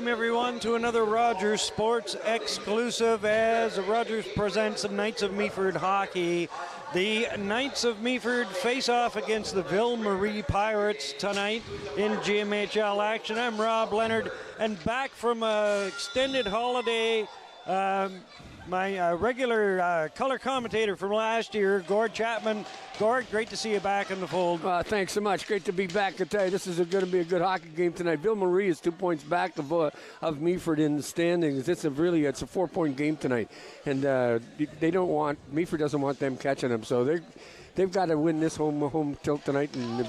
Welcome everyone to another Rogers Sports exclusive as Rogers presents the Knights of Meaford hockey. The Knights of Meaford face off against the Ville-Marie Pirates tonight in GMHL action. I'm Rob Leonard, and back from an extended holiday, my regular color commentator from last year, Gord Chapman. Gord, great to see you back in the fold. Thanks so much. Great to be back. I tell you, this is going to be a good hockey game tonight. Ville-Marie is 2 points back of Meaford in the standings. It's a 4-point game tonight, and Meaford doesn't want them catching them, so they've got to win this home tilt tonight. And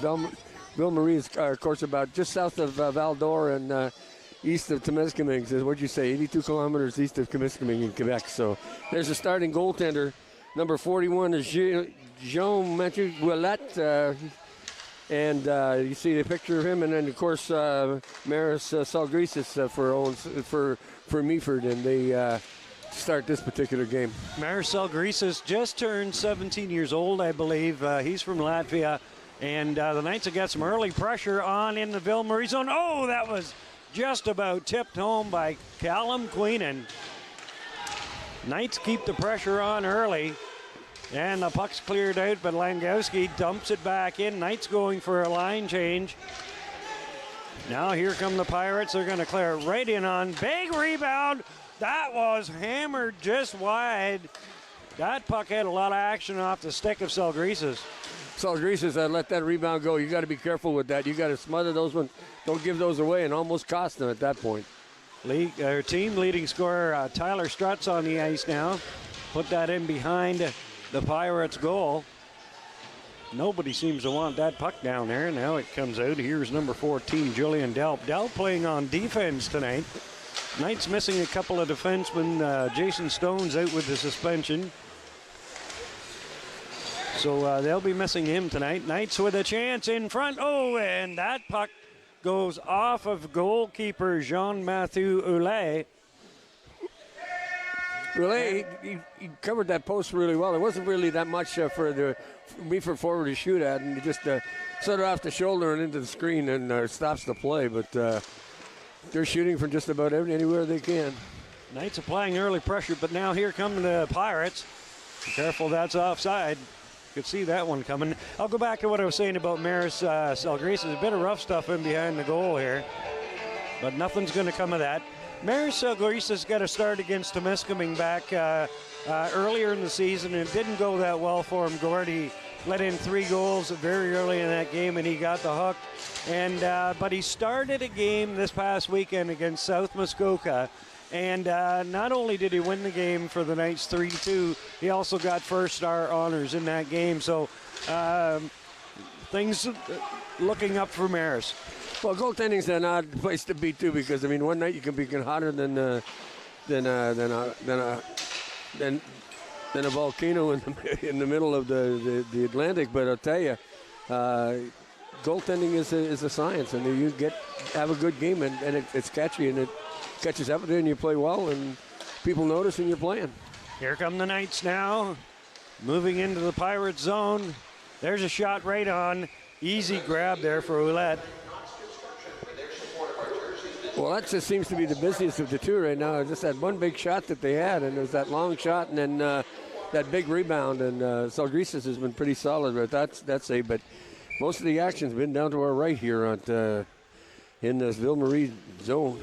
Ville-Marie is, of course, about just south of Val-d'Or and east of Temiskaming. What'd you say? 82 kilometers east of Temiskaming in Quebec. So there's a starting goaltender. Number 41 is Jean-Mathieu Ouellette, and you see the picture of him, and then of course Maris Salgrisis for Meaford, and they start this particular game. Maris Salgrisis just turned 17 years old, I believe. He's from Latvia, and the Knights have got some early pressure on in the Ville-Marie zone. Oh, that was just about tipped home by Callum Queenan. Knights keep the pressure on early. And the puck's cleared out, but Langowski dumps it back in. Knights going for a line change. Now here come the Pirates. They're going to clear it right in on. Big rebound. That was hammered just wide. That puck had a lot of action off the stick of Salgrisis. Salgrisis let that rebound go. You got to be careful with that. You got to smother those ones. Don't give those away, and almost cost them at that point. Team leading scorer Tyler Strutt's on the ice now. Put that in behind the Pirates' goal. Nobody seems to want that puck down there. Now it comes out. Here's number 14, Julian Delp. Delp playing on defense tonight. Knights missing a couple of defensemen. Jason Stone's out with the suspension, so they'll be missing him tonight. Knights with a chance in front. Oh, and that puck goes off of goalkeeper Jean-Mathieu Ouellette. Really, he covered that post really well. It wasn't really that much for the Meaford forward to shoot at, and he just set it off the shoulder and into the screen and stops the play. But they're shooting from just about anywhere they can. Knights applying early pressure, but now here come the Pirates. Be careful, that's offside. Could see that one coming. I'll go back to what I was saying about Maris Salgrisis. A bit of rough stuff in behind the goal here, but nothing's going to come of that. Maris Salgrisis got a start against Temiskaming back earlier in the season, and it didn't go that well for him. Gordy let in 3 goals very early in that game, and he got the hook. And but he started a game this past weekend against South Muskoka, and not only did he win the game for the Knights 3-2, he also got first star honors in that game. So things looking up for Maris. Well, goaltending's an odd place to be too, because I mean, one night you can be hotter than a volcano in the middle of the Atlantic. But I'll tell you, goaltending is a science, and you have a good game, and it's catchy, and it catches up with you, and you play well, and people notice, and you're playing. Here come the Knights now, moving into the Pirates zone. There's a shot right on. Easy grab there for Ouellette. Well, that just seems to be the busiest of the two right now. Just that one big shot that they had, and there's that long shot, and then that big rebound. And Salgrisis has been pretty solid, but that's a. But most of the action's been down to our right here in this Ville-Marie zone.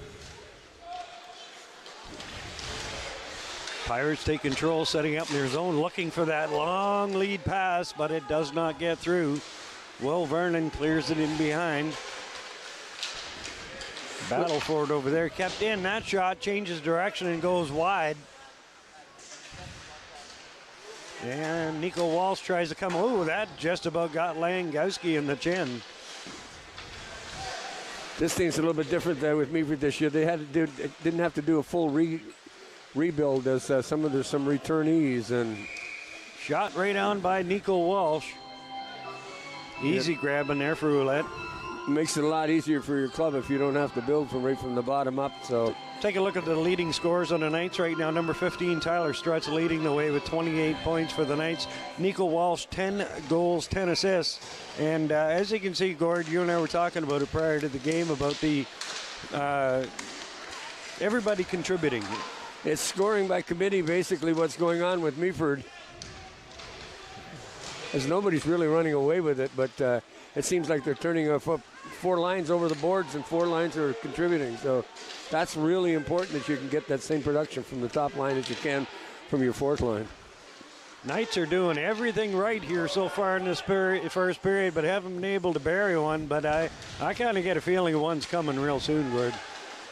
Pirates take control, setting up in their zone, looking for that long lead pass, but it does not get through. Will Vernon clears it in behind. Battle for it over there, kept in. That shot changes direction and goes wide. And Nico Walsh tries to come. Oh, that just about got Langowski in the chin. This thing's a little bit different with Meaford this year. They didn't have to do a full rebuild as there's some returnees. And shot right on by Nico Walsh. Easy grabbing there for Ouellette. Makes it a lot easier for your club if you don't have to build from the bottom up. So take a look at the leading scorers on the Knights right now. Number 15, Tyler Strutt's leading the way with 28 points for the Knights. Nico Walsh, 10 goals, 10 assists. And as you can see, Gord, you and I were talking about it prior to the game about the everybody contributing. It's scoring by committee, basically what's going on with Meaford. As nobody's really running away with it, but it seems like they're turning up 4 lines over the boards and 4 lines are contributing. So that's really important that you can get that same production from the top line as you can from your 4th line. Knights are doing everything right here so far in this first period, but haven't been able to bury one. But I kind of get a feeling one's coming real soon, Gord.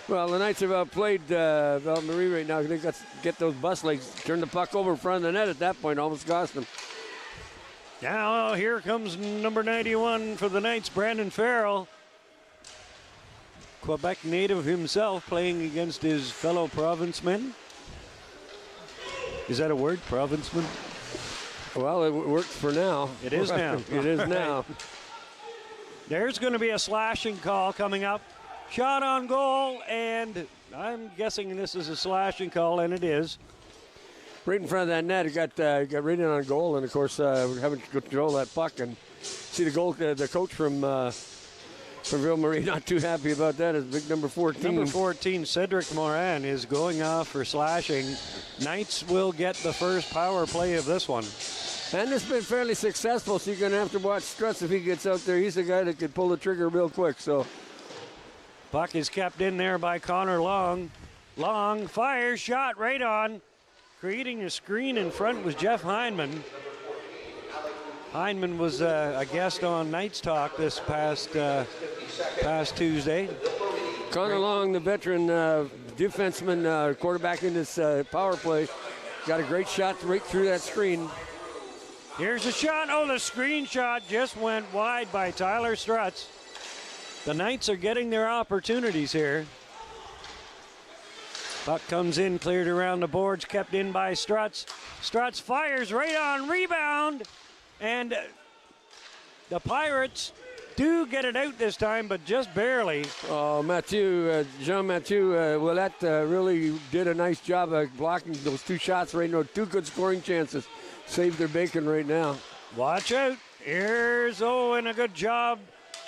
Well, the Knights have outplayed Ville-Marie right now. They've got to get those bus legs, turn the puck over in front of the net at that point, almost cost them. Now here comes number 91 for the Knights, Brandon Farrell. Quebec native himself, playing against his fellow provincemen. Is that a word, provinceman? Well, it works for now. It is now. It is now. There's going to be a slashing call coming up. Shot on goal, and I'm guessing this is a slashing call, and it is. Right in front of that net, it got right in on goal, and of course, we're having to control that puck. And see the coach from Ville-Marie not too happy about that. Is big number 14. Number 14, Cedric Morin, is going off for slashing. Knights will get the first power play of this one. And it's been fairly successful, so you're going to have to watch Struts if he gets out there. He's the guy that could pull the trigger real quick. So puck is kept in there by Connor Long. Long fires, shot right on. Creating a screen in front was Jeff Hyneman. Hyneman was a guest on Knights Talk this past Tuesday. Connor Long, the veteran defenseman, quarterback in this power play, got a great shot right through that screen. Here's a shot. Oh, the screen shot just went wide by Tyler Struts. The Knights are getting their opportunities here. Puck comes in, cleared around the boards, kept in by Struts. Struts fires right on, rebound, and the Pirates do get it out this time, but just barely. Oh, Jean-Mathieu Ouellette really did a nice job of blocking those 2 shots right now. 2 good scoring chances. Saved their bacon right now. Watch out. Here's, and a good job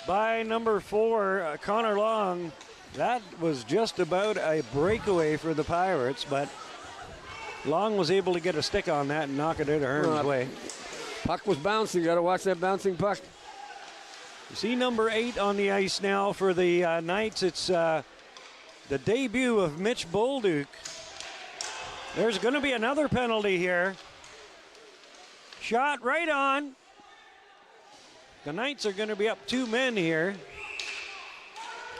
by number 4, Connor Long. That was just about a breakaway for the Pirates, but Long was able to get a stick on that and knock it out of harm's way. Puck was bouncing. Got to watch that bouncing puck. You see number 8 on the ice now for the Knights. It's the debut of Mitch Bolduc. There's going to be another penalty here. Shot right on. The Knights are going to be up 2 men here.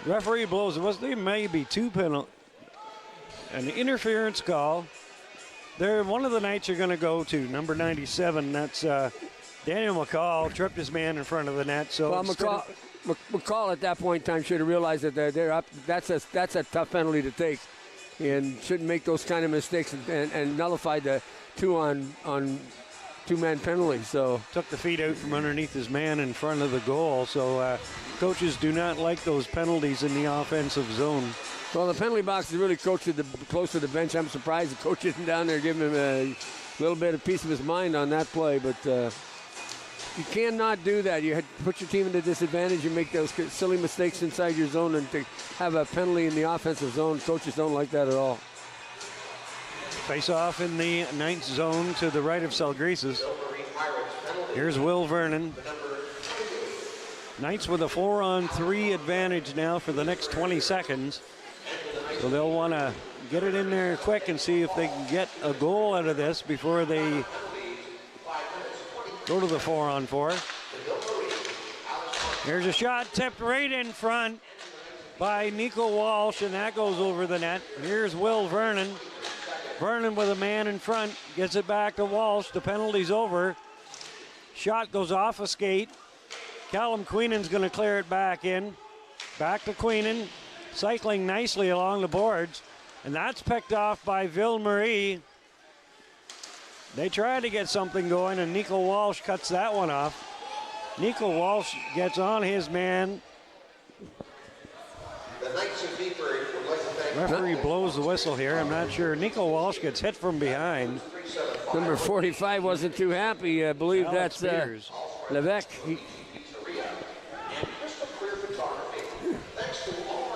Referee blows it. There may be 2 penalties. An interference call. One of the Knights are going to go to number 97. That's Daniel McCall. Tripped his man in front of the net. So well, McCall at that point in time should have realized that they're up. That's a tough penalty to take, and shouldn't make those kind of mistakes and nullify the 2-man penalty. So took the feet out from underneath his man in front of the goal. So coaches do not like those penalties in the offensive zone. Well, the penalty box is really close to the bench. I'm surprised the coach isn't down there giving him a little bit of piece of his mind on that play. But you cannot do that. You had to put your team at a disadvantage. You make those silly mistakes inside your zone, and to have a penalty in the offensive zone, coaches don't like that at all. Face off in the 9th zone to the right of Salgreses. Here's Will Vernon. Knights with a 4-on-3 advantage now for the next 20 seconds. So they'll want to get it in there quick and see if they can get a goal out of this before they go to the 4-on-4. There's a shot tipped right in front by Nico Walsh, and that goes over the net. Here's Will Vernon. Vernon with a man in front, gets it back to Walsh. The penalty's over. Shot goes off a skate. Callum Queenan's going to clear it back in. Back to Queenan, cycling nicely along the boards. And that's picked off by Ville-Marie. They try to get something going, and Nico Walsh cuts that one off. Nico Walsh gets on his man. The Knights of Meaford would like to thank Referee blows the whistle here. I'm not sure. Nico Walsh gets hit from behind. Number 45 wasn't too happy. I believe Alex that's Peters. Levesque.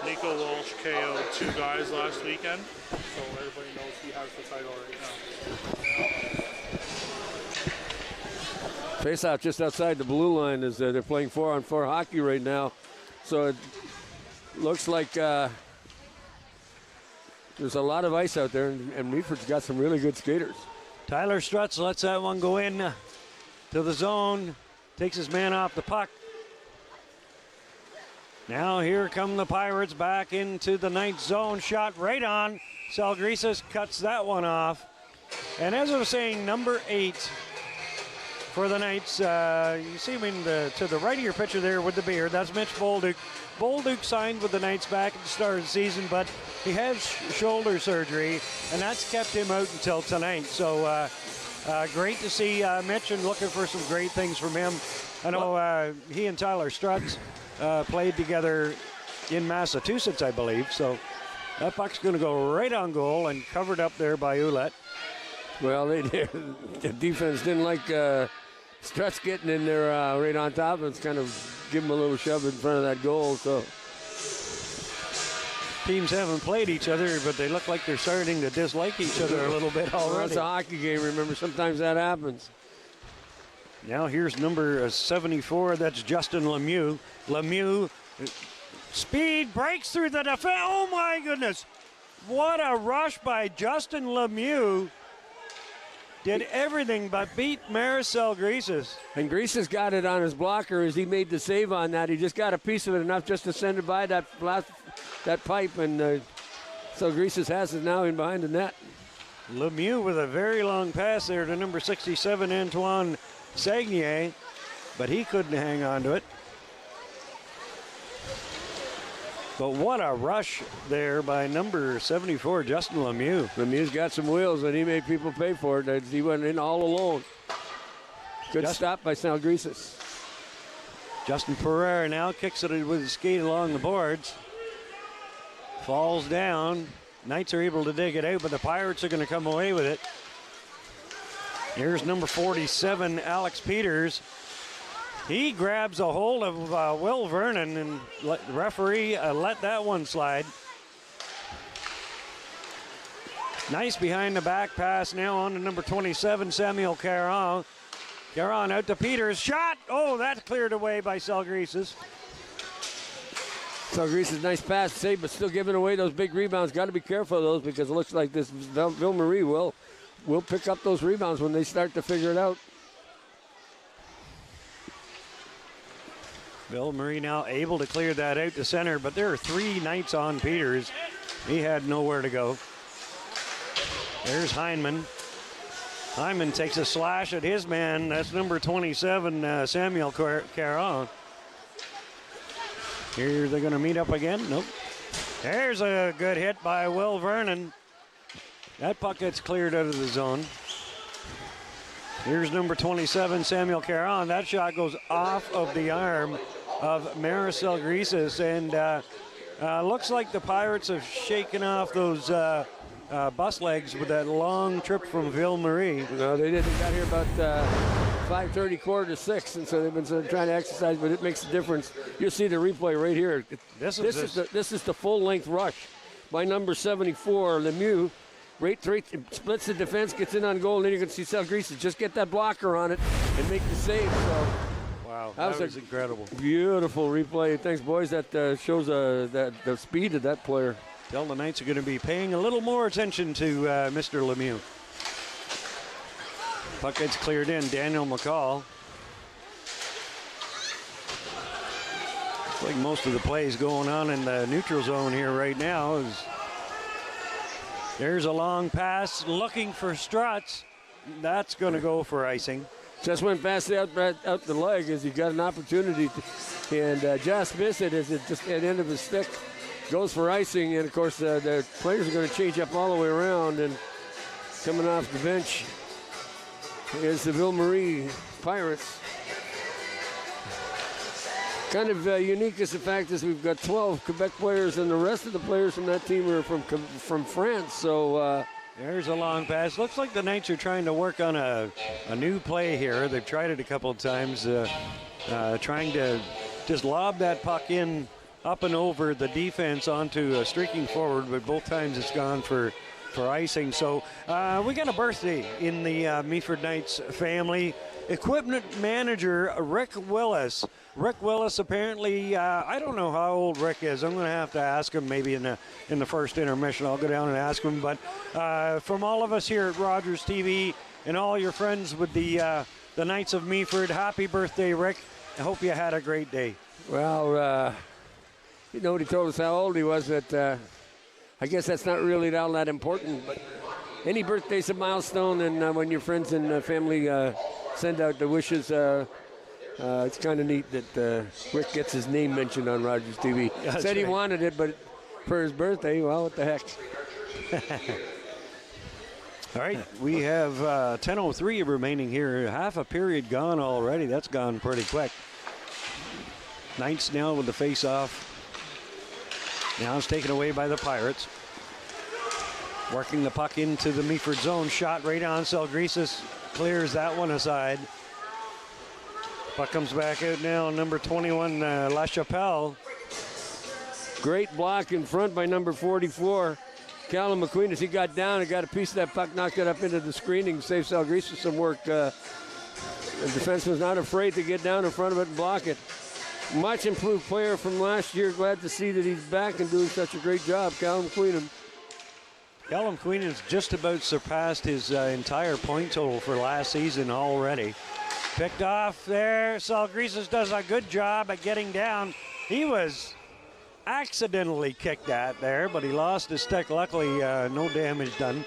Nico Walsh KO'd 2 guys last weekend, so everybody knows he has the title right now. Face out just outside the blue line as they're playing 4-on-4 hockey right now. So it looks like there's a lot of ice out there, and Meaford's got some really good skaters. Tyler Strutz lets that one go in to the zone, takes his man off the puck. Now here come the Pirates back into the ninth zone. Shot right on. Salgrisas cuts that one off. And as I was saying, number 8 for the Knights. You see him to the right of your picture there with the beard. That's Mitch Bolduc. Bolduc signed with the Knights back at the start of the season, but he has shoulder surgery, and that's kept him out until tonight. So great to see Mitch, and looking for some great things from him. I know he and Tyler Strutz played together in Massachusetts, I believe. So that puck's going to go right on goal and covered up there by Ouellette. Well, the defense didn't like Strutz getting in there right on top, and it's kind of give him a little shove in front of that goal. So teams haven't played each other, but they look like they're starting to dislike each other a little bit already. Well, it's a hockey game, remember, sometimes that happens. Now here's number 74, that's Justin Lemieux. Lemieux, speed, breaks through the defense. Oh my goodness, what a rush by Justin Lemieux. Did everything but beat Maricel Greases. And Greases got it on his blocker as he made the save on that. He just got a piece of it enough just to send it by that pipe, and so Greases has it now in behind the net. Lemieux with a very long pass there to number 67, Antoine Sagnier, but he couldn't hang on to it. But what a rush there by number 74, Justin Lemieux. Lemieux's got some wheels, and he made people pay for it. He went in all alone. Good stop by Salgrisas. Justin Pereira now kicks it with his skate along the boards. Falls down. Knights are able to dig it out, but the Pirates are going to come away with it. Here's number 47, Alex Peters. He grabs a hold of Will Vernon, and the referee let that one slide. Nice behind the back pass now on to number 27, Samuel Caron. Caron out to Peters. Shot! Oh, that's cleared away by Salgrisas. Salgrisas, nice pass, save, but still giving away those big rebounds. Got to be careful of those because it looks like this Ville-Marie will pick up those rebounds when they start to figure it out. Ville-Marie now able to clear that out to center, but there are 3 Knights on Peters. He had nowhere to go. There's Hyneman. Hyneman takes a slash at his man. That's number 27, Samuel Caron. Here they're going to meet up again. Nope. There's a good hit by Will Vernon. That puck gets cleared out of the zone. Here's number 27, Samuel Caron. That shot goes off of the arm of Maricel Greases, and looks like the Pirates have shaken off those bus legs with that long trip from Ville-Marie. No, they didn't. They got here about 5:30, 5:45, and so they've been sort of trying to exercise, but it makes a difference. You'll see the replay right here. This is the full-length rush by number 74, Lemieux. Right, splits the defense, gets in on goal, and then you can see Salgrisas just get that blocker on it and make the save. So, wow, that was incredible. Beautiful replay. Thanks, boys. That shows the speed of that player. Tell the Knights are going to be paying a little more attention to Mr. Lemieux. Puck gets cleared in. Daniel McCall. Looks like most of the plays going on in the neutral zone here right now is. There's a long pass looking for Strutz. That's going to go for icing. Just went fast out the leg as he got an opportunity and just missed it as it just at the end of his stick goes for icing. And of course the players are going to change up all the way around, and coming off the bench is the Ville-Marie Pirates. Kind of unique is the fact is we've got 12 Quebec players, and the rest of the players from that team are from France. So there's a long pass. Looks like the Knights are trying to work on a new play here. They've tried it a couple of times, trying to just lob that puck in up and over the defense onto a streaking forward, but both times it's gone for icing. So we got a birthday in the Meaford Knights family. Equipment manager Rick Willis. Rick Willis apparently, I don't know how old Rick is. I'm going to have to ask him maybe in the first intermission. I'll go down and ask him. But from all of us here at Rogers TV and all your friends with the Knights of Meaford, happy birthday, Rick. I hope you had a great day. Well, nobody told us how old he was. That I guess that's not really all that important. But any birthday's a milestone, and when your friends and family send out the wishes, it's kind of neat that Rick gets his name mentioned on Rogers TV. That's Said he right. wanted it, but for his birthday, well, what the heck. All right, we have 10:03 remaining here. Half a period gone already. That's gone pretty quick. Knights now with the face-off. Now it's taken away by the Pirates. Working the puck into the Meaford zone. Shot right on. Selgresis clears that one aside. Puck comes back out now. Number 21, La Chapelle. Great block in front by number 44. Callum McQueen, as he got down and got a piece of that puck, knocked it up into the screening, saved Selgresis some work. The defenseman's not afraid to get down in front of it and block it. Much improved player from last year. Glad to see that he's back and doing such a great job, Callum McQueen. Callum Queen has just about surpassed his entire point total for last season already. Picked off there. Selgresis does a good job at getting down. He was accidentally kicked at there, but he lost his stick. Luckily, no damage done.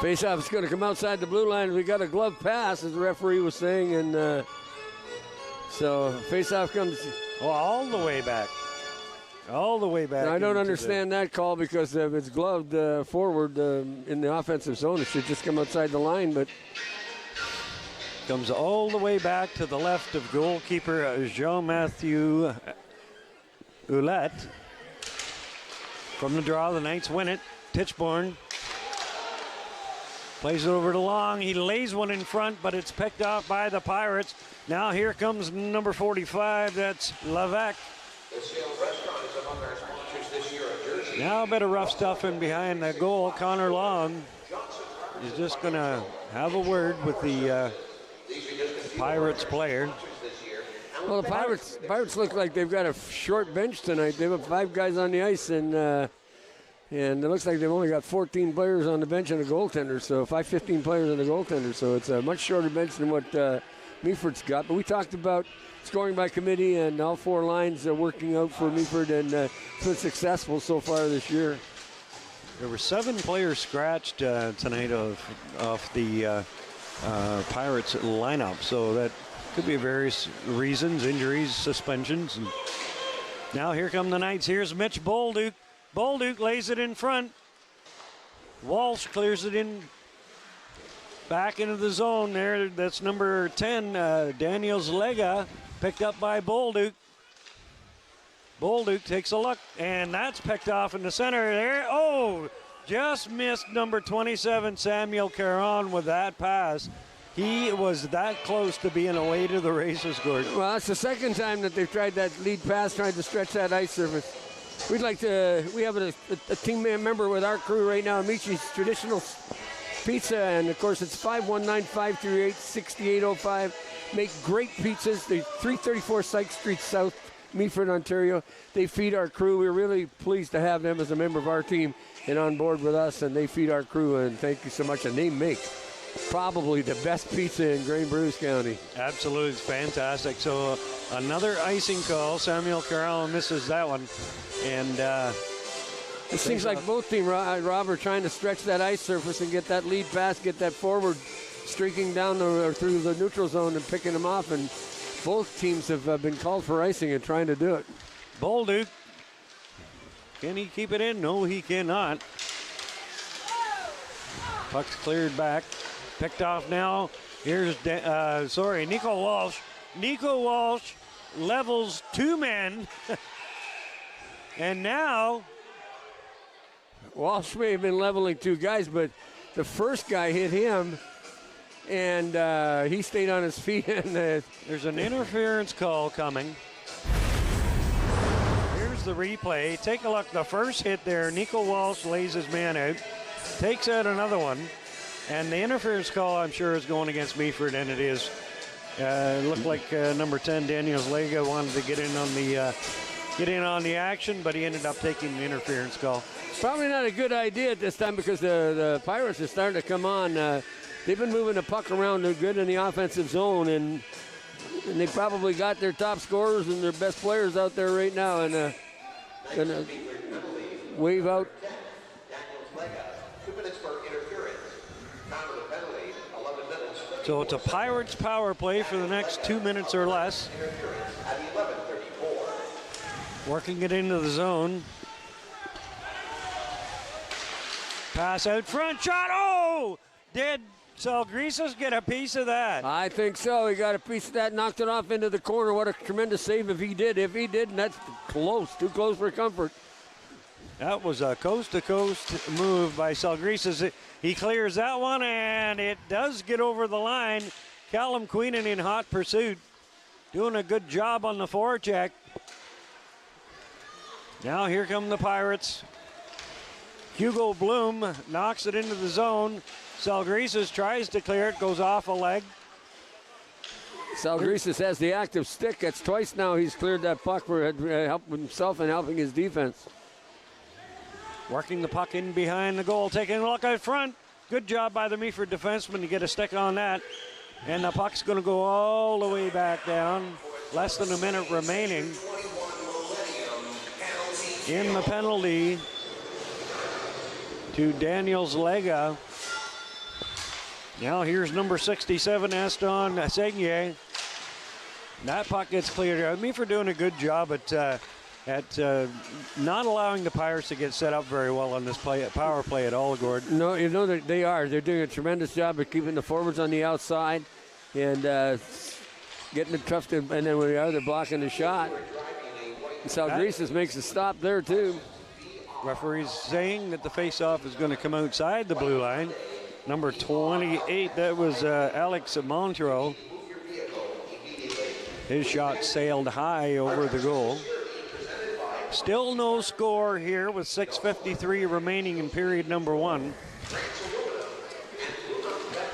Face-off is going to come outside the blue line. We got a glove pass, as the referee was saying, and so face-off comes all the way back. All the way back. I don't understand that call, because if it's gloved forward in the offensive zone, it should just come outside the line, but comes all the way back to the left of goalkeeper Jean-Mathieu Ouellette. From the draw, the Knights win it. Tichborne plays it over to Long. He lays one in front, but it's picked off by the Pirates. Now here comes number 45. That's Lavec. This Hill Restaurant is among our sponsors this year of Jersey. Now a bit of rough stuff in behind the goal. Connor Long is just going to have a word with the Pirates player. well, the Pirates look like they've got a short bench tonight. They have 5 guys on the ice, and it looks like they've only got 14 players on the bench and a goaltender. So 15 players and a goaltender. So it's a much shorter bench than what Meaford's got. But we talked about scoring by committee, and all 4 lines are working out for Meaford, and it's been successful so far this year. There were 7 players scratched tonight off the Pirates lineup, so that could be various reasons, injuries, suspensions. And now here come the Knights. Here's Mitch Bolduc. Bolduc lays it in front. Walsh clears it in back into the zone there. That's number 10, Daniel Zlega, picked up by Bolduc. Bolduc takes a look, and that's picked off in the center there. Oh, just missed number 27, Samuel Caron, with that pass. He was that close to being away to the races, Gordon. Well, it's the second time that they've tried that lead pass, trying to stretch that ice surface. We have a team member with our crew right now, Amichi's Traditional Pizza, and of course it's 519-538-6805. Make great pizzas. They're 334 Sykes Street South, Meaford, Ontario. They feed our crew. We're really pleased to have them as a member of our team and on board with us, and they feed our crew, and thank you so much. And they make probably the best pizza in Grain Bruce County. Absolutely, it's fantastic. So another icing call. Samuel Carroll misses that one. And it seems like both teams, Rob, are trying to stretch that ice surface and get that lead pass, get that forward streaking down or through the neutral zone and picking them off. And both teams have been called for icing and trying to do it. Bolduc, can he keep it in? No, he cannot. Puck's cleared back. Picked off now. Here's, Nico Walsh. Nico Walsh levels 2 men. And now Walsh may have been leveling 2 guys, but the first guy hit him, and he stayed on his feet. And there's an interference call coming. Here's here's the replay. Take a look. The first hit there, Nico Walsh lays his man out, takes out another one, and the interference call, I'm sure, is going against Meaford, and it is. It looked like number 10, Daniel Lega, wanted to get in on the action, but he ended up taking the interference call. Probably not a good idea at this time because the Pirates are starting to come on. They've been moving the puck around. They're good in the offensive zone, and they probably got their top scorers and their best players out there right now, and gonna wave out. 2 minutes for interference. Time of the penalty, 11 minutes. So it's a Pirates power play for the next 2 minutes or less. Interference at 11:34. Working it into the zone. Pass out front, shot, oh! Did Salgrisas get a piece of that? I think so. He got a piece of that, knocked it off into the corner. What a tremendous save if he did. If he didn't, that's close, too close for comfort. That was a coast-to-coast move by Salgrisas. He clears that one, and it does get over the line. Callum Queenan in hot pursuit, doing a good job on the forecheck. Now here come the Pirates. Hugo Bloom knocks it into the zone. Salgrisas tries to clear it, goes off a leg. Salgrisas has the active stick. That's twice now he's cleared that puck for helping himself and helping his defense. Working the puck in behind the goal, taking a look out front. Good job by the Meaford defenseman to get a stick on that. And the puck's going to go all the way back down. Less than a minute remaining in the penalty to Daniels Lega. Now here's number 67, Aston Segnier. That puck gets cleared out. Meaford doing a good job at not allowing the Pirates to get set up very well on this power play at all, Gordon. No, you know that they are. They're doing a tremendous job of keeping the forwards on the outside and getting it tough to, and then when they're blocking the shot. Salgrisas makes a stop there too. Referee's saying that the face-off is going to come outside the blue line. Number 28, that was Alex Montreux. His shot sailed high over the goal. Still no score here with 6:53 remaining in period number 1.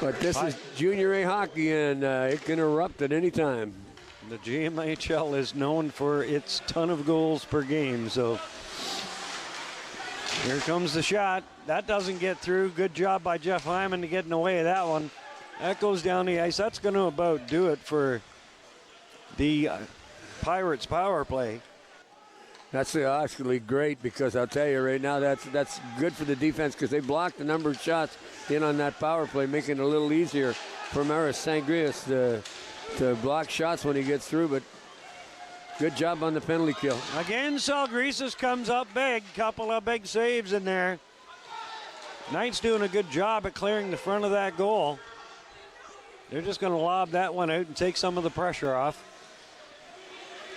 But this is Junior A hockey, and it can erupt at any time. The GMHL is known for its ton of goals per game, so here comes the shot. That doesn't get through. Good job by Jeff Hyman to get in the way of that one. That goes down the ice. That's going to about do it for the Pirates power play. That's actually great because I'll tell you right now that's good for the defense because they blocked a number of shots in on that power play, making it a little easier for Maris Sangrias to block shots when he gets through. But good job on the penalty kill. Again, Salgrisas comes up big. Couple of big saves in there. Knight's doing a good job at clearing the front of that goal. They're just going to lob that one out and take some of the pressure off.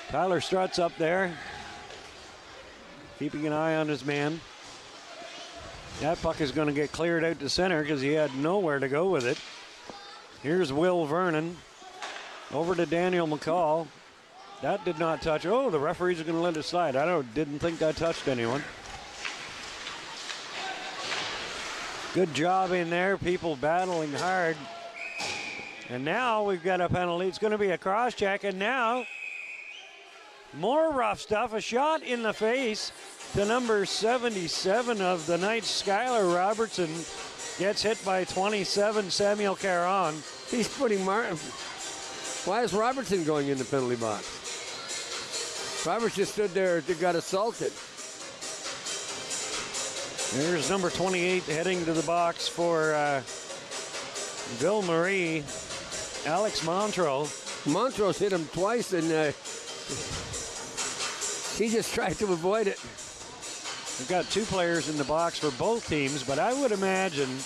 Tyler Strutt's up there, keeping an eye on his man. That puck is going to get cleared out to center because he had nowhere to go with it. Here's Will Vernon. Over to Daniel McCall. That did not touch. Oh, the referees are going to let it slide. Didn't think that touched anyone. Good job in there. People battling hard. And now we've got a penalty. It's going to be a cross check. And now more rough stuff. A shot in the face to number 77 of the Knights, Skyler Robertson. Gets hit by 27, Samuel Caron. He's putting Why is Robertson going in the penalty box? Roberts just stood there, got assaulted. There's number 28 heading to the box for Ville-Marie, Alex Montreux. Montrose hit him twice, and he just tried to avoid it. We've got two players in the box for both teams, but I would imagine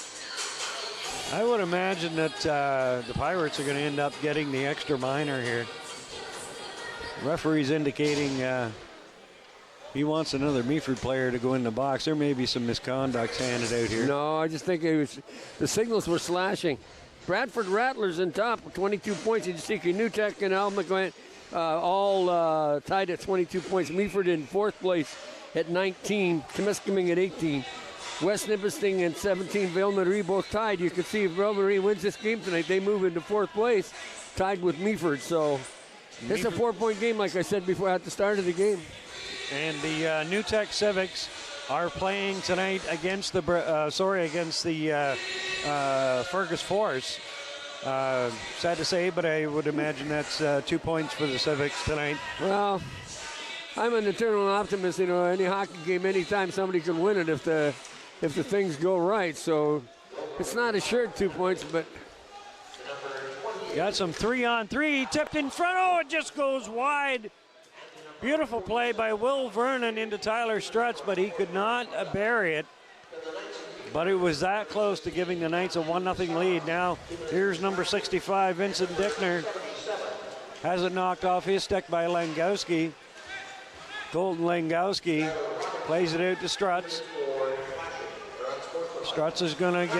that the Pirates are going to end up getting the extra minor here. Referee's indicating he wants another Meaford player to go in the box. There may be some misconduct handed out here. No, I just think the signals were slashing. Bradford Rattlers in top with 22 points. You see Nutek and Al McGuinn all tied at 22 points. Meaford in 4th place at 19. Temiskaming at 18. West Nipissing and 17. Ville-Marie both tied. You can see if Ville-Marie wins this game tonight, they move into 4th place, tied with Meaford. So it's a 4-point game, like I said before at the start of the game. And the New Tech Civics are playing tonight against the Fergus Force. Sad to say, but I would imagine that's 2 points for the Civics tonight. Well, I'm an eternal optimist. You know, any hockey game, anytime somebody can win it if the things go right. So it's not assured 2 points, but got some 3-on-3, tipped in front. Oh, it just goes wide. Beautiful play by Will Vernon into Tyler Strutz, but he could not bury it. But it was that close to giving the Knights a 1-0 lead. Now, here's number 65, Vincent Dickner. Has it knocked off his stick by Langowski. Colton Langowski plays it out to Strutz. Strutz is going to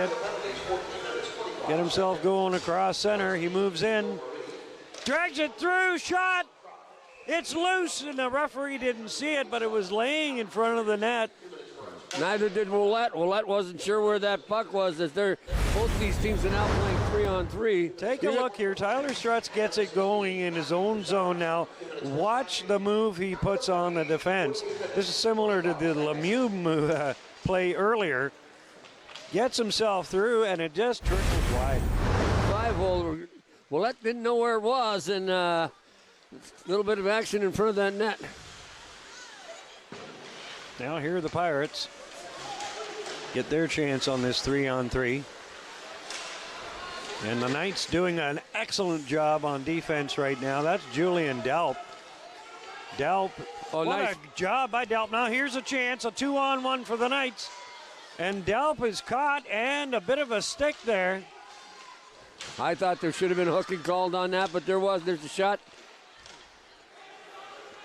get himself going across center. He moves in, drags it through, shot. It's loose, and the referee didn't see it, but it was laying in front of the net. Neither did Willette. Willette wasn't sure where that puck was, as both these teams are now playing 3-on-3. Take a look here. Tyler Strutz gets it going in his own zone now. Watch the move he puts on the defense. This is similar to the Lemieux play earlier. Gets himself through, and it just trickles wide. 5-hole. Willette didn't know where it was, and a little bit of action in front of that net. Now here are the Pirates. Get their chance on this 3-on-3. And the Knights doing an excellent job on defense right now. That's Julian Delp. What nice. A job by Delp. Now here's a chance, a 2-on-1 for the Knights. And Delp is caught, and a bit of a stick there. I thought there should have been hooking called on that, but there's a shot.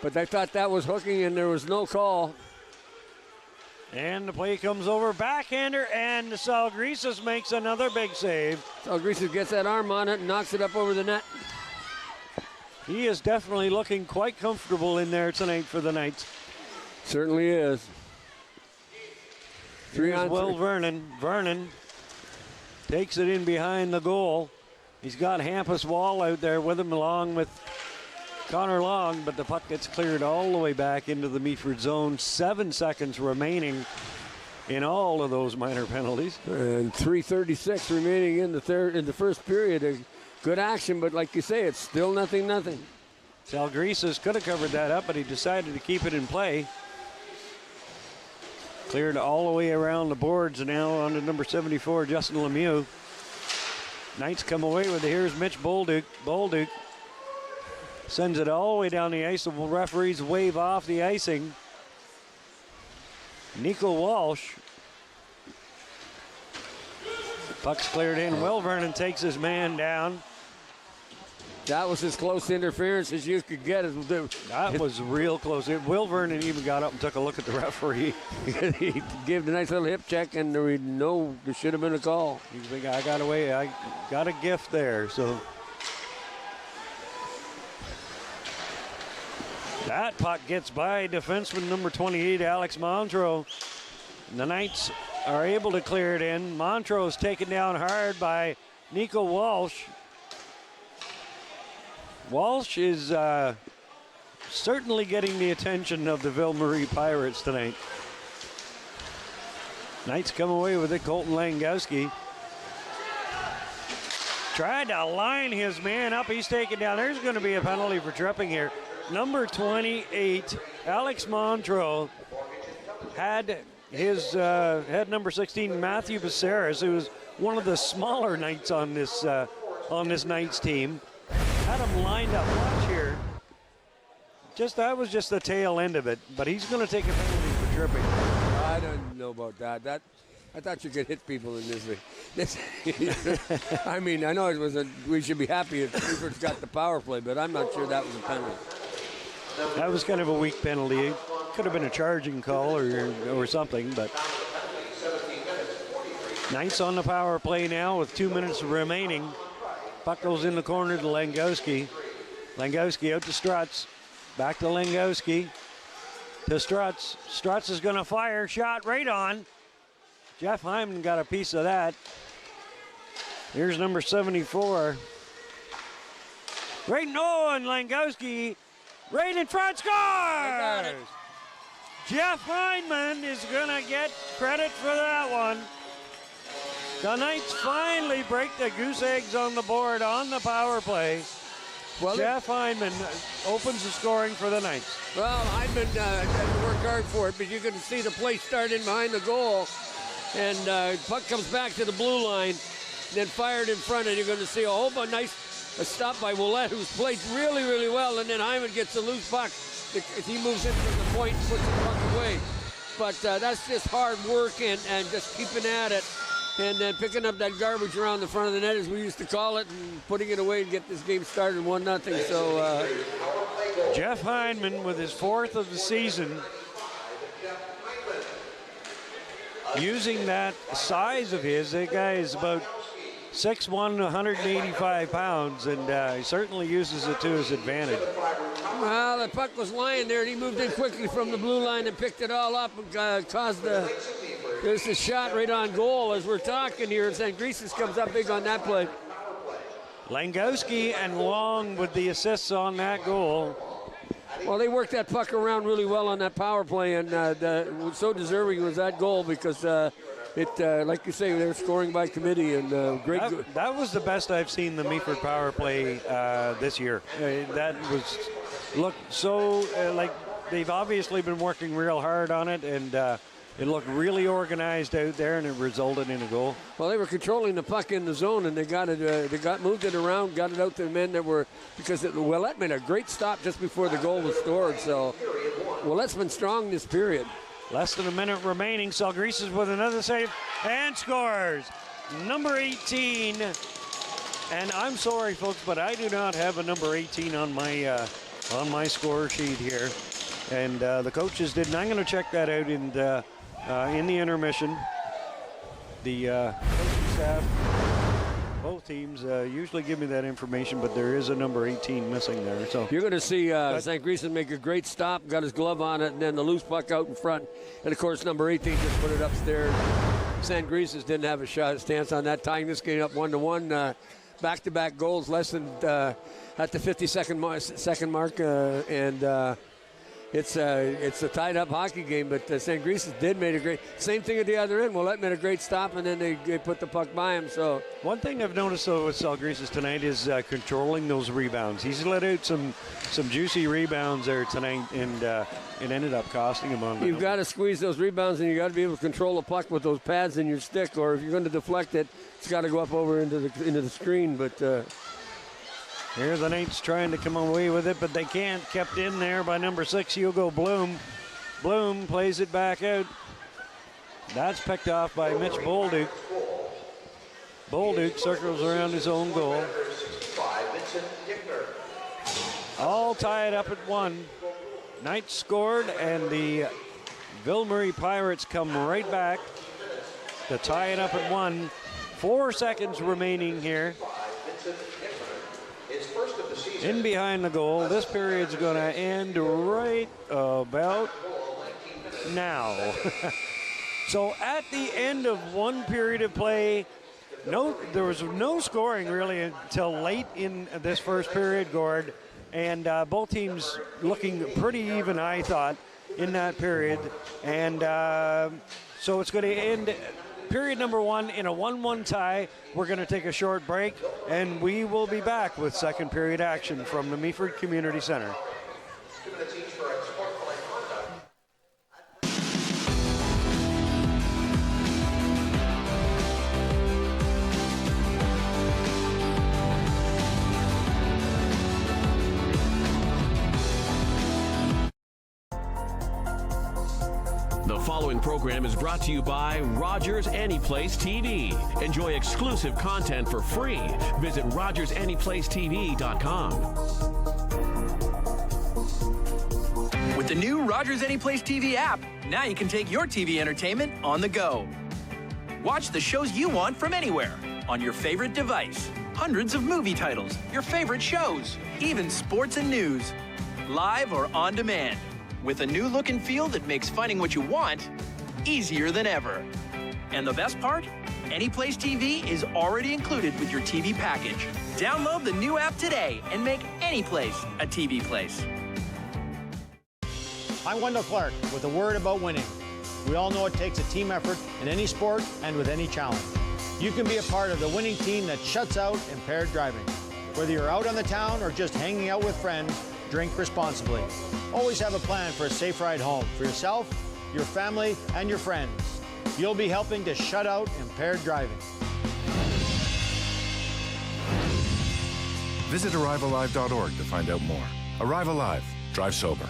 But I thought that was hooking, and there was no call. And the play comes over, backhander, and Salgrisas makes another big save. Salgrisas gets that arm on it and knocks it up over the net. He is definitely looking quite comfortable in there tonight for the Knights. Certainly is. Here's Will Vernon. Vernon takes it in behind the goal. He's got Hampus Wall out there with him along with Connor Long, but the puck gets cleared all the way back into the Meaford zone. 7 seconds remaining in all of those minor penalties. And 3:36 remaining in the first period. Good action, but like you say, it's still 0-0. Salgrisas could have covered that up, but he decided to keep it in play. Cleared all the way around the boards, and now on to number 74, Justin Lemieux. Knights come away with it. Here's Mitch Bolduc. Bolduc sends it all the way down the ice. The referees wave off the icing. Nico Walsh. Puck's cleared in. Will Vernon takes his man down. That was as close interference as you could get. That was real close. Will Vernon even got up and took a look at the referee. He gave a nice little hip check, and there should have been a call. He's big. I got away. I got a gift there. So that puck gets by defenseman number 28, Alex Montreux. And the Knights are able to clear it in. Montreux is taken down hard by Nico Walsh. Walsh is certainly getting the attention of the Ville-Marie Pirates tonight. Knights come away with it. Colton Langowski tried to line his man up. He's taken down. There's going to be a penalty for tripping here. Number 28, Alex Montreux, had number 16, Matthew Becerras, who was one of the smaller Knights on this Knights team. Had him lined up. Watch here. That was just the tail end of it, but he's going to take a penalty for tripping. I don't know about that. I thought you could hit people in this. I mean, I know we should be happy if Meaford's got the power play, but I'm not sure that was a penalty. That was kind of a weak penalty. It could have been a charging call or something, but Knights on the power play now with 2 minutes remaining. Puck goes in the corner to Langowski. Langowski out to Strutz. Back to Langowski. To Strutz. Strutz is going to fire. Shot right on. Jeff Hyman got a piece of that. Here's number 74. Right, no, and Langowski right in front, scores! Jeff Hyman is going to get credit for that one. The Knights finally break the goose eggs on the board on the power play. Well, Jeff Hyman opens the scoring for the Knights. Well, Hyman had to work hard for it, but you're going to see the play start in behind the goal. And puck comes back to the blue line, then fired in front, and you're going to see a whole bunch nice stop by Willette, who's played really, really well, and then Hyman gets a loose puck. He moves into the point and puts the puck away. But that's just hard work and just keeping at it, and then picking up that garbage around the front of the net, as we used to call it, and putting it away to get this game started 1-0. So Jeff Hyman with his 4th of the season, using that size of his. That guy is about 6'1", 185 pounds, and he certainly uses it to his advantage. Well, the puck was lying there, and he moved in quickly from the blue line and picked it all up and caused there's a shot right on goal as we're talking here. St. Greases comes up big on that play. Langowski and Long with the assists on that goal. Well, they worked that puck around really well on that power play, and so deserving was that goal because like you say, they're scoring by committee, and great. That was the best I've seen the Meaford power play this year. That looked so like they've obviously been working real hard on it, and it looked really organized out there, and it resulted in a goal. Well, they were controlling the puck in the zone, and they moved it around, got it out to the men that were, because Willette made a great stop just before the goal was scored. So Willette's been strong this period. Less than a minute remaining. Salgreases with another save and scores. Number 18. And I'm sorry, folks, but I do not have a number 18 on my score sheet here. And the coaches didn't. I'm going to check that out in the intermission. The coaching staff, both teams, usually give me that information, but there is a number 18 missing there. So you're going to see St. Greason make a great stop, got his glove on it, and then the loose puck out in front. And, of course, number 18 just put it upstairs. St. Greason didn't have a stance on that, tying this game up 1-1. Back-to-back goals, less than at the 50-second mark, and it's a tied-up hockey game, but St. Greason did make a great. Same thing at the other end. Willette made a great stop, and then they put the puck by him. So one thing I've noticed though with Salgreases tonight is controlling those rebounds. He's let out some juicy rebounds there tonight, and it ended up costing him on. You've got to squeeze those rebounds, and you got to be able to control the puck with those pads in your stick, or if you're going to deflect it, it's got to go up over into the screen. But here the Knights trying to come away with it, but they can't. Kept in there by number 6, Hugo Bloom. Bloom plays it back out. That's picked off by Mitch Bolduc. Bolduc circles around his own goal. All tied up at 1. Knights scored, and the Ville-Marie Pirates come right back to tie it up at 1. 4 seconds remaining here. In behind the goal. This period's going to end right about now. So at the end of one period of play, there was no scoring really until late in this first period, Gord, and both teams looking pretty even, I thought, in that period. And so it's going to end period number 1 in a 1-1 tie. We're going to take a short break, and we will be back with second period action from the Meaford Community Center. The following program is brought to you by Rogers Anyplace TV. Enjoy exclusive content for free. Visit RogersAnyplaceTV.com. With the new Rogers Anyplace TV app, now you can take your TV entertainment on the go. Watch the shows you want from anywhere on your favorite device. hundreds of movie titles, your favorite shows, even sports and news. Live or on demand. With a new look and feel that makes finding what you want easier than ever. And the best part? Anyplace TV is already included with your TV package. Download the new app today and make Anyplace a TV place. I'm Wendell Clark with a word about winning. We all know it takes a team effort in any sport and with any challenge. You can be a part of the winning team that shuts out impaired driving. Whether you're out on the town or just hanging out with friends, drink responsibly. Always have a plan for a safe ride home for yourself, your family, and your friends. You'll be helping to shut out impaired driving. Visit ArriveAlive.org to find out more. Arrive Alive. Drive sober.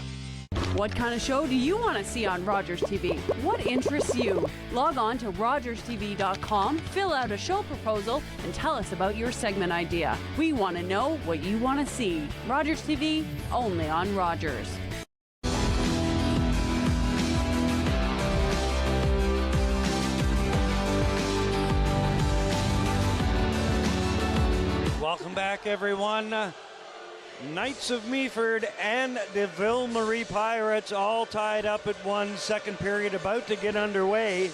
What kind of show do you want to see on Rogers TV? What interests you? Log on to rogerstv.com, fill out a show proposal, and tell us about your segment idea. We want to know what you want to see. Rogers TV, only on Rogers. Welcome back, everyone. Knights of Meaford and the Ville-Marie Pirates all tied up at 1, second period about to get underway.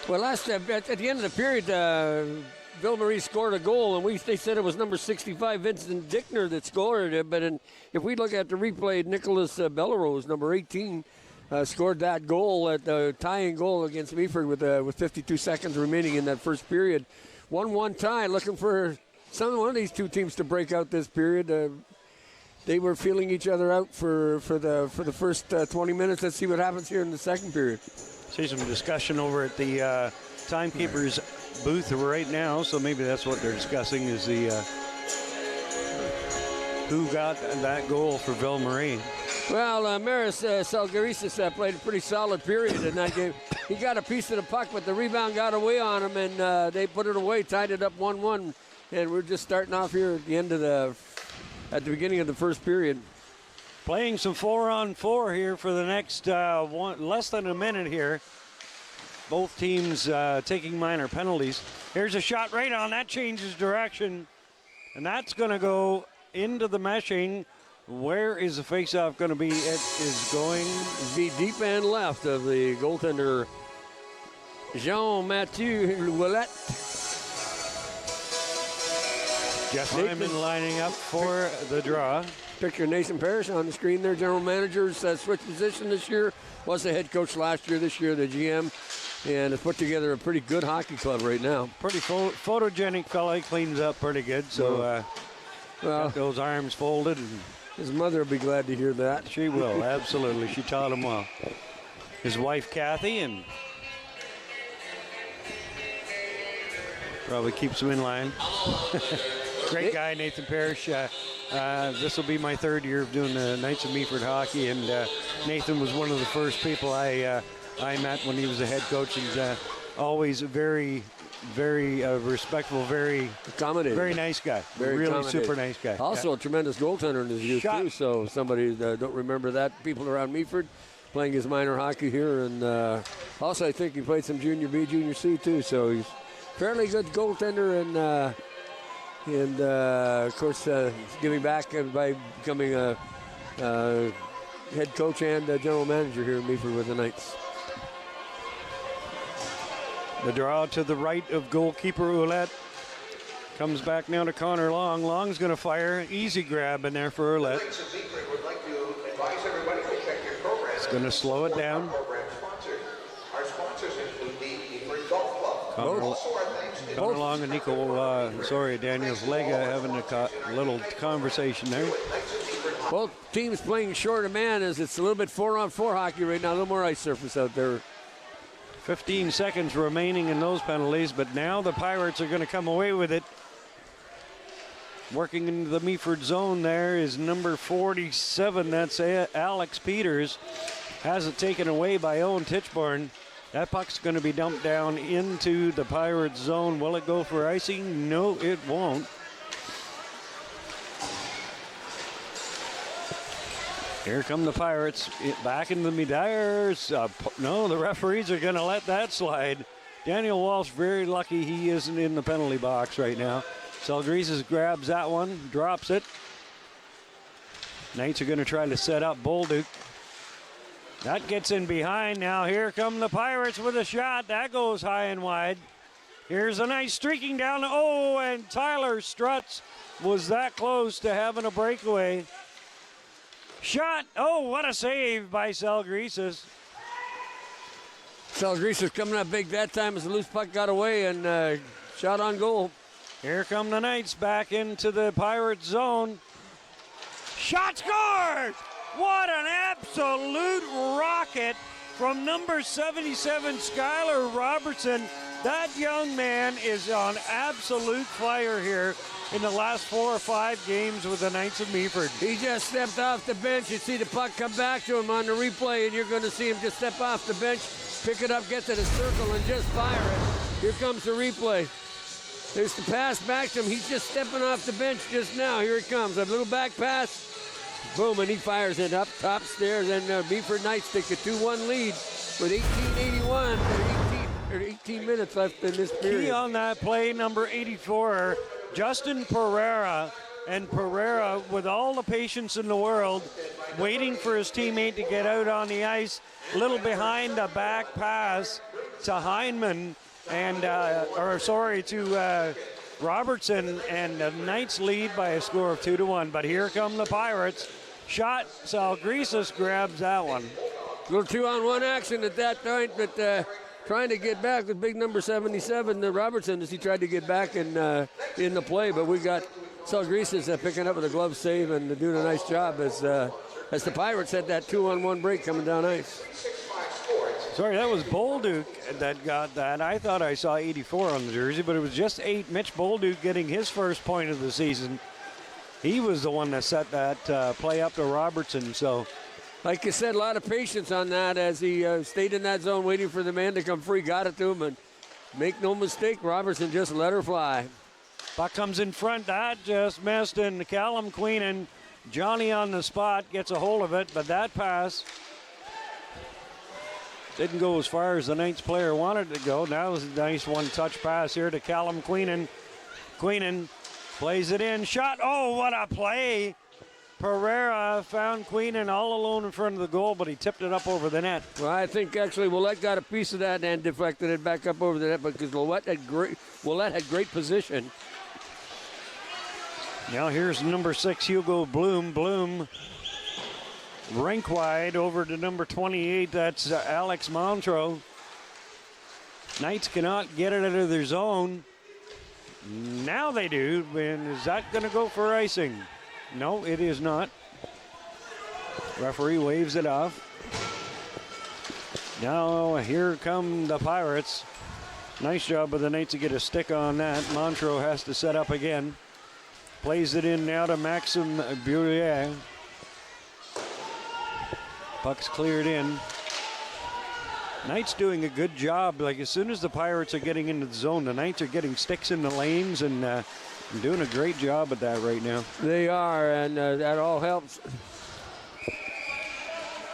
Well, at the end of the period, Ville-Marie scored a goal, and they said it was number 65, Vincent Dickner, that scored it. But if we look at the replay, Nicholas Bellerose, number 18, scored that goal at the tying goal against Meaford with 52 seconds remaining in that first period. 1-1 tie, looking for one of these two teams to break out this period. They were feeling each other out for the first 20 minutes. Let's see what happens here in the second period. See some discussion over at the timekeeper's booth right now, so maybe that's what they're discussing is the who got that goal for Ville-Marie. Well, Maris Salgarisas played a pretty solid period in that game. He got a piece of the puck, but the rebound got away on him, and they put it away, tied it up 1-1. And we're just starting off here at the end of at the beginning of the first period. Playing some 4-on-4 here for the next less than a minute here. Both teams taking minor penalties. Here's a shot right on. That changes direction. And that's going to go into the meshing. Where is the faceoff going to be? It is going to be deep end left of the goaltender, Jean-Mathieu Ouellette. Jeff Hyneman lining up for the draw. Picture Nathan Parrish on the screen there. General manager's switched position this year. Was the head coach last year, this year the GM. And has put together a pretty good hockey club right now. Pretty photogenic fella. He cleans up pretty good. So got those arms folded. And his mother will be glad to hear that. She will, absolutely. She taught him well. His wife, Kathy, and probably keeps him in line. Great guy, Nathan Parrish. This will be my third year of doing the Knights of Meaford hockey, and Nathan was one of the first people I met when he was the head coach, and always very, very respectful, very accommodating, very nice guy, really super nice guy. Also a tremendous goaltender in his youth too. So somebody don't remember that. People around Meaford playing his minor hockey here, and also I think he played some Junior B, Junior C too. So he's fairly good goaltender, and of course, giving back by becoming a head coach and general manager here in Meaford with the Knights. The draw to the right of goalkeeper Ouellette. Comes back now to Connor Long. Long's going to fire. Easy grab in there for Ouellette. It's going to slow it down. Our sponsors include the Meaford Golf Club. Connor Long and Daniels Lega having a little conversation there. Both teams playing short of man as it's a little bit 4-on-4 hockey right now. A little more ice surface out there. 15 seconds remaining in those penalties, but now the Pirates are going to come away with it. Working into the Meaford zone there is number 47. That's Alex Peters. Has it taken away by Owen Tichborne. That puck's going to be dumped down into the Pirates zone. Will it go for icing? No, it won't. Here come the Pirates back into the Dyers. No, the referees are going to let that slide. Daniel Walsh very lucky he isn't in the penalty box right now. Salgrises grabs that one, drops it. Knights are going to try to set up Bolduc. That gets in behind. Now here come the Pirates with a shot. That goes high and wide. Here's a nice streaking down. Oh, and Tyler Strutz was that close to having a breakaway. Shot. Oh, what a save by Salgrises. Salgrises coming up big that time as the loose puck got away and shot on goal. Here come the Knights back into the Pirates zone. Shot scored! What an absolute rocket from number 77, Skyler Robertson. That young man is on absolute fire here in the last 4 or 5 games with the Knights of Meaford. He just stepped off the bench. You see the puck come back to him on the replay, and you're going to see him just step off the bench, pick it up, get to the circle, and just fire it. Here comes the replay. There's the pass back to him. He's just stepping off the bench just now. Here it comes. A little back pass. Boom, and he fires it up top stairs, and Meaford Knights take a 2-1 lead with 18 minutes left in this period. Key on that play, number 84, Justin Pereira. And Pereira, with all the patience in the world, waiting for his teammate to get out on the ice, a little behind the back pass to Hyneman, and to Robertson, and the Knights lead by a score of 2-1. But here come the Pirates. Shot, Salgrises grabs that one. A little 2-on-1 action at that point, but trying to get back with big number 77, Robertson, as he tried to get back in the play. But we got Salgrises picking up with a glove save and doing a nice job as the Pirates had that 2-on-1 break coming down ice. Sorry, that was Bolduc that got that. I thought I saw 84 on the jersey, but it was just 8. Mitch Bolduc getting his first point of the season. He was the one that set that play up to Robertson. So, like you said, a lot of patience on that as he stayed in that zone waiting for the man to come free, got it to him, and make no mistake, Robertson just let her fly. Puck comes in front. That just missed, and Callum Queenan, Johnny on the spot, gets a hold of it, but that pass didn't go as far as the Knights player wanted to go. That was a nice one-touch pass here to Callum Queenan. Queenan plays it in. Shot. Oh, what a play. Pereira found Queenan all alone in front of the goal, but he tipped it up over the net. Well, I think actually Willette got a piece of that and deflected it back up over the net because Willette had great position. Now here's number 6, Hugo Bloom. Bloom rink wide over to number 28. That's Alex Montreux. Knights cannot get it out of their zone. Now they do. And is that going to go for icing? No, it is not. Referee waves it off. Now here come the Pirates. Nice job of the Knights to get a stick on that. Montreux has to set up again. Plays it in now to Maxim Burier. Puck's cleared in. Knights doing a good job. Like as soon as the Pirates are getting into the zone, the Knights are getting sticks in the lanes and doing a great job at that right now. They are, and that all helps.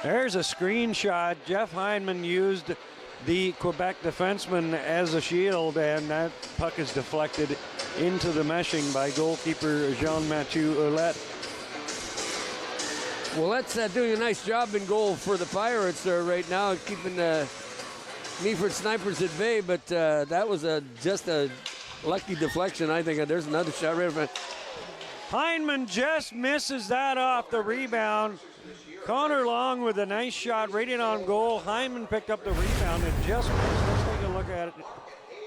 There's a screenshot. Jeff Hyneman used the Quebec defenseman as a shield, and that puck is deflected into the meshing by goalkeeper Jean-Mathieu Ouellette. Well, that's doing a nice job in goal for the Pirates there right now, keeping the Meaford Snipers at bay, but that was just a lucky deflection, I think. There's another shot right in front. Hyneman just misses that off the rebound. Connor Long with a nice shot right in on goal. Hyneman picked up the rebound and just missed. Let's take a look at it.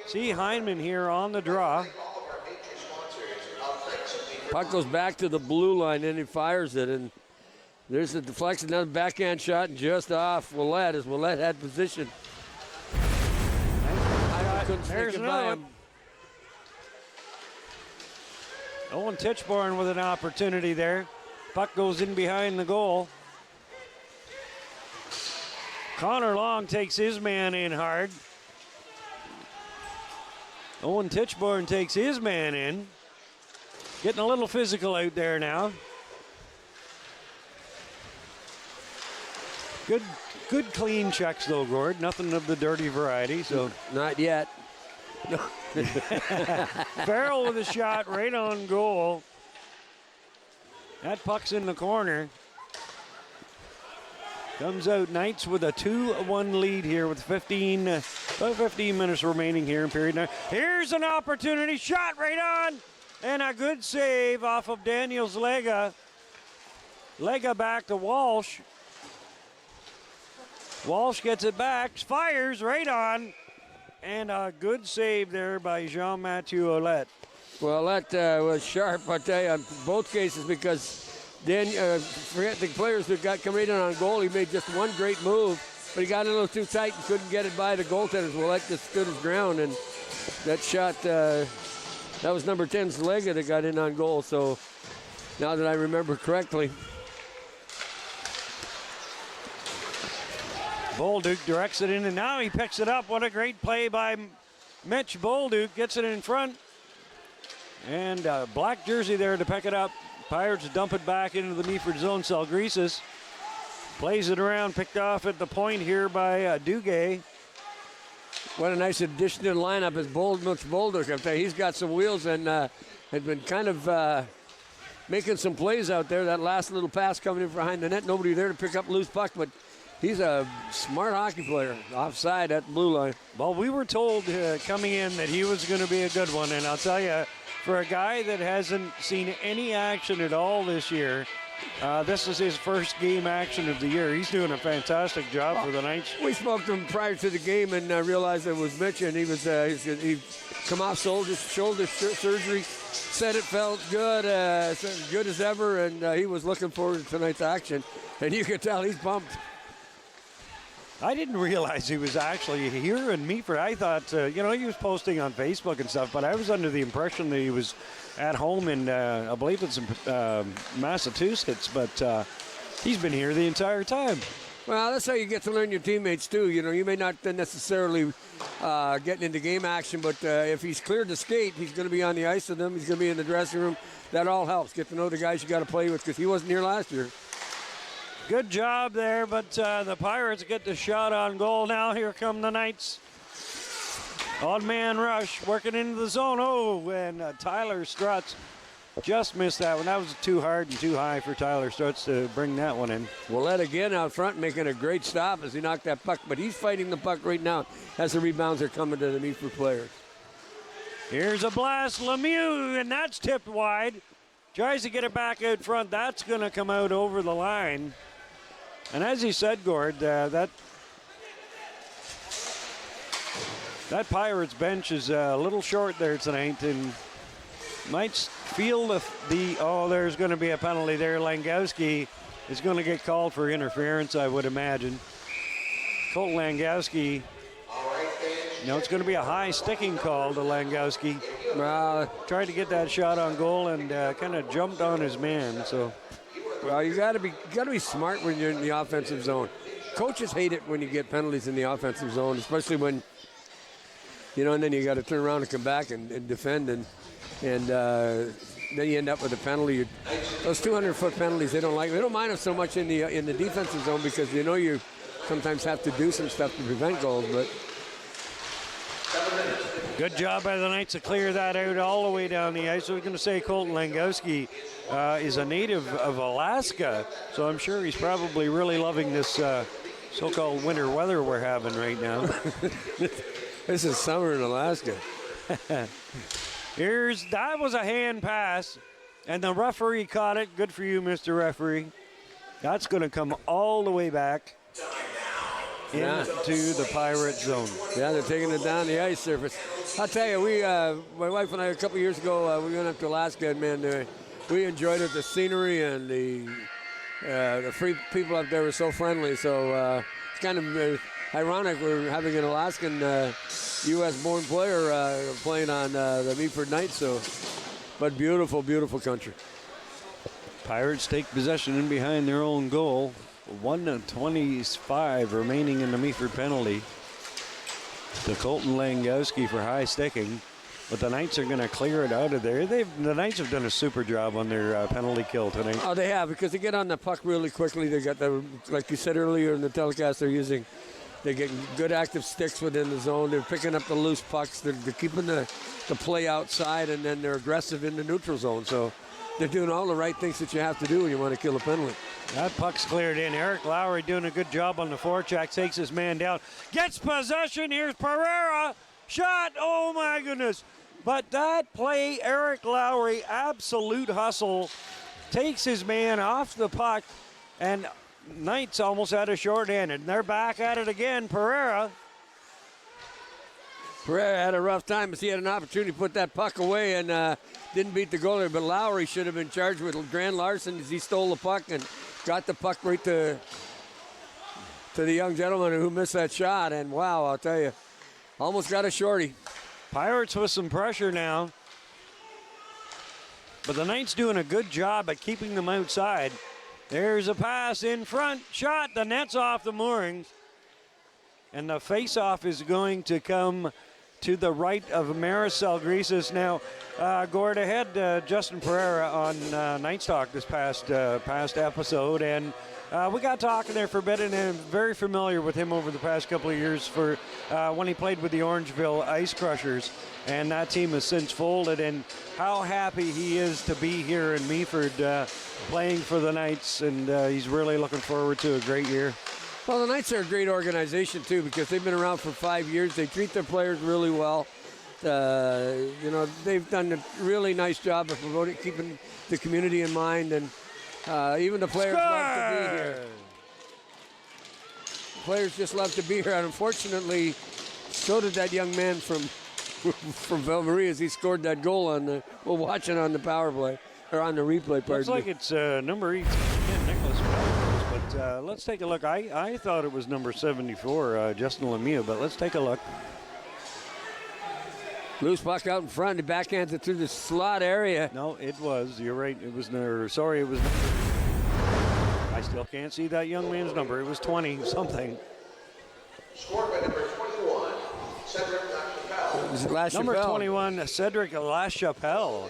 See Hyneman here on the draw. Puck goes back to the blue line and he fires it, and there's a deflection, another backhand shot just off Willette as Willette had position. Couldn't There's stick it by him. Owen Tichborne with an opportunity there. Puck goes in behind the goal. Connor Long takes his man in hard. Owen Tichborne takes his man in. Getting a little physical out there now. Good clean checks though, Gord. Nothing of the dirty variety. So not yet. Farrell with a shot right on goal. That puck's in the corner. Comes out Knights with a 2-1 lead here with about 15 minutes remaining here in period 9. Here's an opportunity, shot right on, and a good save off of Daniels Lega. Lega back to Walsh. Walsh gets it back, fires right on, and a good save there by Jean-Mathieu Ouellette. Well, that was sharp, I'll tell you, in both cases, because forget the players who got coming in on goal. He made just one great move, but he got a little too tight and couldn't get it by the goaltenders. Ouellette just stood his ground, and that shot, that was number 10's Lega that got in on goal. So now that I remember correctly. Bolduc directs it in, and now he picks it up. What a great play by Mitch Bolduc. Gets it in front. And black jersey there to pick it up. Pirates dump it back into the Meaford zone. Salgrisis plays it around, picked off at the point here by Duguay. What a nice addition to the lineup is Mitch Bolduc. Up there. He's got some wheels and has been kind of making some plays out there. That last little pass coming in behind the net. Nobody there to pick up loose puck, but he's a smart hockey player. Offside at the blue line. Well, we were told coming in that he was going to be a good one, and I'll tell you, for a guy that hasn't seen any action at all this year, this is his first game action of the year. He's doing a fantastic job for the Knights. We spoke to him prior to the game and realized it was Mitch, and he come off shoulder surgery, said it felt good, good as ever, and he was looking forward to tonight's action, and you could tell he's pumped. I didn't realize he was actually here in Meaford. I thought, he was posting on Facebook and stuff, but I was under the impression that he was at home in, I believe it's in Massachusetts, but he's been here the entire time. Well, that's how you get to learn your teammates, too. You may not necessarily getting into game action, but if he's cleared to skate, he's going to be on the ice with them. He's going to be in the dressing room. That all helps. Get to know the guys you got to play with, because he wasn't here last year. Good job there, but the Pirates get the shot on goal. Now here come the Knights. Odd man rush, working into the zone. Oh, and Tyler Strutz just missed that one. That was too hard and too high for Tyler Strutz to bring that one in. Ouellette again out front, making a great stop as he knocked that puck, but he's fighting the puck right now as the rebounds are coming to the Meaford players. Here's a blast, Lemieux, and that's tipped wide. Tries to get it back out front. That's going to come out over the line. And as he said, Gord, that Pirates bench is a little short there tonight, and might feel there's going to be a penalty there. Langowski is going to get called for interference, I would imagine. Colt Langowski, it's going to be a high sticking call to Langowski. Tried to get that shot on goal and kind of jumped on his man, so. Well, you got to be smart when you're in the offensive zone. Coaches hate it when you get penalties in the offensive zone, especially when, and then you got to turn around and come back and defend, and then you end up with a penalty. Those 200-foot penalties, they don't like. They don't mind them so much in the defensive zone because you sometimes have to do some stuff to prevent goals, but. Good job by the Knights to clear that out all the way down the ice. I was going to say Colton Langowski is a native of Alaska, so I'm sure he's probably really loving this so-called winter weather we're having right now. This is summer in Alaska. That was a hand pass, and the referee caught it. Good for you, Mr. Referee. That's going to come all the way back into the Pirate zone. Yeah, they're taking it down the ice surface. I'll tell you, my wife and I, a couple years ago, we went up to Alaska, and man, we enjoyed it. The scenery and the free people up there were so friendly. So it's kind of ironic we're having an Alaskan U.S.-born player playing on the Meaford Knights. But beautiful, beautiful country. Pirates take possession in behind their own goal. 1:25 remaining in the Meaford penalty to Colton Langowski for high sticking, but the Knights are going to clear it out of there. The Knights have done a super job on their penalty kill tonight. Oh, they have, because they get on the puck really quickly. They got like you said earlier in the telecast, they're using They're getting good active sticks within the zone. They're picking up the loose pucks. They're keeping the play outside, and then they're aggressive in the neutral zone. So they're doing all the right things that you have to do when you want to kill a penalty. That puck's cleared in. Eric Lowry doing a good job on the forecheck. Takes his man down. Gets possession. Here's Pereira. Shot. Oh, my goodness. But that play, Eric Lowry, absolute hustle. Takes his man off the puck. And Knights almost had a short-handed. And they're back at it again. Pereira had a rough time as he had an opportunity to put that puck away and didn't beat the goalie. But Lowry should have been charged with Grand Larson as he stole the puck and got the puck right to the young gentleman who missed that shot. And wow, I'll tell you, almost got a shorty. Pirates with some pressure now. But the Knights doing a good job at keeping them outside. There's a pass in front. Shot. The net's off the moorings. And the face-off is going to come to the right of Maricel Greases. Now, Gord, I had Justin Pereira on Knights Talk this past episode, and we got talking there for a bit, and I'm very familiar with him over the past couple of years for when he played with the Orangeville Ice Crushers, and that team has since folded, and how happy he is to be here in Meaford playing for the Knights, and he's really looking forward to a great year. Well, the Knights are a great organization, too, because they've been around for 5 years. They treat their players really well. They've done a really nice job of promoting, keeping the community in mind, and even the players love to be here. The players just love to be here, and unfortunately, so did that young man from Ville-Marie as he scored that goal we're watching on the power play, or on the replay. Looks like it's number 8, Nicholas. But let's take a look. I thought it was number 74, Justin Lemieux, but let's take a look. Loose puck out in front. He backhands it through the slot area. No, it was. You're right. It was sorry, it was. I still can't see that young man's number. It was 20-something. Scored by number 21, Cedric LaChapelle. Number 21, Cedric LaChapelle.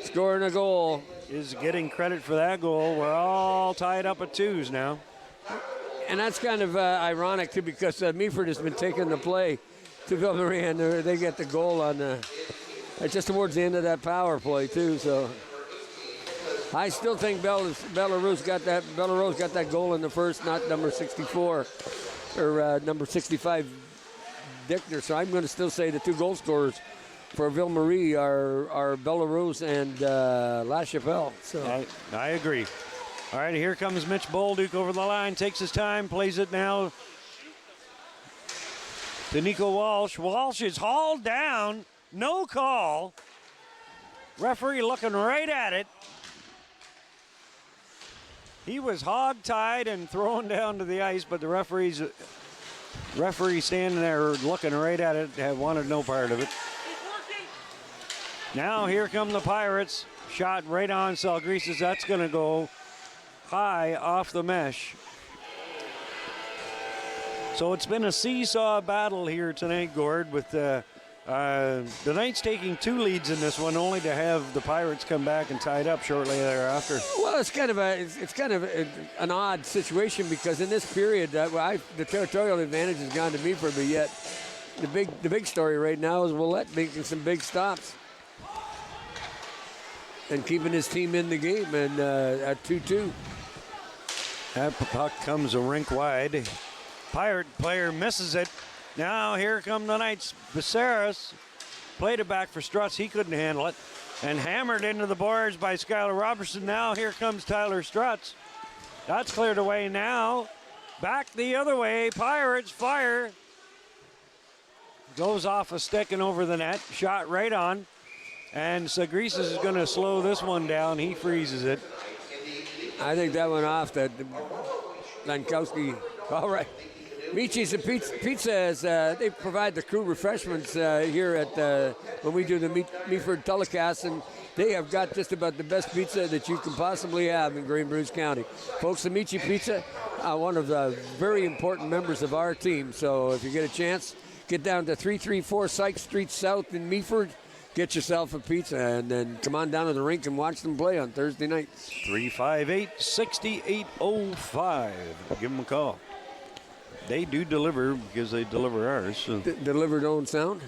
Scoring a goal. Is getting credit for that goal. We're all tied up at 2s now. And that's kind of ironic, too, because Meaford has been taking the play to Ville-Marie, and they get the goal on just towards the end of that power play, too. So I still think Belarus got that goal in the first, not number 64 or number 65 Dickner. So I'm going to still say the 2 goal scorers for Ville-Marie are Belarus and LaChapelle. So I agree. All right, here comes Mitch Bolduc over the line, takes his time, plays it now to Nico Walsh. Walsh is hauled down, no call. Referee looking right at it. He was hog-tied and thrown down to the ice, but the referee standing there looking right at it, wanted no part of it. Now here come the Pirates. Shot right on Salgreses. That's going to go high off the mesh. So it's been a seesaw battle here tonight, Gord, with the Knights taking 2 leads in this one, only to have the Pirates come back and tie it up shortly thereafter. Well, it's kind of an odd situation because in this period, the territorial advantage has gone to Meaford, but yet the big story right now is Willette making some big stops and keeping his team in the game, and at 2-2. That puck comes a rink wide. Pirate player misses it. Now here come the Knights. Becerras played it back for Strutz. He couldn't handle it. And hammered into the boards by Skyler Robertson. Now here comes Tyler Strutz. That's cleared away now. Back the other way. Pirates fire. Goes off a stick and over the net. Shot right on. And Sagreses is going to slow this one down. He freezes it. I think that went off. That Lankowski. All right. Michi's and Pizza they provide the crew refreshments here at when we do the Meaford telecast, and they have got just about the best pizza that you can possibly have in Green Bruce County. Folks, the Michi Pizza, one of the very important members of our team. So if you get a chance, get down to 334 Sykes Street South in Meaford. Get yourself a pizza and then come on down to the rink and watch them play on Thursday night. 358-6805. Give them a call. They do deliver because they deliver ours. So. Delivered own sound?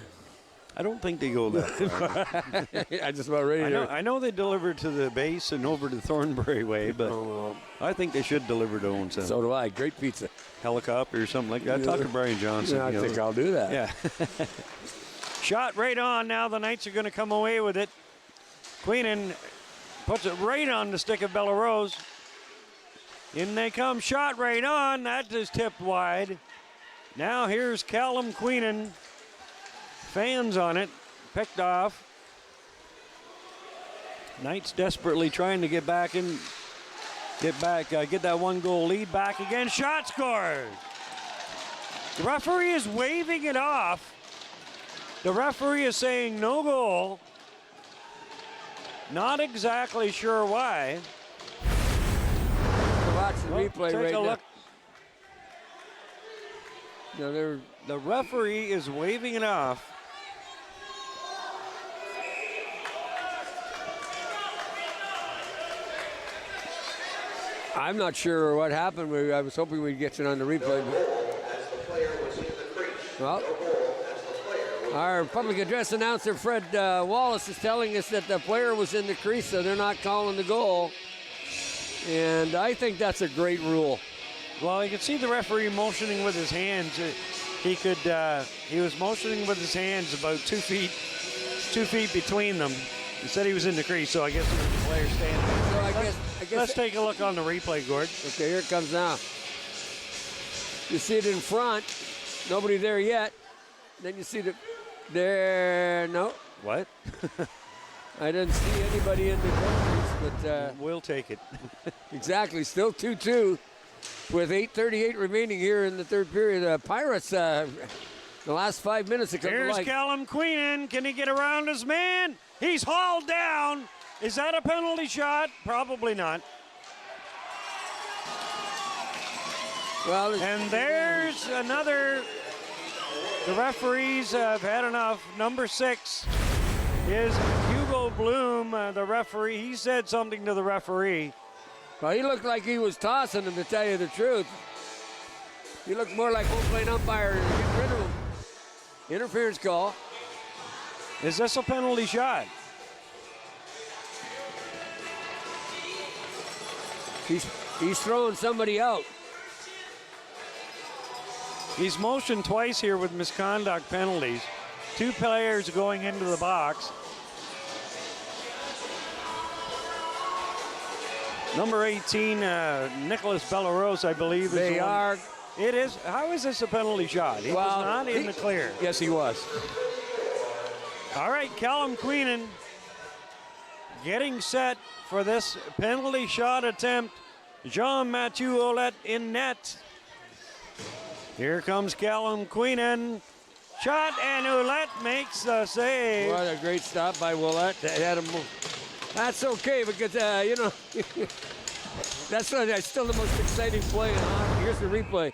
I don't think they go that far. I just about ready to. I know they deliver to the base and over to Thornbury Way, but I think they should deliver to own sound. So do I. Great pizza. Helicopter or something like that. Talk to Brian Johnson. Yeah, I think I'll do that. Yeah. Shot right on. Now the Knights are going to come away with it. Queenan puts it right on the stick of Bellarose. In they come. Shot right on. That is tipped wide. Now here's Callum Queenan. Fans on it. Picked off. Knights desperately trying to get back in. Get that 1-goal lead back again. Shot scores. The referee is waving it off. The referee is saying no goal. Not exactly sure why. Watch the replay take right a look. now. The referee is waving it off. I'm not sure what happened. I was hoping we'd get it on the replay. Well, our public address announcer, Fred Wallace, is telling us that the player was in the crease, so they're not calling the goal. And I think that's a great rule. Well, you can see the referee motioning with his hands. He was motioning with his hands about 2 feet between them. He said he was in the crease, so I guess it was the player standing there. So I guess Let's take a look on the replay, Gord. Okay, here it comes now. You see it in front. Nobody there yet. Then you see there. No. What? I didn't see anybody in the crease, but we'll take it. Exactly. Still 2-2 with 8:38 remaining here in the third period. Pirates, the last 5 minutes have come to Here's life. Callum Queenan. Can he get around his man? He's hauled down. Is that a penalty shot? Probably not. Well, and there's another. The referees have had enough. Number 6 is Hugo Bloom, the referee. He said something to the referee. Well, he looked like he was tossing him, to tell you the truth. He looked more like home plate umpire to get rid of him. Interference call. Is this a penalty shot? He's throwing somebody out. He's motioned twice here with misconduct penalties. 2 players going into the box. Number 18, Nicholas Bellarose, I believe. They are. It is. How is this a penalty shot? He was not in the clear. Yes, he was. All right, Callum Queenan getting set for this penalty shot attempt. Jean-Mathieu Ouellette in net. Here comes Callum Queenan. Shot, and Ouellette makes the save. What a great stop by Ouellette. That's okay, because, that's still the most exciting play in hockey. Here's the replay.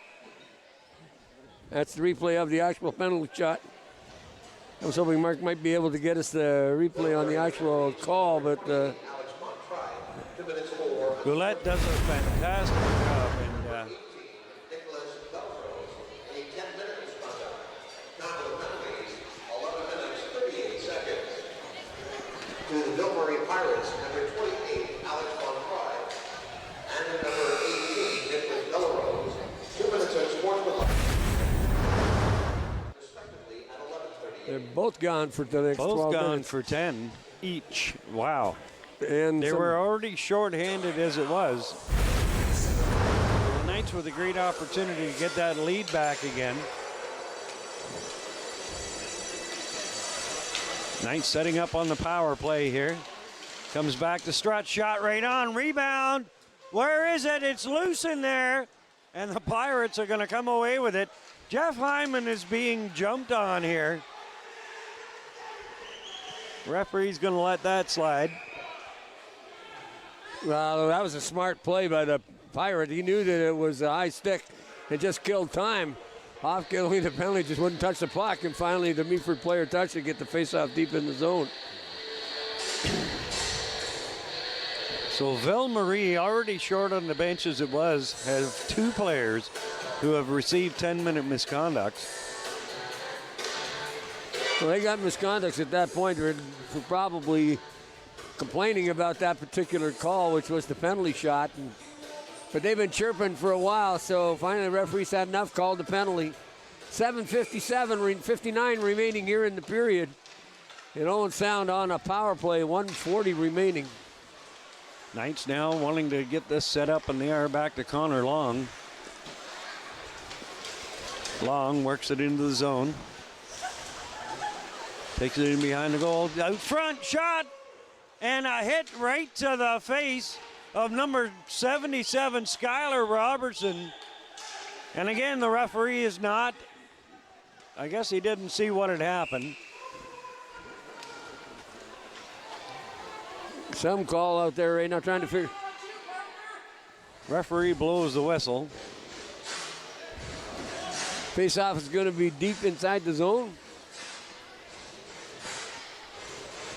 That's the replay of the actual penalty shot. I was hoping Mark might be able to get us the replay on the actual call, but Ouellette does a fantastic job. And, to the Ville-Marie Pirates, number 28, Alex Von Fry, and number 18, Nicholas Bellarose. 2 minutes of sportsmanlike, respectively at 11:38. they're both gone for the next 12 both gone minutes. for 10 each. Wow. And they were already shorthanded as it was. The Knights with a great opportunity to get that lead back again. Knights setting up on the power play here. Comes back to Strutt, shot right on, rebound. Where is it? It's loose in there. And the Pirates are going to come away with it. Jeff Hyneman is being jumped on here. Referee's going to let that slide. Well, that was a smart play by the Pirate. He knew that it was a high stick. It just killed time. Off killing the penalty, just wouldn't touch the puck, and finally the Meaford player touched it, get the face-off deep in the zone. So Ville-Marie, already short on the bench as it was, has 2 players who have received 10-minute misconducts. Well, they got misconducts at that point. They're probably complaining about that particular call, which was the penalty shot. But they've been chirping for a while, so finally the referee's had enough, called the penalty. 7:59 remaining here in the period. And Owen Sound on a power play, 1:40 remaining. Knights now wanting to get this set up, and they are back to Connor Long. Long works it into the zone. Takes it in behind the goal. Out front, shot, and a hit right to the face of number 77, Skyler Robertson. And again, the referee is not, I guess he didn't see what had happened. Some call out there right now trying to figure. Referee blows the whistle. Face-off is going to be deep inside the zone.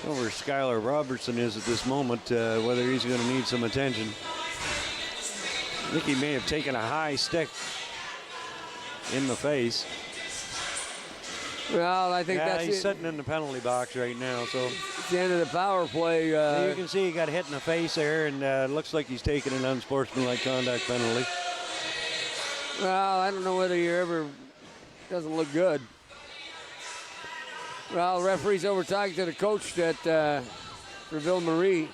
Where Skyler Robertson is at this moment, whether he's going to need some attention. I think he may have taken a high stick in the face. Well, I think that's he's sitting in the penalty box right now. So it's the end of the power play. you can see he got hit in the face there, and it looks like he's taking an unsportsmanlike conduct penalty. Well, I don't know whether you ever doesn't look good. Well, the referee's over talking to the coach that for Ville-Marie.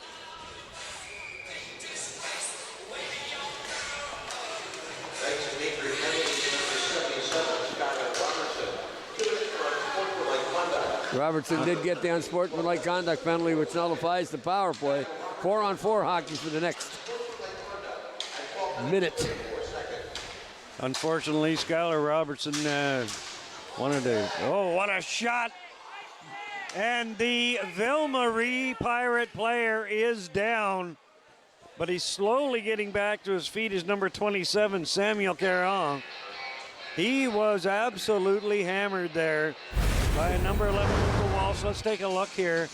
Robertson did get the unsportsmanlike conduct penalty, which nullifies the power play. 4-on-4 hockey for the next minute. Unfortunately, Skyler Robertson wanted to. Oh, what a shot! And the Ville-Marie Pirate player is down, but he's slowly getting back to his feet. Is number 27, Samuel Caron. He was absolutely hammered there by number 11, Michael Walsh. Let's take a look here.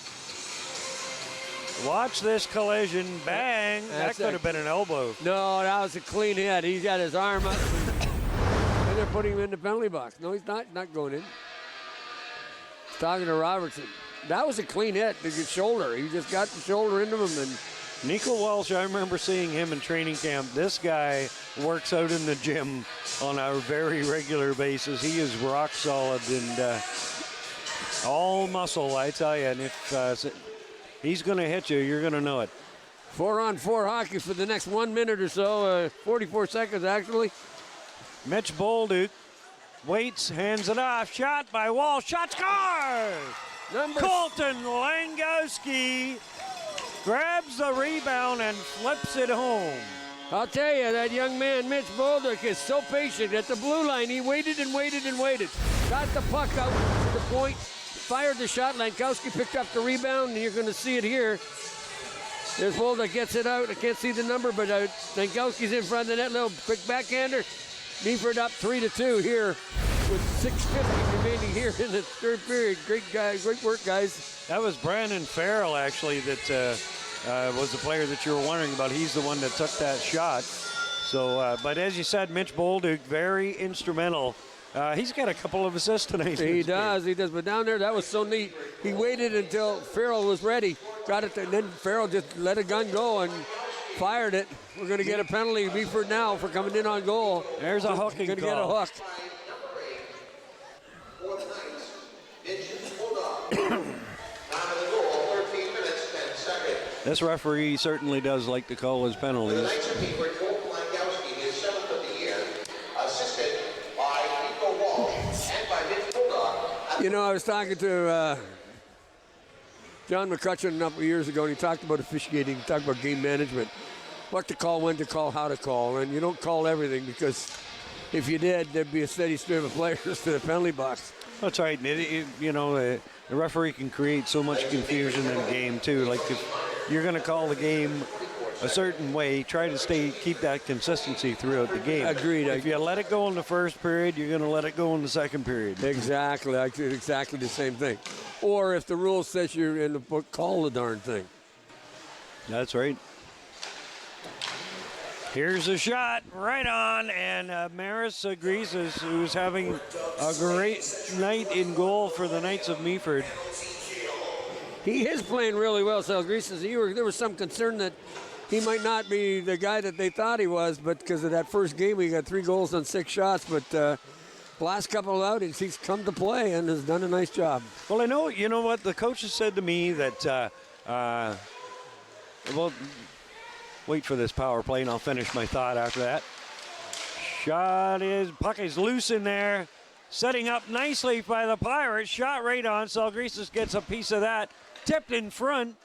Watch this collision. Bang. That could have been an elbow. No, that was a clean hit. He's got his arm up, and they're putting him in the penalty box. No, he's not going in. Talking to Robertson. That was a clean hit to his shoulder. He just got the shoulder into him. And Nico Walsh, I remember seeing him in training camp. This guy works out in the gym on a very regular basis. He is rock solid and all muscle, I tell you. And if he's going to hit you, you're going to know it. 4-on-4 hockey for the next 1 minute or so. 44 seconds, actually. Mitch Bolduc waits, hands it off. Shot by Walsh. Shot scores! Colton Langowski grabs the rebound and flips it home. I'll tell you, that young man, Mitch Bolduc, is so patient. At the blue line, he waited and waited and waited. Got the puck out to the point, fired the shot. Langowski picked up the rebound, and you're going to see it here. There's Bolduc, gets it out. I can't see the number, but Langowski's in front of the net. Little quick backhander. Meaford up 3-2 here with 6:50 remaining here in the third period. Great work, guys. That was Brandon Farrell, actually, that was the player that you were wondering about. He's the one that took that shot. So, but as you said, Mitch Bolduc, very instrumental. He's got a couple of assists tonight. He does. But down there, that was so neat. He waited until Farrell was ready, got it, and then Farrell just let a gun go and fired it. We're going to get a penalty, Meaford now, for coming in on goal. There's a hooking call. Going to get a hook. This referee certainly does like to call his penalties. You know, I was talking to John McCutcheon a couple of years ago, and he talked about officiating, he talked about game management. What to call, when to call, how to call. And you don't call everything, because if you did, there'd be a steady stream of players to the penalty box. That's right. The referee can create so much confusion in a game, too. Like, if you're going to call the game a certain way, try to keep that consistency throughout the game. Agreed. If you let it go in the first period, you're going to let it go in the second period. Exactly. I did exactly the same thing. Or if the rule says you're in the book, call the darn thing. That's right. Here's a shot right on, and Maris Greases, who's having a great night in goal for the Knights of Meaford. He is playing really well, Sal Greases. There was some concern that he might not be the guy that they thought he was, but because of that first game, he got 3 goals on 6 shots. But the last couple of outings, he's come to play and has done a nice job. Well, you know what? The coaches said to me that, well, wait for this power play, and I'll finish my thought after that. Puck is loose in there. Setting up nicely by the Pirates. Shot right on. Salgreses gets a piece of that. Tipped in front.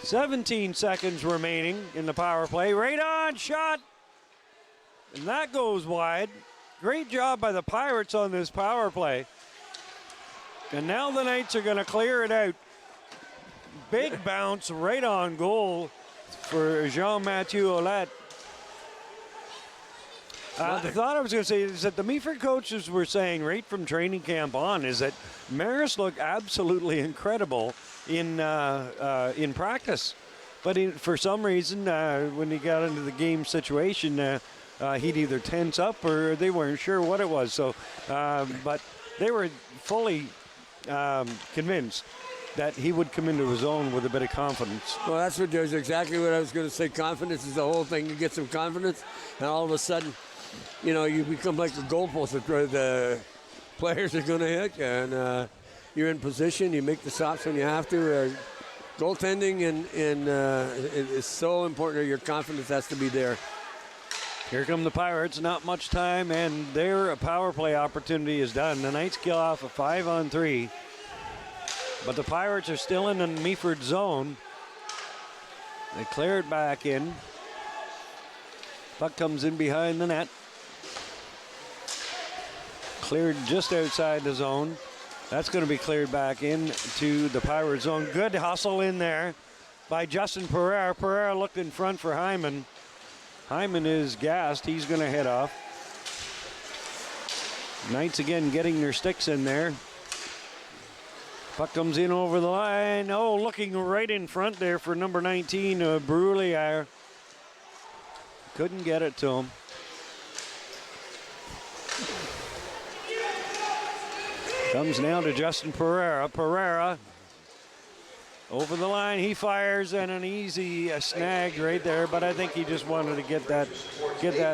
17 seconds remaining in the power play. Right on. Shot. And that goes wide. Great job by the Pirates on this power play. And now the Knights are going to clear it out. Big bounce right on goal for Jean-Mathieu Ouellette. The thought I was going to say is that the Meaford coaches were saying right from training camp on is that Maris looked absolutely incredible in practice. But for some reason, when he got into the game situation, he'd either tense up or they weren't sure what it was. So, but they were fully convinced that he would come into his own with a bit of confidence. Well, that's exactly what I was going to say. Confidence is the whole thing. You get some confidence, and all of a sudden, you become like the goalpost that the players are going to hit you, and you're in position. You make the stops when you have to. Goaltending and is so important. Your confidence has to be there. Here come the Pirates. Not much time, and their power play opportunity is done. The Knights kill off a 5-on-3. But the Pirates are still in the Meaford zone. They clear it back in. Puck comes in behind the net. Cleared just outside the zone. That's going to be cleared back in to the Pirate zone. Good hustle in there by Justin Pereira. Pereira looked in front for Hyneman. Hyneman is gassed. He's going to head off. Knights again getting their sticks in there. Puck comes in over the line. Oh, looking right in front there for number 19, Brullier. Couldn't get it to him. Comes now to Justin Pereira. Pereira over the line. He fires, and an easy snag right there. But I think he just wanted to get that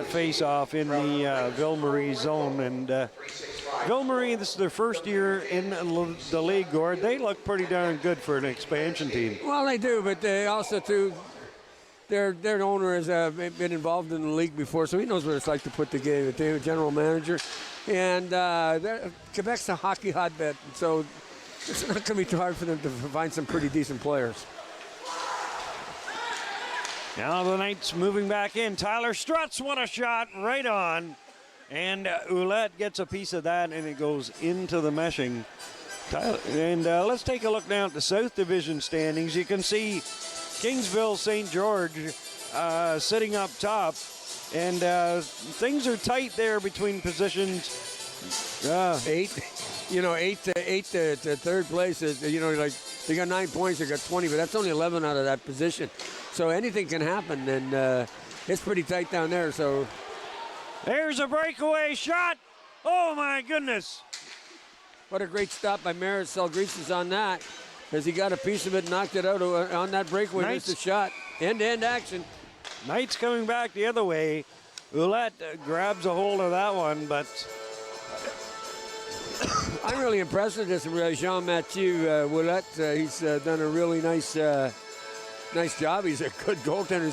face off in the Ville-Marie zone. And Ville-Marie, this is their first year in the league, Gord. They look pretty darn good for an expansion team. Well, they do, but they also, too, their owner has been involved in the league before, so he knows what it's like to put the game. The general manager. And Quebec's a hockey hotbed, so it's not going to be too hard for them to find some pretty decent players. Now the Knights moving back in. Tyler Strutz, what a shot, right on. And Ouellette gets a piece of that, and it goes into the meshing. And let's take a look now at the South Division standings. You can see Kingsville St. George sitting up top. And things are tight there between positions. 8 to third place is, like they got 9 points, they got 20, but that's only 11 out of that position. So anything can happen, and it's pretty tight down there. So there's a breakaway shot. Oh my goodness! What a great stop by Maris Salgreses on that, as he got a piece of it, knocked it out on that breakaway. Missed the shot. End-to-end action. Knights coming back the other way. Ouellette grabs a hold of that one, but I'm really impressed with this Jean-Mathieu Ouellette. He's done a really nice job. He's a good goaltender.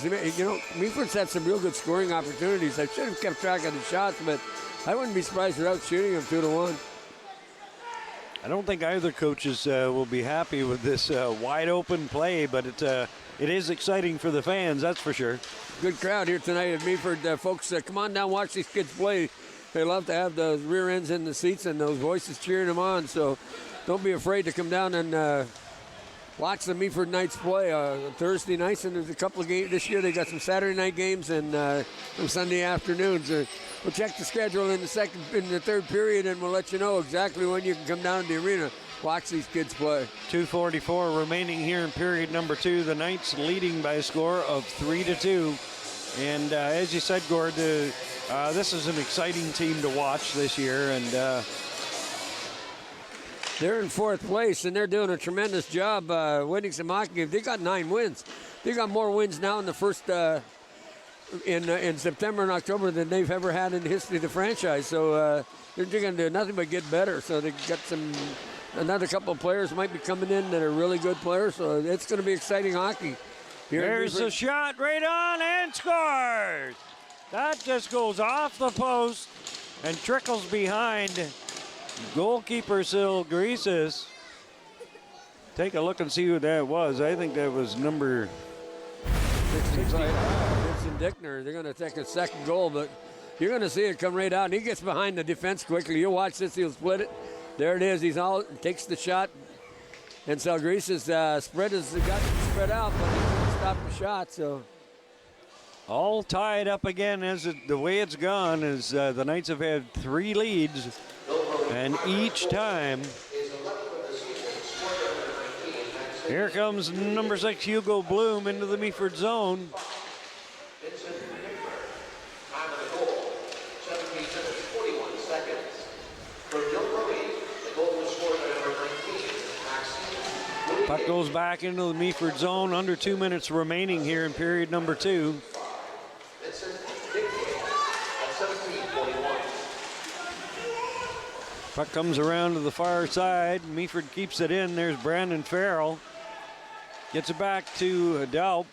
Meaford's had some real good scoring opportunities. I should have kept track of the shots, but I wouldn't be surprised without shooting him 2-1. I don't think either coaches will be happy with this wide open play, but it is exciting for the fans, that's for sure. Good crowd here tonight at Meaford. Folks, come on down, watch these kids play. They love to have those rear ends in the seats and those voices cheering them on. So don't be afraid to come down and watch the Meaford Knights play Thursday nights, and there's a couple of games this year. They got some Saturday night games and some Sunday afternoons. We'll check the schedule in the third period, and we'll let you know exactly when you can come down to the arena. Watch these kids play. 2:44 remaining here in period number 2. The Knights leading by a score of 3-2. And as you said, Gord, this is an exciting team to watch this year. And they're in 4th place, and they're doing a tremendous job winning some hockey games. They got 9 wins. They got more wins now in the first in September and October than they've ever had in the history of the franchise. So they're going to do nothing but get better. So they got another couple of players might be coming in that are really good players. So it's going to be exciting hockey. There's a shot right on and scores. That just goes off the post and trickles behind goalkeeper Ghl Scoring. Take a look and see who that was. I think that was number 65. Vincent Dickner. They're going to take a second goal, but you're going to see it come right out. And he gets behind the defense quickly. You'll watch this. He'll split it. There it is. Takes the shot. And Salgrese's got spread out, but he couldn't stop the shot. So all tied up again as the way it's gone is the Knights have had 3 leads, and each time here comes number 6 Hugo Bloom into the Meaford zone. Time of the goal, 17 minutes, 41 seconds. For Ville-Marie, the goal was scored by number 19, Maxime. Puck goes back into the Meaford zone. Under 2 minutes remaining here in period number 2. Puck comes around to the far side. Meaford keeps it in. There's Brandon Farrell. Gets it back to Daup.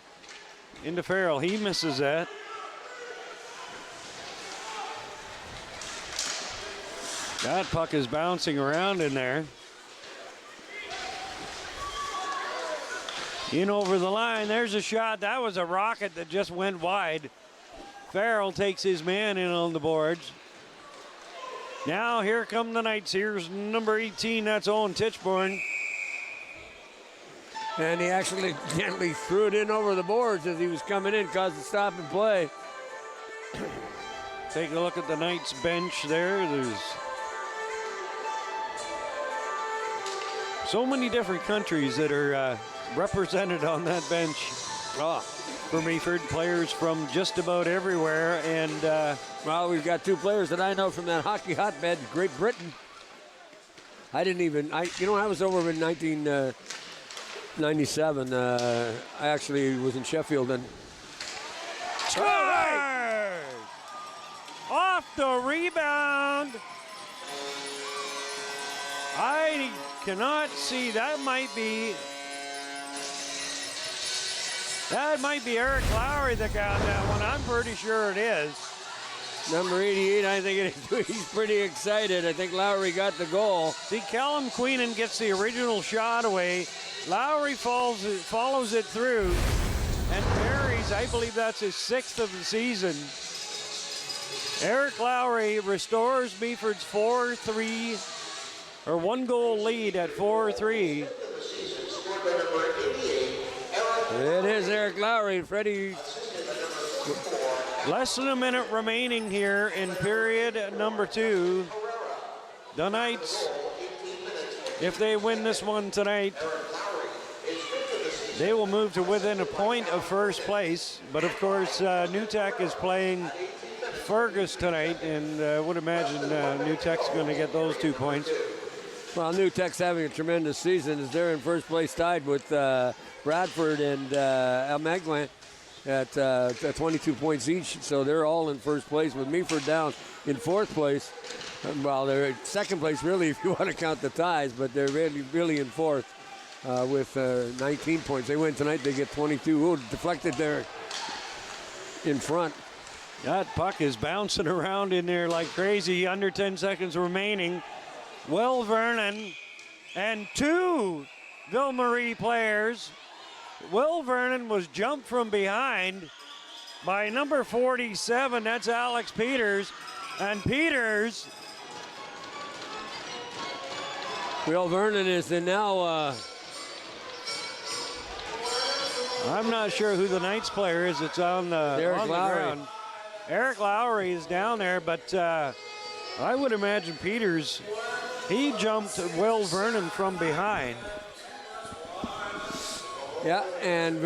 Into Farrell. He misses that. That puck is bouncing around in there. In over the line. There's a shot. That was a rocket that just went wide. Farrell takes his man in on the boards. Now here come the Knights. Here's number 18. That's Owen Tichborne. And he actually gently threw it in over the boards as he was coming in, caused a stop and play. Take a look at the Knights bench there. There's so many different countries that are represented on that bench for Meaford. Players from just about everywhere. And well, we've got 2 players that I know from that hockey hotbed, Great Britain. I was over in 1997. I actually was in Sheffield and scores! Off the rebound. I cannot see. That might be Eric Lowry that got that one. I'm pretty sure it is. Number 88, I think it is. He's pretty excited. I think Lowry got the goal. See, Callum Queenan gets the original shot away. Lowry follows it through and buries, I believe that's his 6th of the season. Eric Lowry restores Meaford's 4-3, or 1-goal lead at 4-3. It is Eric Lowry. Freddie. Less than a minute remaining here in period number 2. The Knights, if they win this one tonight, they will move to within a point of first place. But of course, New Tech is playing Fergus tonight, and I would imagine New Tech's going to get those 2 points. Well, New Tech's having a tremendous season as they're in first place, tied with Bradford and Almaglan at 22 points each. So they're all in first place, with Meaford down in 4th place. Well, they're in 2nd place, really, if you want to count the ties, but they're really in 4th with 19 points. They win tonight, they get 22. Oh, deflected there in front. That puck is bouncing around in there like crazy. Under 10 seconds remaining. Will Vernon and 2 Ville-Marie players. Will Vernon was jumped from behind by number 47. That's Alex Peters. And Peters. Will Vernon is now I'm not sure who the Knights player is. It's on the ground. Eric Lowry is down there, but I would imagine Peters, he jumped Will Vernon from behind. Yeah, and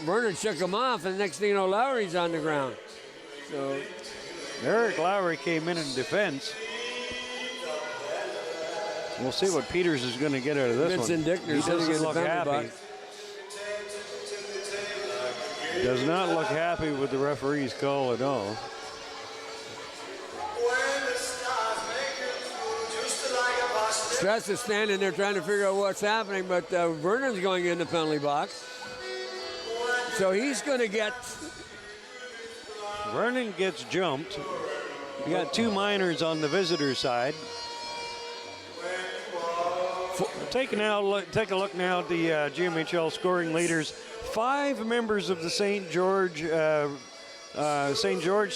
Vernon shook him off, and the next thing you know, Lowry's on the ground. So Eric Lowry came in defense. We'll see what Peters is going to get out of this Vincent one. Dickner He sitting doesn't in the look penalty happy. box. Does not look happy with the referee's call at all. Stress is standing there trying to figure out what's happening, but Vernon's going in the penalty box. So he's going to get... Vernon gets jumped. You got 2 minors on the visitor side. Take a look now at the GMHL scoring leaders. 5 members of the St. George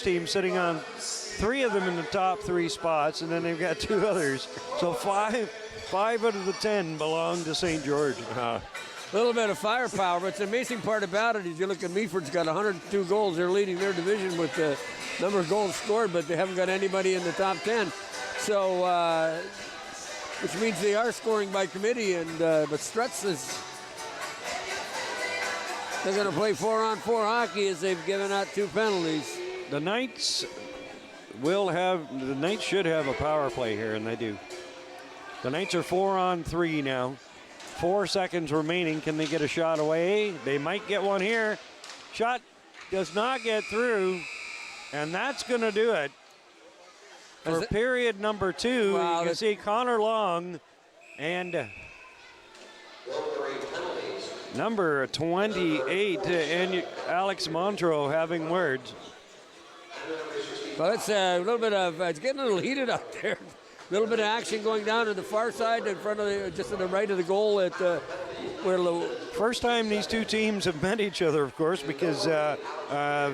team sitting on 3 of them in the top 3 spots, and then they've got 2 others. So 5 out of the 10 belong to St. George. A little bit of firepower, but the amazing part about it is you look at Meaford's got 102 goals. They're leading their division with the number of goals scored, but they haven't got anybody in the top 10. So, which means they are scoring by committee, and but Struts is... They're going to play 4-on-4 hockey as they've given out 2 penalties. The Knights should have a power play here, and they do. The Knights are 4-on-3 now. 4 seconds remaining. Can they get a shot away? They might get one here. Shot does not get through, and that's going to do it. For period number 2, wow, you can see Connor Long and number 28, and Alex Montreux having words. Well, it's a little bit of, it's getting a little heated out there. A little bit of action going down to the far side in front of just to the right of the goal at where first time these 2 teams have met each other, of course, because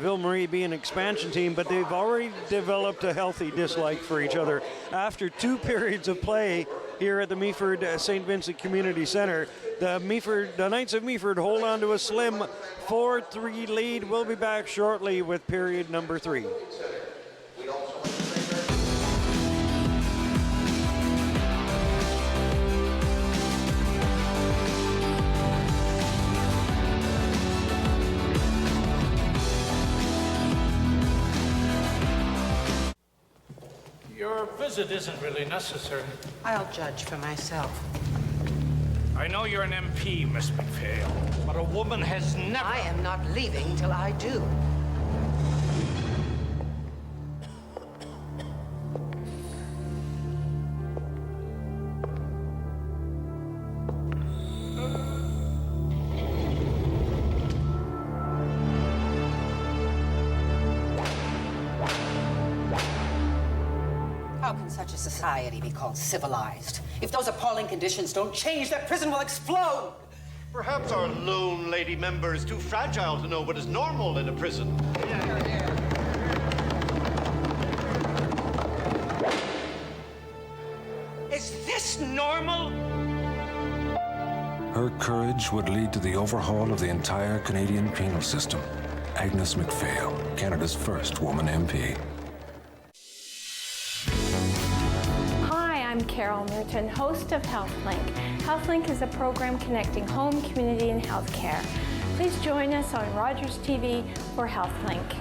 Ville-Marie being an expansion team, but they've already developed a healthy dislike for each other after 2 periods of play here at the Meaford St. Vincent Community Center. The Knights of Meaford hold on to a slim 4-3 lead. We'll be back shortly with period number 3. Your visit isn't really necessary. I'll judge for myself. I know you're an MP, Miss McPhail, but a woman has never... I am not leaving till I do. How can such a society be called civilized? If those appalling conditions don't change, that prison will explode! Perhaps our lone lady member is too fragile to know what is normal in a prison. Is this normal? Her courage would lead to the overhaul of the entire Canadian penal system. Agnes McPhail, Canada's first woman MP. I'm Carol Merton, host of HealthLink. HealthLink is a program connecting home, community, and healthcare. Please join us on Rogers TV for HealthLink.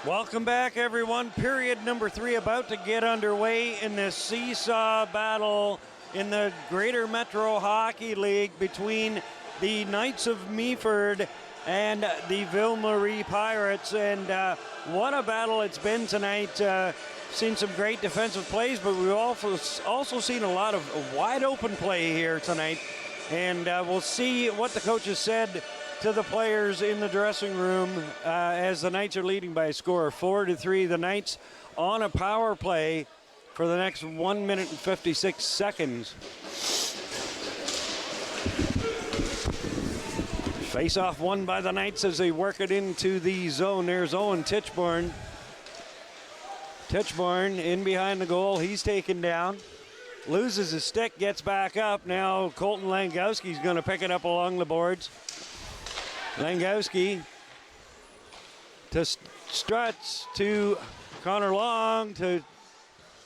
Welcome back, everyone. Period number 3 about to get underway in this seesaw battle in the Greater Metro Hockey League between the Knights of Meaford and the Ville-Marie Pirates. And what a battle it's been tonight. Seen some great defensive plays, but we've also seen a lot of wide open play here tonight. And we'll see what the coaches said to the players in the dressing room as the Knights are leading by a score of 4-3. The Knights on a power play for the next 1 minute and 56 seconds. Face-off won by the Knights as they work it into the zone. There's Owen Titchborn. Titchborn in behind the goal. He's taken down. Loses his stick, gets back up. Now Colton Langowski's going to pick it up along the boards. Langowski to Struts to Connor Long to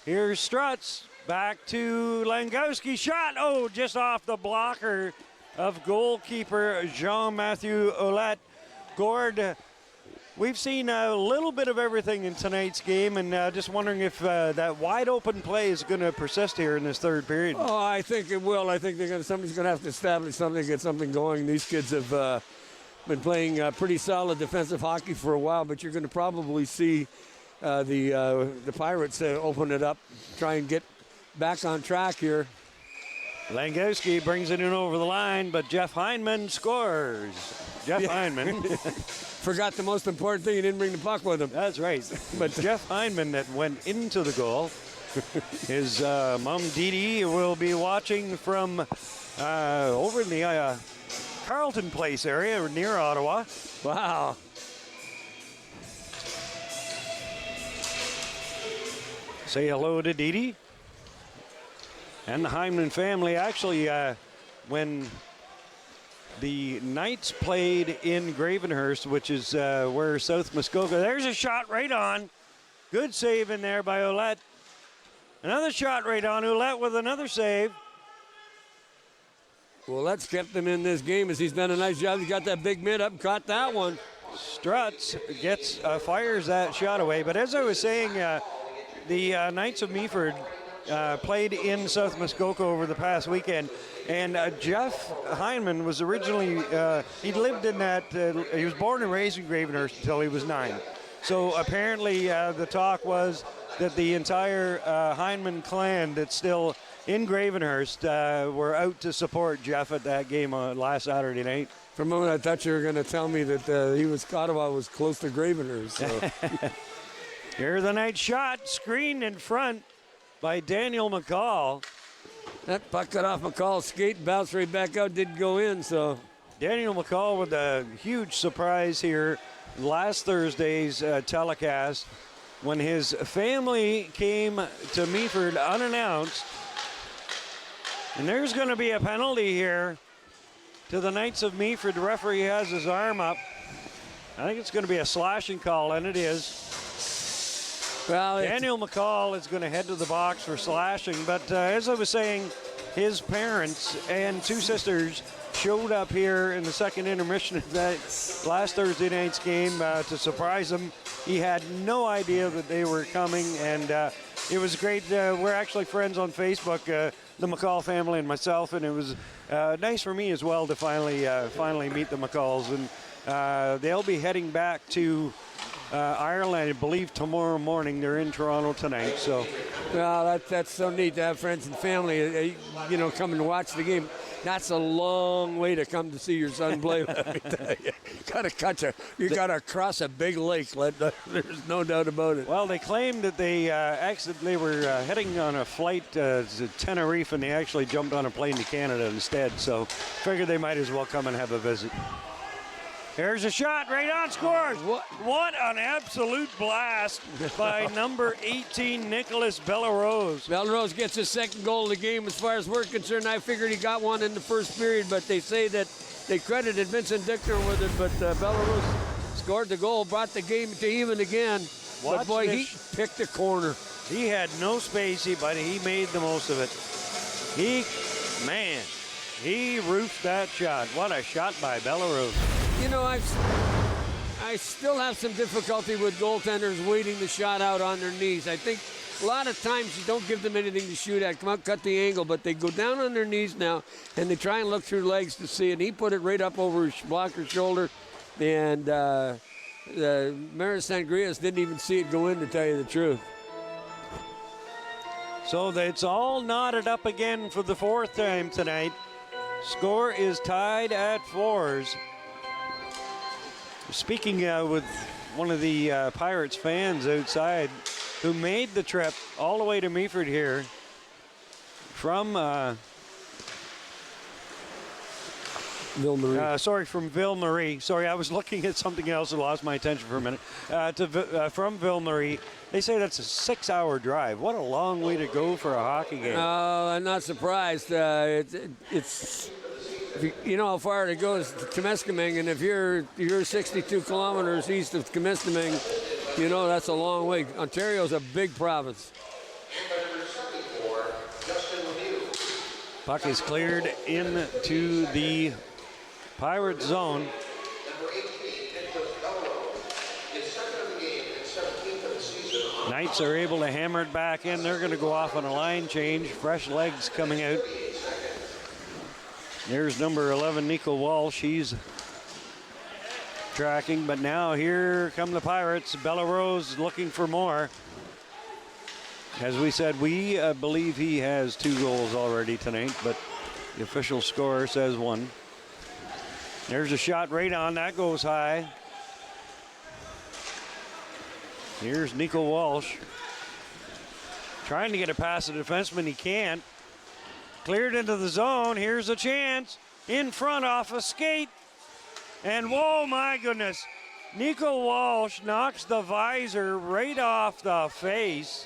here's Struts back to Langowski. Shot, oh, just off the blocker of goalkeeper Jean-Mathieu Ouellette. Gord, we've seen a little bit of everything in tonight's game, and just wondering if that wide open play is going to persist here in this third period. Oh, I think it will. I think somebody's going to have to establish something, get something going. These kids have been playing pretty solid defensive hockey for a while, but you're going to probably see the Pirates open it up, try and get back on track here. Langowski brings it in over the line, but Jeff Hyneman scores. Jeff Hyneman. Forgot the most important thing, he didn't bring the puck with him. That's right. But Jeff Hyneman that went into the goal. His mom, Dee Dee, will be watching from over in the Carleton Place area near Ottawa. Wow. Say hello to Dee Dee. And the Hyneman family. Actually, when the Knights played in Gravenhurst, which is where South Muskoka, there's a shot right on. Good save in there by Ouellette. Another shot right on. Ouellette with another save. Well, that's kept him in this game as he's done a nice job. He got that big mid up and caught that one. Struts fires that shot away. But as I was saying, the Knights of Meaford played in South Muskoka over the past weekend. And Jeff Hyneman was originally, he lived in that, he was born and raised in Gravenhurst until he was 9. So apparently the talk was that the entire Hyneman clan that's still in Gravenhurst were out to support Jeff at that game last Saturday night. For a moment I thought you were going to tell me that Ottawa was close to Gravenhurst. So. Here's the Knight shot, screened in front by Daniel McCall. That puck cut off McCall's skate, bounced right back out, didn't go in, so. Daniel McCall with a huge surprise here last Thursday's telecast when his family came to Meaford unannounced. And there's going to be a penalty here to the Knights of Meaford. The referee has his arm up. I think it's going to be a slashing call, and it is. Well, Daniel McCall is going to head to the box for slashing, but as I was saying, his parents and two sisters showed up here in the second intermission of that last Thursday night's game to surprise him. He had no idea that they were coming, and it was great. We're actually friends on Facebook, the McCall family and myself, and it was nice for me as well to finally meet the McCalls. And they'll be heading back to Ireland, I believe, tomorrow morning. They're in Toronto tonight. So, well, that's so neat to have friends and family, come and watch the game. That's a long way to come to see your son play. Let me tell you, you gotta cross a big lake. There's no doubt about it. Well, they claimed that they were heading on a flight to Tenerife, and they actually jumped on a plane to Canada instead. So, figured they might as well come and have a visit. Here's a shot, right on, scores. What an absolute blast by number 18, Nicholas Bellarose. Bellarose gets his second goal of the game. As far as we're concerned, I figured he got one in the first period, but they say that they credited Vincent Dickner with it, but Bellarose scored the goal, brought the game to even again. But boy, he picked a corner. He had no space, but he made the most of it. He roofed that shot. What a shot by Bellarose. You know, I still have some difficulty with goaltenders waiting the shot out on their knees. I think a lot of times you don't give them anything to shoot at. Come out, cut the angle, but they go down on their knees now, and they try and look through legs to see it. He put it right up over his blocker's shoulder, and Maris Sangrias didn't even see it go in, to tell you the truth. So it's all knotted up again for the fourth time tonight. Score is tied at 4s. Speaking with one of the Pirates fans outside who made the trip all the way to Meaford here from Ville-Marie. From Ville-Marie. Sorry, I was looking at something else and lost my attention for a minute. From Ville-Marie. They say that's a 6-hour drive. What a long way to go for a hockey game. I'm not surprised. It's you know how far it goes to Temiskaming, and if you're 62 kilometers east of Temiskaming, you know that's a long way. Ontario's a big province. Puck is cleared into the Pirate zone. Knights are able to hammer it back in. They're going to go off on a line change. Fresh legs coming out. There's number 11, Nico Walsh. He's tracking, but now here come the Pirates. Bellarose looking for more. As we said, we believe he has 2 goals already tonight, but the official score says 1. There's a shot right on. That goes high. Here's Nico Walsh. Trying to get it past the defenseman. He can't. Cleared into the zone. Here's a chance. In front off a skate. And whoa, my goodness. Nico Walsh knocks the visor right off the face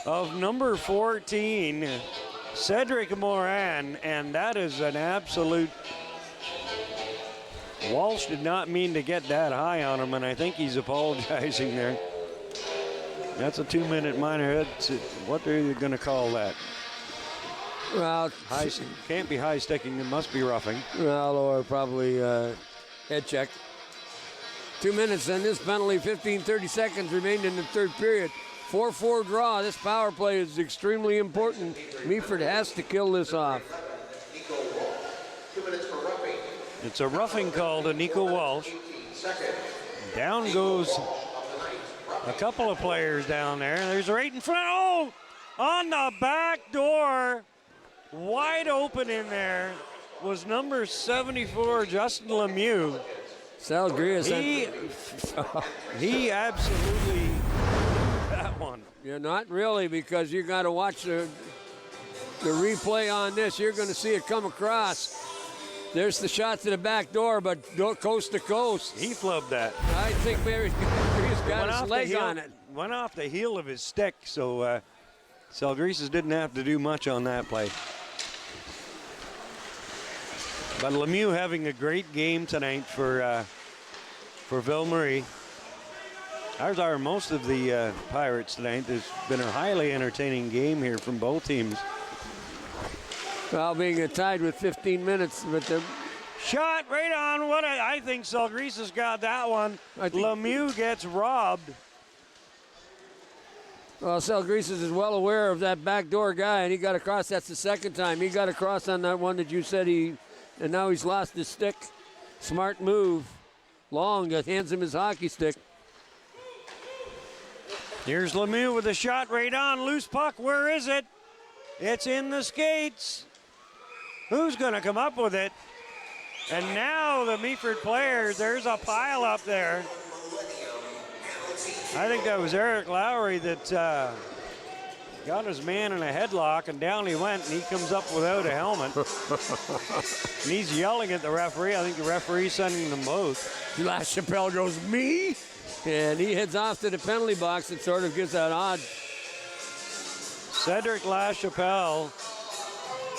of number 14, Cedric Moran. And that is an absolute... Walsh did not mean to get that high on him, and I think he's apologizing there. That's a 2-minute minor. What are you going to call that? Well, can't be high sticking. It must be roughing. Well, or probably head check. 2 minutes and this penalty, 30 seconds remained in the third period. 4-4 draw. This power play is extremely important. Meaford has to kill this off. It's a roughing call to Nico Walsh. Down goes a couple of players down there. There's right in front. Oh, on the back door. Wide open in there was number 74, Justin Lemieux. Sal Grias. He absolutely that one. Yeah, not really, because you got to watch the replay on this. You're going to see it come across. There's the shot to the back door, but coast to coast. He flubbed that. I think Grias got his leg on it. Went off the heel of his stick, so Salgrises didn't have to do much on that play. But Lemieux having a great game tonight for Ville-Marie. Ours are most of the Pirates tonight. There's been a highly entertaining game here from both teams. Well, being tied with 15 minutes, but the shot right on. I think Salgrises got that one. Lemieux gets robbed. Well, Salgrises is well aware of that backdoor guy, and he got across. That's the second time he got across on that one that you said and now he's lost his stick. Smart move. Long hands him his hockey stick. Here's Lemieux with a shot right on. Loose puck. Where is it? It's in the skates. Who's going to come up with it? And now the Meaford players, there's a pile up there. I think that was Eric Lowry that got his man in a headlock, and down he went, and he comes up without a helmet. And he's yelling at the referee. I think the referee's sending them both. LaChapelle goes, me? And he heads off to the penalty box and sort of gives that odd. Cedric LaChapelle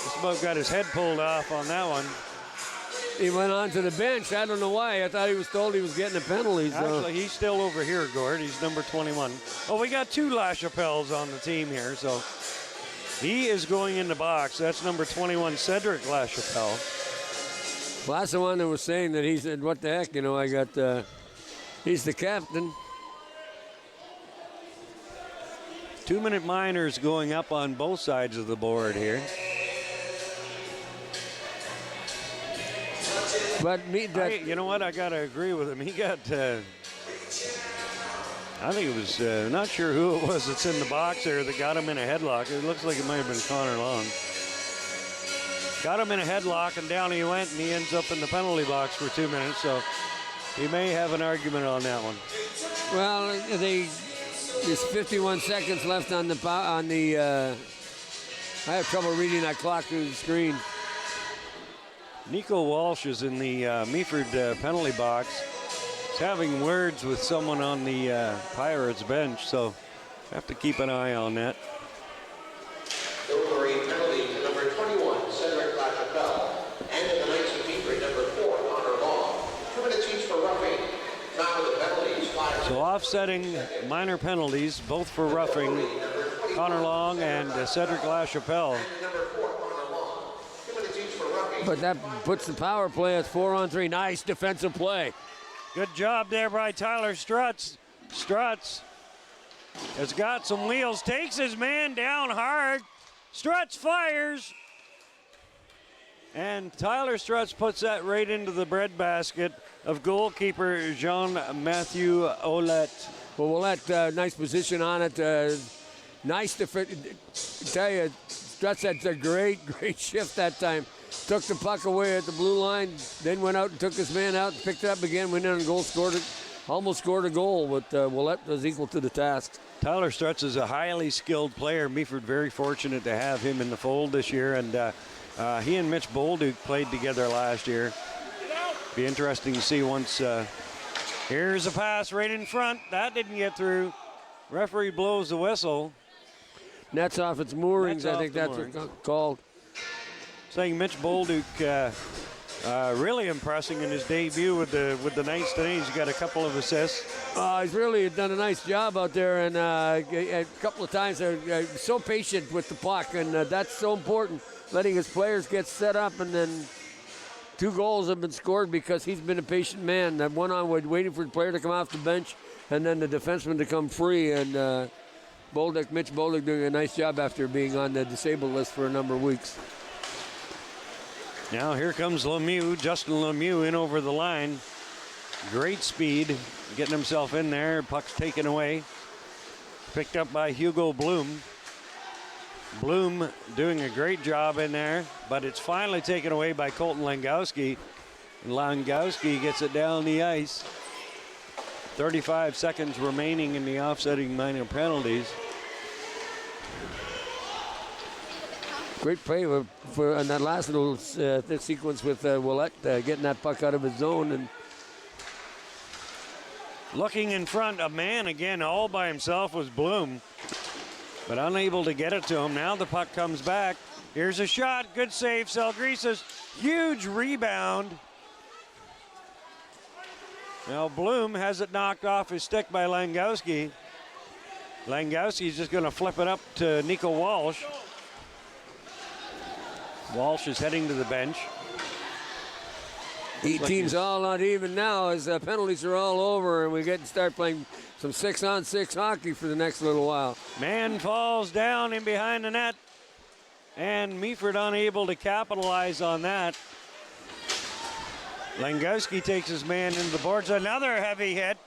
just about got his head pulled off on that one. He went on to the bench. I don't know why. I thought he was told he was getting a penalty. So. Actually, he's still over here, Gord. He's number 21. Oh, we got 2 LaChapelles on the team here, so he is going in the box. That's number 21, Cedric LaChapelle. Well, that's the one that was saying that he said, what the heck, I got, he's the captain. 2-minute minors going up on both sides of the board here. But you know what? I got to agree with him. He got, I think it was, not sure who it was that's in the box there that got him in a headlock. It looks like it might have been Connor Long. Got him in a headlock, and down he went, and he ends up in the penalty box for 2 minutes. So He may have an argument on that one. Well, there's 51 seconds left on the I have trouble reading that clock through the screen. Nico Walsh is in the Meaford penalty box. He's having words with someone on the Pirates bench, so have to keep an eye on that. Ville-Marie penalty to number 21, Cedric LaChapelle, and in the Knights of Meaford, number 4, Connor Long. 2 minutes each for roughing. Now with the penalties, 5. So offsetting minor penalties, both for roughing, Connor Long and Cedric LaChapelle. But that puts the power play at 4-on-3. Nice defensive play. Good job there by Tyler Strutz. Strutz has got some wheels, takes his man down hard. Strutz fires. And Tyler Strutz puts that right into the breadbasket of goalkeeper Jean-Mathieu Ouellette. Well, Ouellette, nice position on it. Nice defense. Tell you, Strutz had a great shift that time. Took the puck away at the blue line, then went out and took his man out, picked it up again, went in and goal, scored it. Almost scored a goal, but Ouellette was equal to the task. Tyler Strutz is a highly skilled player. Meaford very fortunate to have him in the fold this year, and he and Mitch Bolduc played together last year. Be interesting to see once. Here's a pass right in front. That didn't get through. Referee blows the whistle. Nets off its moorings. I think that's what it's called. Saying Mitch Bolduc really impressing in his debut with the Knights today. He's got a couple of assists. He's really done a nice job out there, and a couple of times so patient with the puck, and that's so important, letting his players get set up, and then 2 goals have been scored because he's been a patient man. That one on waiting for the player to come off the bench, and then the defenseman to come free, and Mitch Bolduc doing a nice job after being on the disabled list for a number of weeks. Now here comes Lemieux, Justin Lemieux in over the line. Great speed, getting himself in there. Puck's taken away. Picked up by Hugo Bloom. Bloom doing a great job in there, but it's finally taken away by Colton Langowski. And Langowski gets it down the ice. 35 seconds remaining in the offsetting minor penalties. Great play for that last little sequence with Ouellette getting that puck out of his zone. And looking in front, a man again all by himself was Bloom, but unable to get it to him. Now the puck comes back. Here's a shot. Good save, Salgrisas. Huge rebound. Now Bloom has it knocked off his stick by Langowski. Langowski's just going to flip it up to Nico Walsh. Walsh is heading to the bench. Teams all not even now as penalties are all over, and we get to start playing some 6-on-6 hockey for the next little while. Man falls down in behind the net, and Meaford unable to capitalize on that. Langowski takes his man into the boards. Another heavy hit,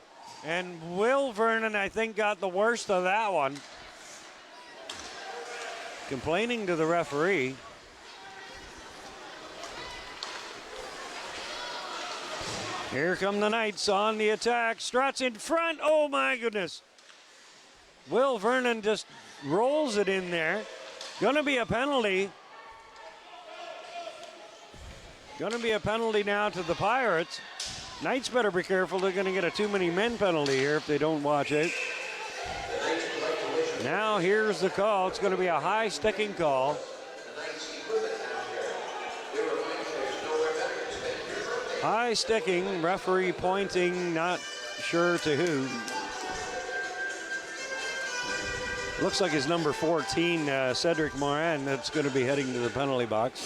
and Will Vernon, I think, got the worst of that one. Complaining to the referee. Here come the Knights on the attack. Strutz in front. Oh, my goodness. Will Vernon just rolls it in there. Gonna be a penalty. Gonna be a penalty now to the Pirates. Knights better be careful. They're gonna get a too many men penalty here if they don't watch it. Now here's the call. It's gonna be a high sticking call. High sticking, referee pointing, not sure to who. Looks like it's number 14, Cedric Morin, that's going to be heading to the penalty box.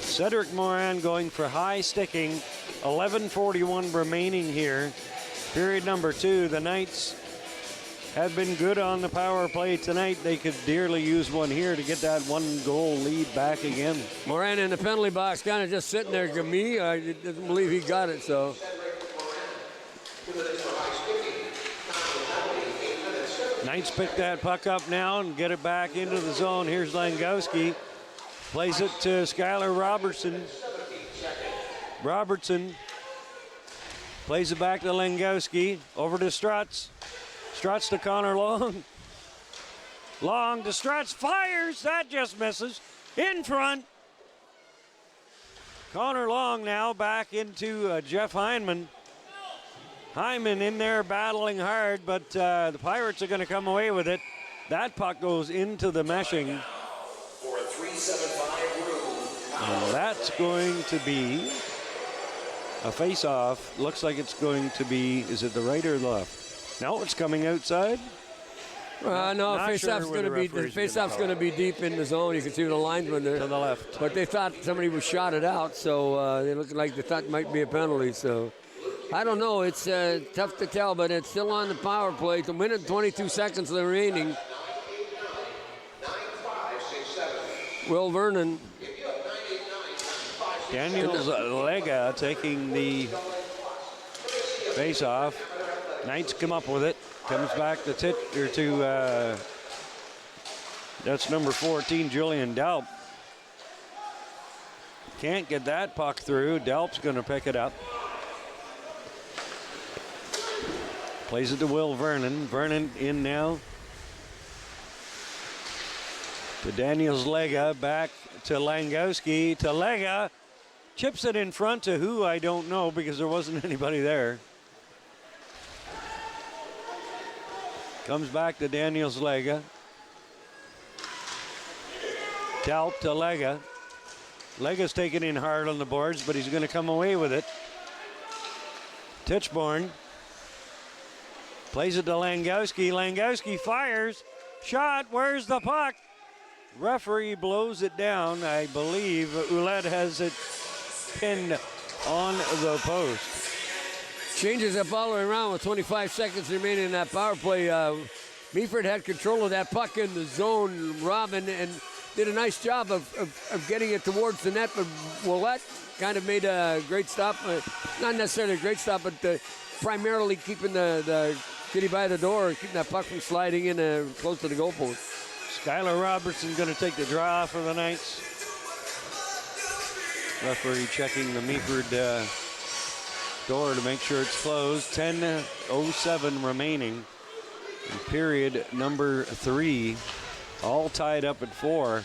Cedric Morin going for high sticking. 11:41 remaining here. Period number 2. The Knights have been good on the power play tonight. They could dearly use one here to get that 1-goal lead back again. Moran in the penalty box, kind of just sitting there. Me, I didn't believe he got it, so. Knights pick that puck up now and get it back into the zone. Here's Langowski. Plays it to Skyler Robertson. Robertson Plays it back to Langowski. Over to Strutz. Strutz to Connor Long. Long to Strutz. Fires. That just misses. In front. Connor Long now back into Jeff Hyneman. Hyneman in there battling hard, but the Pirates are going to come away with it. That puck goes into the meshing. And that's going to be a face-off. Looks like it's going to be, is it the right or the left? No, it's coming outside. No, face-off's going to be, the face-off's going to be deep in the zone. You can see the linesman there. To the left. But they thought somebody was shot it out, so they looked like they thought it might be a penalty, so. I don't know. It's tough to tell, but it's still on the power play. It's a minute and 22 seconds remaining. Will Vernon. Daniels Lega taking the face-off. Knights come up with it. Comes back to that's number 14, Julian Delp. Can't get that puck through. Delp's going to pick it up. Plays it to Will Vernon. Vernon in now. To Daniels Lega. Back to Langowski. To Lega. Chips it in front to who, I don't know, because there wasn't anybody there. Comes back to Daniels Lega. Delp to Lega. Lega's taking in hard on the boards, but he's going to come away with it. Tichborne. Plays it to Langowski. Langowski fires. Shot. Where's the puck? Referee blows it down. I believe Ouellette has it pinned on the post. Changes up all the way around with 25 seconds remaining in that power play. Meaford had control of that puck in the zone. Robin and did a nice job of getting it towards the net, but Ouellette kind of made a great stop. Not necessarily a great stop, but primarily keeping the kitty by the door, keeping that puck from sliding in close to the goalpost. Skyler Robertson going to take the draw for the Knights. Referee checking the Meaford door to make sure it's closed. 10:07 remaining in period number 3. All tied up at 4.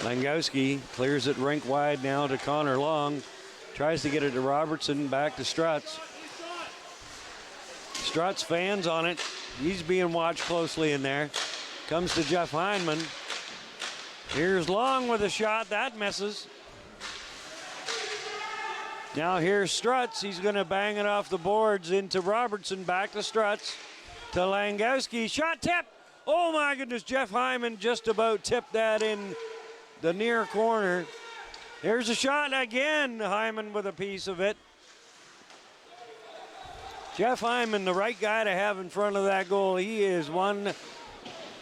Langowski clears it rink wide now to Connor Long. Tries to get it to Robertson, back to Strutz. Strutz fans on it. He's being watched closely in there. Comes to Jeff Hyneman. Here's Long with a shot. That misses. Now here's Strutz. He's going to bang it off the boards into Robertson. Back to Strutz. To Langowski. Shot tip. Oh my goodness. Jeff Hyneman just about tipped that in the near corner. Here's a shot again. Hyneman with a piece of it. Jeff Hyneman, the right guy to have in front of that goal. He is one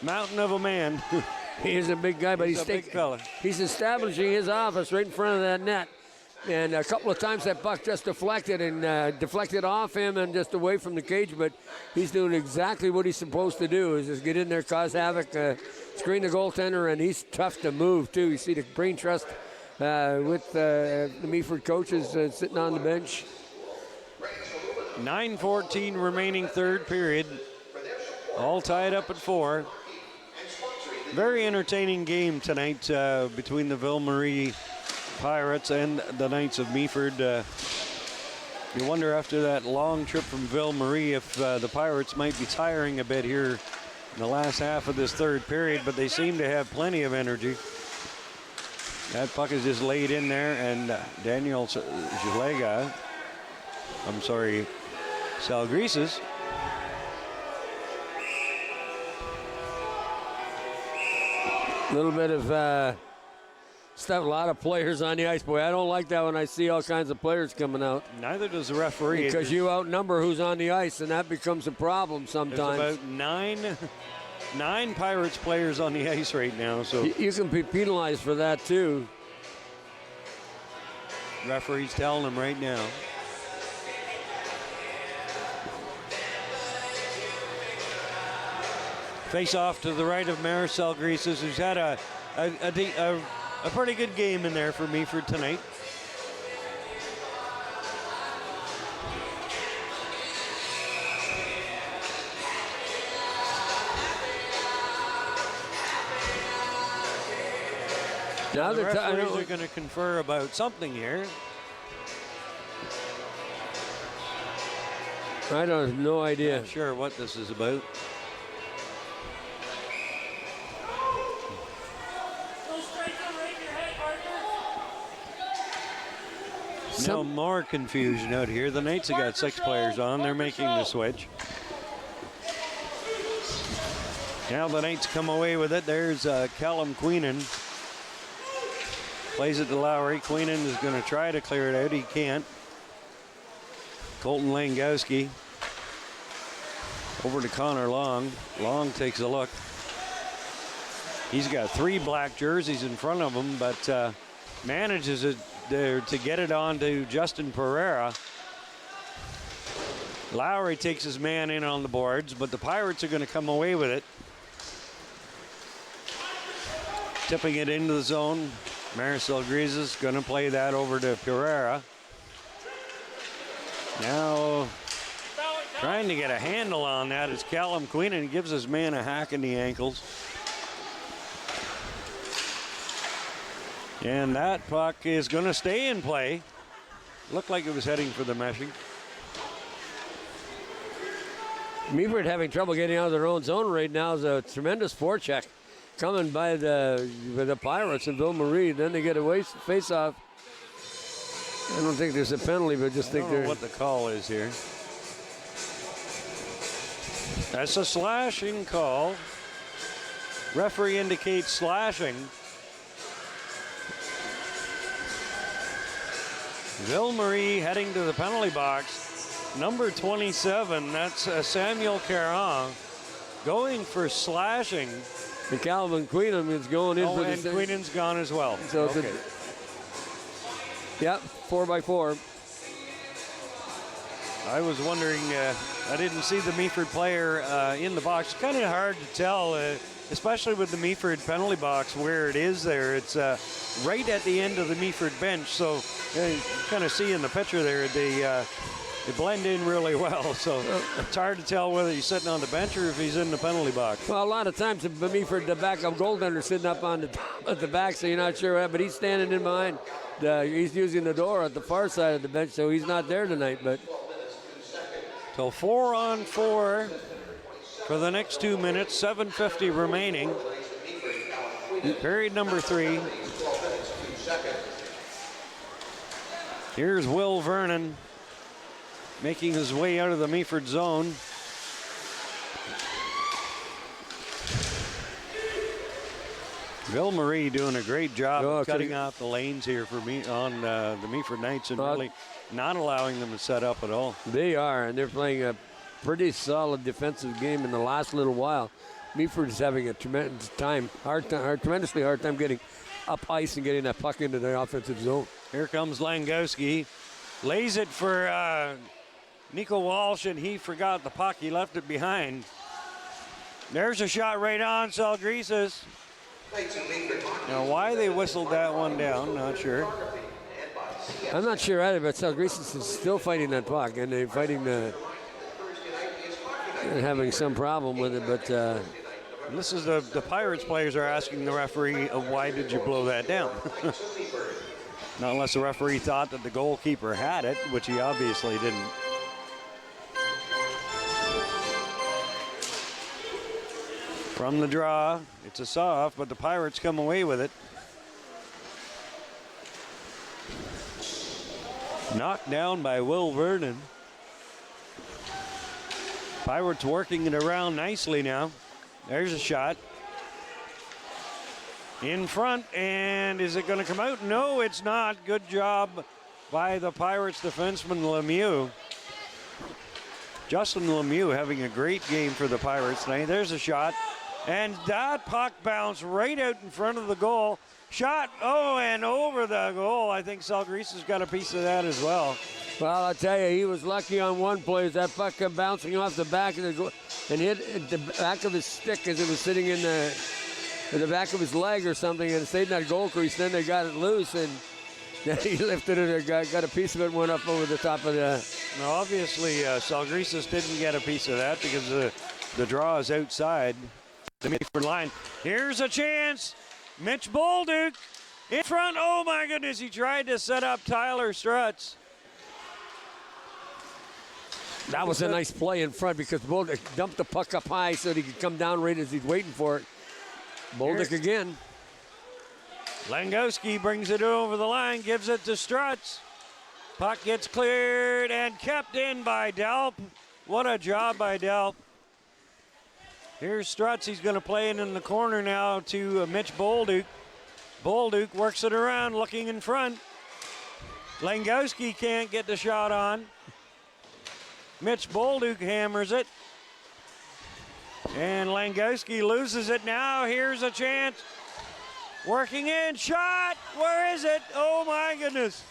mountain of a man. He is a big guy, but he's a big fella. He's establishing his office right in front of that net. And a couple of times that puck just deflected off him and just away from the cage, but he's doing exactly what he's supposed to do, is just get in there, cause havoc, screen the goaltender, and he's tough to move, too. You see the brain trust with the Meaford coaches sitting on the bench. 9:14 remaining third period. All tied up at 4. Very entertaining game tonight between the Ville-Marie Pirates and the Knights of Meaford. You wonder after that long trip from Ville-Marie if the Pirates might be tiring a bit here in the last half of this third period, but they seem to have plenty of energy. That puck is just laid in there, and Daniel Lega, Salgrises. A little bit of stuff, a lot of players on the ice. Boy, I don't like that when I see all kinds of players coming out. Neither does the referee. Because you outnumber who's on the ice, and that becomes a problem sometimes. There's about nine Pirates players on the ice right now. So you can be penalized for that, too. Referee's telling them right now. Face off to the right of Maricel Greases, who's had a pretty good game in there for Meaford tonight. Now the they're referees are going to confer about something here. I don't have no idea. Not sure what this is about. No more confusion out here. The Knights have got 6 players on. They're making the switch. Now the Knights come away with it. There's Callum Queenan. Plays it to Lowry. Queenan is going to try to clear it out. He can't. Colton Langowski. Over to Connor Long. Long takes a look. He's got 3 black jerseys in front of him, but manages it to get it on to Justin Pereira. Lowry takes his man in on the boards, but the Pirates are going to come away with it. Tipping it into the zone. Maricel Grises is going to play that over to Pereira. Now trying to get a handle on that is Callum Queenan. He gives his man a hack in the ankles. And that puck is going to stay in play. Looked like it was heading for the meshing. Meaford having trouble getting out of their own zone right now. Is a tremendous forecheck coming by the Pirates and Ville-Marie. Then they get a face-off. I don't think there's a penalty, but just think I don't know what the call is here. That's a slashing call. Referee indicates slashing. Ville-Marie heading to the penalty box. Number 27, that's Samuel Caron, going for slashing. And Calvin Queenan is going in for the... and Queenan's gone as well. So okay. Yep, 4x4. I was wondering, I didn't see the Meaford player in the box. It's kind of hard to tell, especially with the Meaford penalty box where it is there. It's right at the end of the Meaford bench, so you kind of see in the picture there, they blend in really well. So it's hard to tell whether he's sitting on the bench or if he's in the penalty box. Well, a lot of times the Meaford, the backup goaltender, sitting up on the top at the back, so you're not sure, but he's standing in behind. He's using the door at the far side of the bench, so he's not there tonight. But so 4-on-4 for the next 2 minutes, 7:50 remaining. Period number 3. Here's Will Vernon making his way out of the Meaford zone. Ville-Marie doing a great job of cutting off the lanes here for me on the Meaford Knights and really not allowing them to set up at all. They are, and they're playing a pretty solid defensive game in the last little while. Meaford is having a tremendously hard time getting up ice and getting that puck into the offensive zone. Here comes Langowski. Lays it for Nico Walsh, and he forgot the puck. He left it behind. There's a shot right on Salgrises. Now, why they whistled that one down, not sure. I'm not sure either, but Salgrises is still fighting that puck, and they're fighting having some problem with it, but... this is the Pirates players are asking the referee, why did you blow that down? Not unless the referee thought that the goalkeeper had it, which he obviously didn't. From the draw, it's a soft, but the Pirates come away with it. Knocked down by Will Vernon. Pirates working it around nicely now. There's a shot. In front, and is it going to come out? No, it's not. Good job by the Pirates defenseman Lemieux. Justin Lemieux having a great game for the Pirates tonight. There's a shot. And that puck bounced right out in front of the goal. Shot, and over the goal. I think Salgrises got a piece of that as well. Well, I'll tell you, he was lucky on one play. That puck kept bouncing off the back of the goal and hit at the back of his stick as it was sitting in the back of his leg or something, and it stayed in that goal crease. Then they got it loose, and then he lifted it, got a piece of it, went up over the top of the... Now, obviously, Salgrises didn't get a piece of that because the draw is outside the Meaford line. Here's a chance. Mitch Bolduc In front, oh my goodness, he tried to set up Tyler Strutz. That was a nice play in front because Bolduc dumped the puck up high so that he could come down right as he's waiting for it. Bolduc again. Langowski brings it over the line, gives it to Strutz. Puck gets cleared and kept in by Delp. What a job by Delp. Here's Strutz. He's going to play it in the corner now to Mitch Bolduc. Bolduc works it around, looking in front. Langowski can't get the shot on. Mitch Bolduc hammers it. And Langowski loses it now. Here's a chance. Working in, shot. Where is it? Oh my goodness.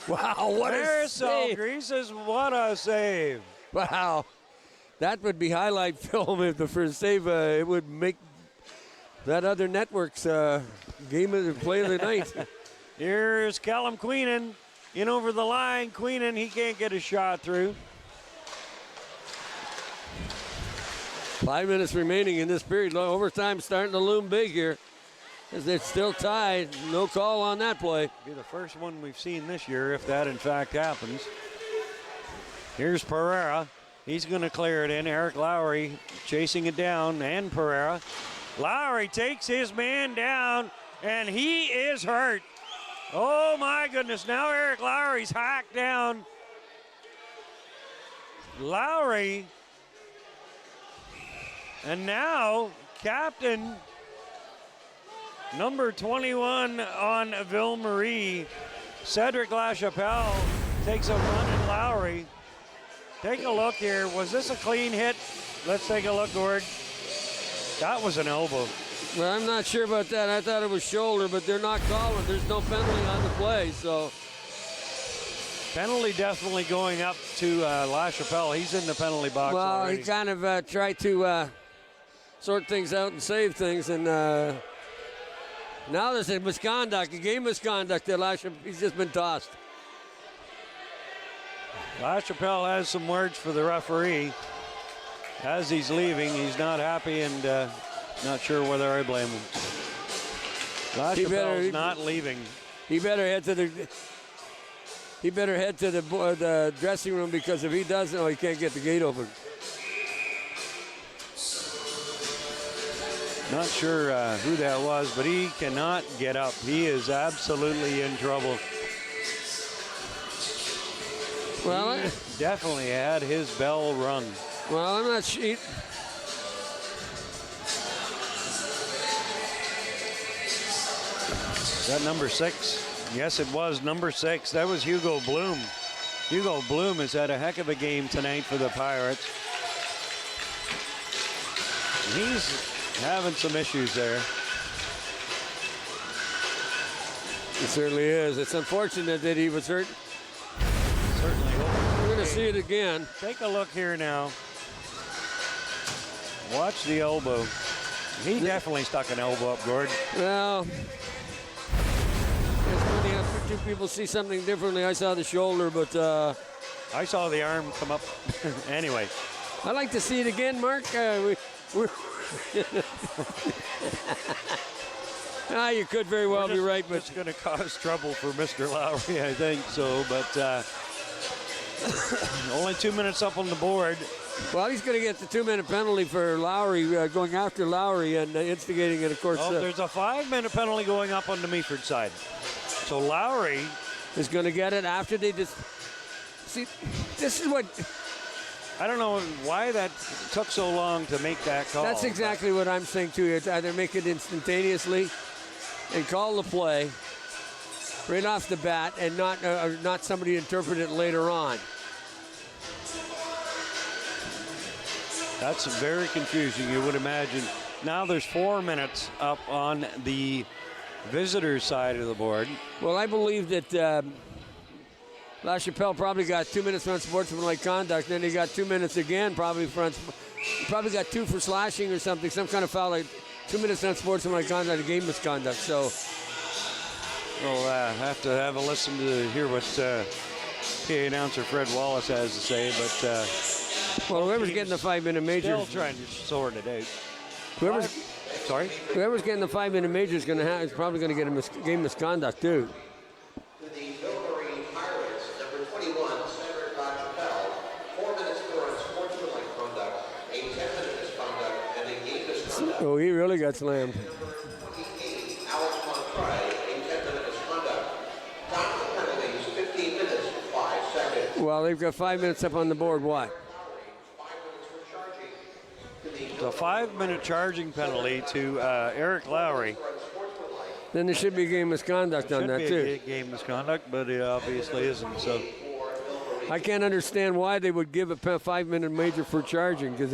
Wow, what a save. Greases, what a save. Wow. That would be highlight film if the first save. It would make that other network's game of the play of the night. Here's Callum Queenan in over the line. Queenan, he can't get a shot through. 5 minutes remaining in this period. Overtime starting to loom big here. As it's still tied. No call on that play. Be the first one we've seen this year if that in fact happens. Here's Pereira. He's going to clear it in. Eric Lowry chasing it down, and Pereira. Lowry takes his man down, and he is hurt. Oh my goodness, now Eric Lowry's hacked down. Lowry, and now captain number 21 on Ville-Marie, Cedric LaChapelle, takes a run at Lowry. Take a look here. Was this a clean hit? Let's take a look, Gord. That was an elbow. Well, I'm not sure about that. I thought it was shoulder, but they're not calling. There's no penalty on the play, so. Penalty definitely going up to LaChapelle. He's in the penalty box already. He kind of tried to sort things out and save things, and now there's a misconduct, a game misconduct that LaChapelle, he's just been tossed. LaChapelle has some words for the referee. As he's leaving, he's not happy and not sure whether I blame him. LaChapelle's not leaving. He better head to the the dressing room, because if he doesn't, he can't get the gate open. Not sure who that was, but he cannot get up. He is absolutely in trouble. Well, he definitely had his bell rung. Well, I'm not sure. Is that number 6? Yes, it was number 6. That was Hugo Bloom. Hugo Bloom has had a heck of a game tonight for the Pirates. He's having some issues there. It certainly is. It's unfortunate that he was hurt. Certainly. We're going to see it again. Take a look here now. Watch the elbow. He definitely stuck an elbow up, Gord. Well, it's funny how two people see something differently. I saw the shoulder, but I saw the arm come up. Anyway. I'd like to see it again, Mark. You could very well be right, but it's going to cause trouble for Mr. Lowry, I think so. But only 2 minutes up on the board. Well, he's going to get the 2-minute penalty for Lowry, going after Lowry and instigating it, of course. There's a 5-minute penalty going up on the Meaford side. So Lowry is going to get it after they just... See, this is what... I don't know why that took so long to make that call. That's exactly what I'm saying, too. It's either make it instantaneously and call the play right off the bat and not somebody interpret it later on. That's very confusing, you would imagine. Now there's 4 minutes up on the visitor side of the board. Well, I believe that LaChapelle probably got 2 minutes for unsportsmanlike conduct, then he got 2 minutes again probably probably got 2 for slashing or something, some kind of foul, like 2 minutes for unsportsmanlike conduct, a game misconduct. So we'll have to have a listen to hear what PA announcer Fred Wallace has to say, but well, whoever's getting the 5-minute major. Still trying to sort it out. Sorry? Whoever's getting the 5-minute major is probably going to get a game misconduct, too. To the Ville-Marie Pirates, number 21, Skyler Robertson, 4 minutes for unsportsmanlike conduct, a 10-minute misconduct, and a game misconduct. Oh, he really got slammed. Number 28, Alex Montry, a 10-minute misconduct. Time for penalties, 15 minutes, 5 seconds. Well, they've got 5 minutes up on the board. What? 5 minutes for charging. To the It's a 5-minute charging penalty to Eric Lowry. Then there should be game misconduct on that, too. Should be a game misconduct, but it obviously isn't. So I can't understand why they would give a 5-minute major for charging, because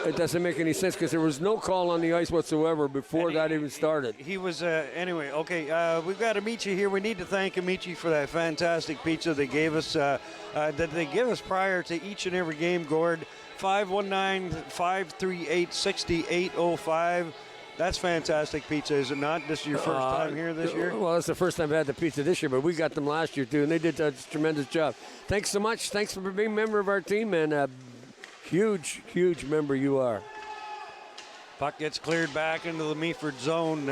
it doesn't make any sense, because there was no call on the ice whatsoever before that even started. he was, anyway, okay, we've got Amici here. We need to thank Amici for that fantastic pizza they gave us, that they give us prior to each and every game, Gord. 519-538-6805. That's fantastic pizza, is it not? This is your first time here this year? Well, it's the first time I've had the pizza this year, but we got them last year, too, and they did a tremendous job. Thanks so much. Thanks for being a member of our team, and huge, huge member you are. Puck gets cleared back into the Meaford zone.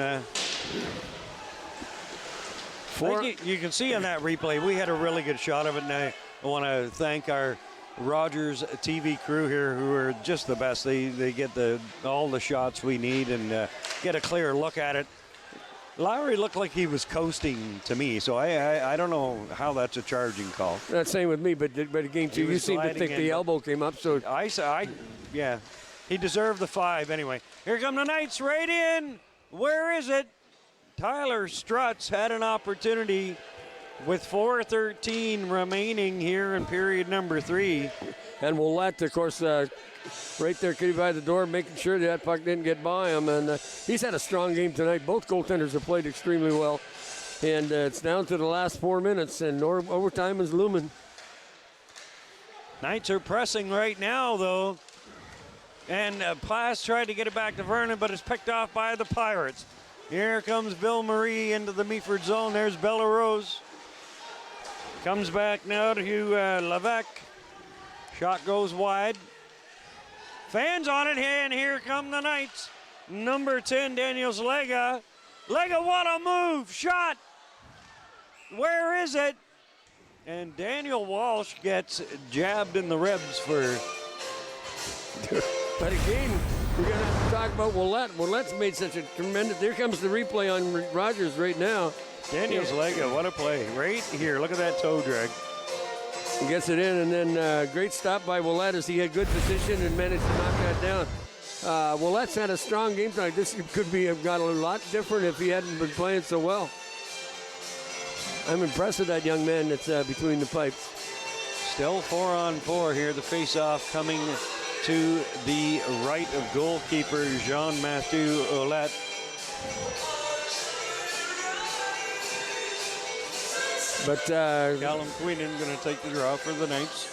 You can see on that replay, we had a really good shot of it, and I want to thank our Rogers TV crew here, who are just the best. They get all the shots we need and get a clear look at it. Lowry looked like he was coasting to me, so I don't know how that's a charging call. That's same with me, but again, too, you seem to think the elbow came up, so yeah, he deserved the 5 anyway. Here come the Knights right in. Where is it? Tyler Strutz had an opportunity with 4:13 remaining here in period number 3. And Willette, of course, right there, kitty by the door, making sure that puck didn't get by him. And he's had a strong game tonight. Both goaltenders have played extremely well. And it's down to the last 4 minutes, and overtime is looming. Knights are pressing right now, though. And Plass tried to get it back to Vernon, but it's picked off by the Pirates. Here comes Ville-Marie into the Meaford zone. There's Bella Rose. Comes back now to Levesque. Shot goes wide. Fans on it, and here come the Knights. Number 10, Daniels Lega. Lega, what a move! Shot! Where is it? And Daniel Walsh gets jabbed in the ribs for... But again, we're going to have to talk about Willette. Willette's made such a tremendous... Here comes the replay on Rogers right now. Daniels Lega, what a play. Right here, look at that toe drag. He gets it in, and then great stop by Willette as he had good position and managed to knock that down. Willette's had a strong game tonight. This could have got a lot different if he hadn't been playing so well. I'm impressed with that young man that's between the pipes. Still 4-on-4 here. The face-off coming to the right of goalkeeper Jean-Mathieu Ouellette. But Callum Queenan going to take the draw for the Knights.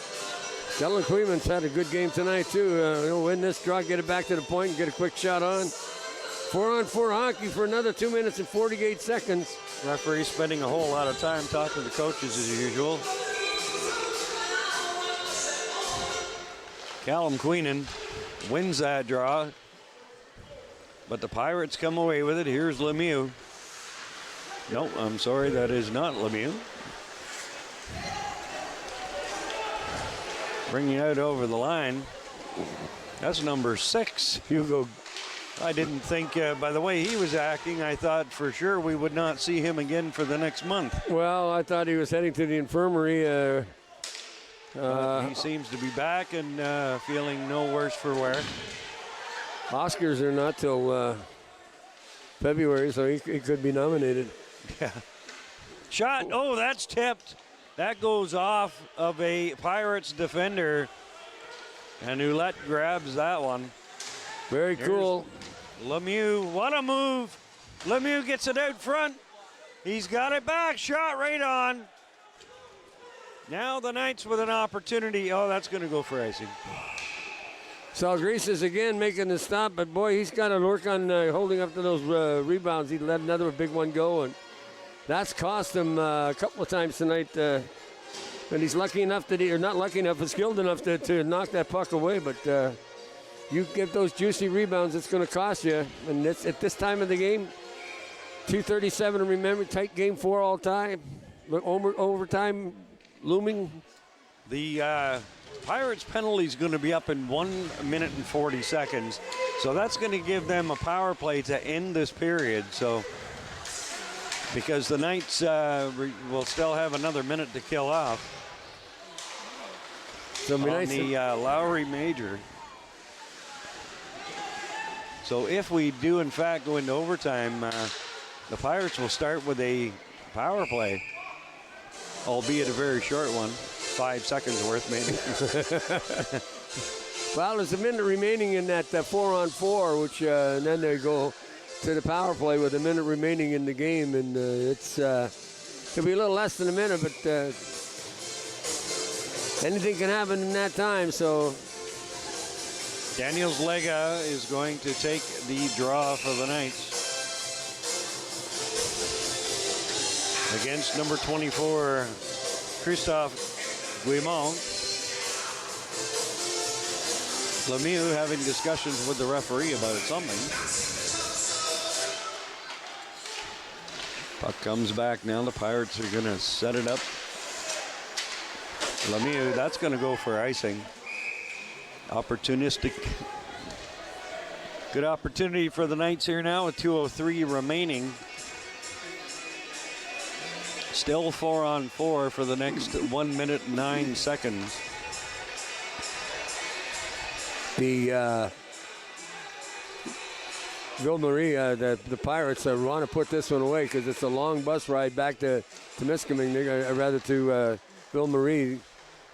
Callum Queenan's had a good game tonight, too. He'll win this draw, get it back to the point, and get a quick shot on. 4-on-4 hockey for another 2 minutes and 48 seconds. Referee spending a whole lot of time talking to the coaches as usual. Callum Queenan wins that draw, but the Pirates come away with it. Here's Lemieux. No, I'm sorry, that is not Lemieux. Bringing out over the line. That's number 6, Hugo. I didn't think, by the way he was acting, I thought for sure we would not see him again for the next month. Well, I thought he was heading to the infirmary. He seems to be back and feeling no worse for wear. Oscars are not till February, so he could be nominated. Yeah. Shot. Oh, that's tipped. That goes off of a Pirates defender. And Ouellette grabs that one. Very cool. Lemieux, what a move. Lemieux gets it out front. He's got it back. Shot right on. Now the Knights with an opportunity. Oh, that's going to go for icing. Salgris is again making the stop, but boy, he's got to work on holding up to those rebounds. He let another big one go, and that's cost him a couple of times tonight. And he's lucky enough that or not lucky enough, but skilled enough to knock that puck away. But you get those juicy rebounds, it's going to cost you. And it's, at this time of the game, 2:37 to remember, tight game 4 all time. Overtime looming. The Pirates penalty is going to be up in 1 minute and 40 seconds. So that's going to give them a power play to end this period. So because the Knights will still have another minute to kill off on the Lowry Major. So if we do in fact go into overtime, the Pirates will start with a power play, albeit a very short one, 5 seconds worth maybe. Well, there's a minute remaining in that 4-on-4, which and then they go to the power play with a minute remaining in the game, and it'll be a little less than a minute, but anything can happen in that time. So Daniels Lega is going to take the draw for the Knights against number 24, Christophe Guimont. Lemieux having discussions with the referee about something. Puck comes back now. The Pirates are going to set it up. Lemieux, that's going to go for icing. Opportunistic. Good opportunity for the Knights here now with 2:03 remaining. Still 4-on-4 for the next 1 minute and 9 seconds. The Ville-Marie, the Pirates want to put this one away because it's a long bus ride back to Misconduct. Rather to Ville-Marie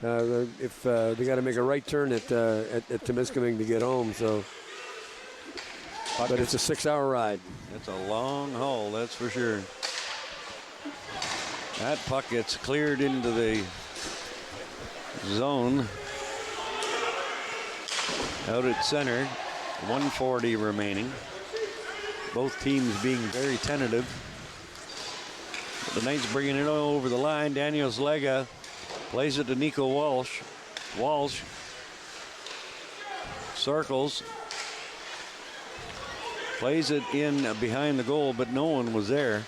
if they got to make a right turn at Misconduct to get home. So, but it's a 6-hour ride. It's a long haul, that's for sure. That puck gets cleared into the zone. Out at center, 1:40 remaining. Both teams being very tentative. The Knights bringing it over the line. Daniels Lega plays it to Nico Walsh. Walsh circles. Plays it in behind the goal, but no one was there.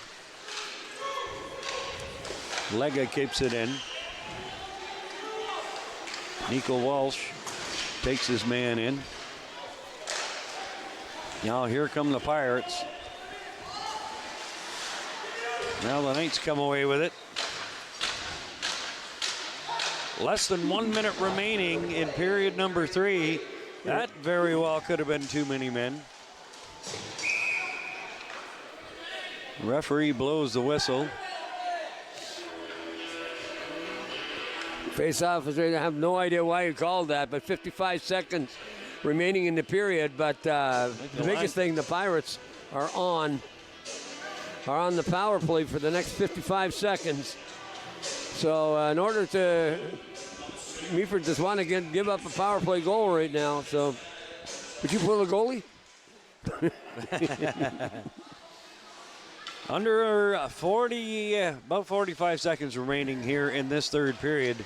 Lega keeps it in. Nico Walsh takes his man in. Now here come the Pirates. Now the Knights come away with it. Less than 1 minute remaining in period number 3. That very well could have been too many men. Referee blows the whistle. Face-off is ready. I have no idea why he called that, but 55 seconds remaining in the period. But the biggest thing, the Pirates are on the power play for the next 55 seconds. So in order to, Meaford just want to give up a power play goal right now. So would you pull a goalie? Under about 45 seconds remaining here in this third period.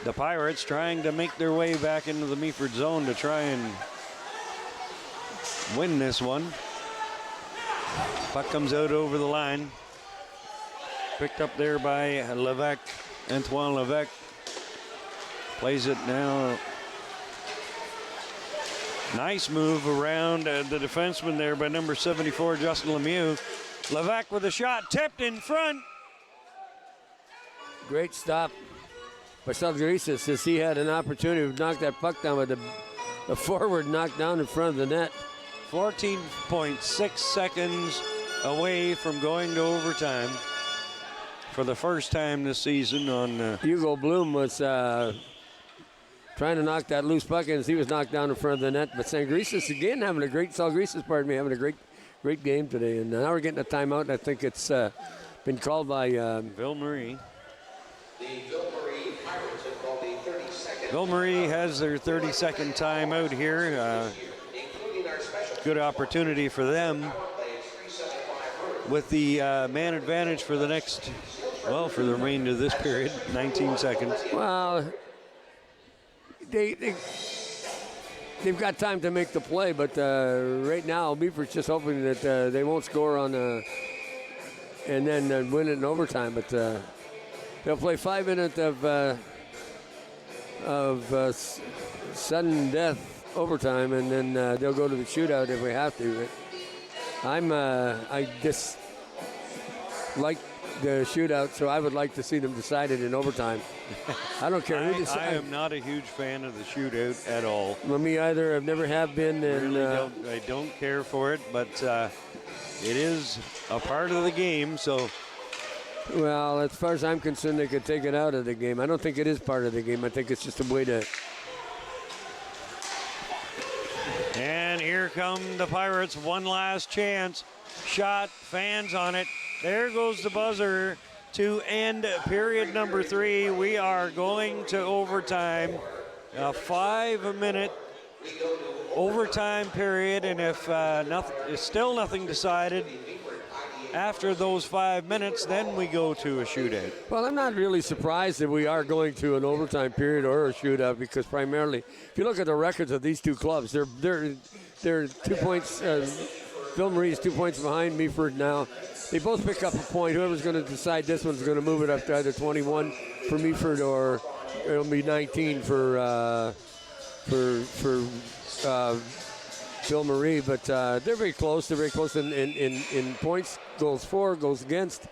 The Pirates trying to make their way back into the Meaford zone to try and win this one. Puck comes out over the line. Picked up there by Levesque, Antoine Levesque. Plays it now. Nice move around the defenseman there by number 74, Justin Lemieux. Levesque with a shot, tipped in front. Great stop by Salgarisis as he had an opportunity to knock that puck down with the forward knocked down in front of the net. 14.6 seconds away from going to overtime for the first time this season. On Hugo Bloom was trying to knock that loose puck in as he was knocked down in front of the net. But Salgarisis again having a great great game today. And now we're getting a timeout, and I think it's been called by Ville-Marie. The Ville-Marie Pirates have called a 30-second. Ville-Marie has their 30-second timeout here. Good opportunity for them with the man advantage for the next, well, for the remainder of this period, 19 seconds. Well, they've got time to make the play, but right now, Meaford's just hoping that they won't score on and then win it in overtime. But they'll play 5 minutes of sudden death overtime, and then they'll go to the shootout if we have to. I just like the shootout, so I would like to see them decided in overtime. I don't care who decides. I am not a huge fan of the shootout at all. Well, me either. I've never have been. And I don't care for it, but it is a part of the game, so. Well, as far as I'm concerned, they could take it out of the game. I don't think it is part of the game. I think it's just a way to. And here come the Pirates. One last chance. Shot, fans on it. There goes the buzzer to end period number 3. We are going to overtime. A 5-minute overtime period, and if still nothing decided after those 5 minutes, then we go to a shootout. Well, I'm not really surprised that we are going to an overtime period or a shootout, because primarily, if you look at the records of these two clubs, they're 2 points. Ville-Marie is 2 points behind Meaford now. They both pick up a point. Whoever's going to decide this one's going to move it up to either 21 for Meaford or it'll be 19 for Ville-Marie. But they're very close. They're very close in points, goals for, goals against.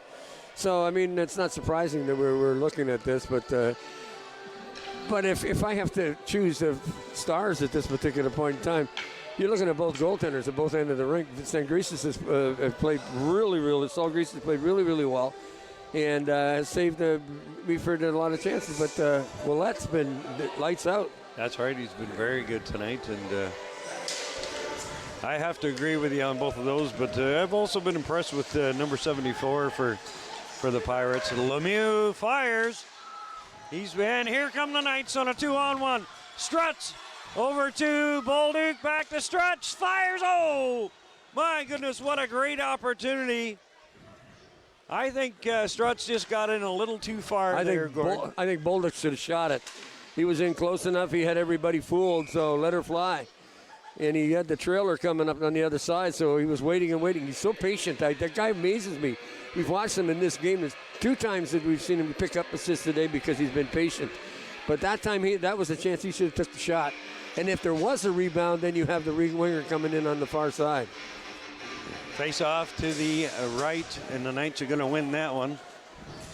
So, I mean, it's not surprising that we're looking at this. But if I have to choose the stars at this particular point in time, you're looking at both goaltenders at both ends of the rink. Sangresis has played really played really well, and has saved Meaford a lot of chances. But Willette's been lights out. That's right. He's been very good tonight, and I have to agree with you on both of those. But I've also been impressed with number 74 for the Pirates. Lemieux fires. And here come the Knights on a 2-on-1. Struts. Over to Bolduc, back to Struts, fires, oh! My goodness, what a great opportunity. I think Struts just got in a little too far there, Gordon. I think Bolduc should have shot it. He was in close enough, he had everybody fooled, so let her fly. And he had the trailer coming up on the other side, so he was waiting and waiting. He's so patient. That guy amazes me. We've watched him in this game. There's 2 times that we've seen him pick up assists today because he's been patient. But that time, that was a chance he should have took the shot. And if there was a rebound, then you have the winger coming in on the far side. Face off to the right, and the Knights are going to win that one.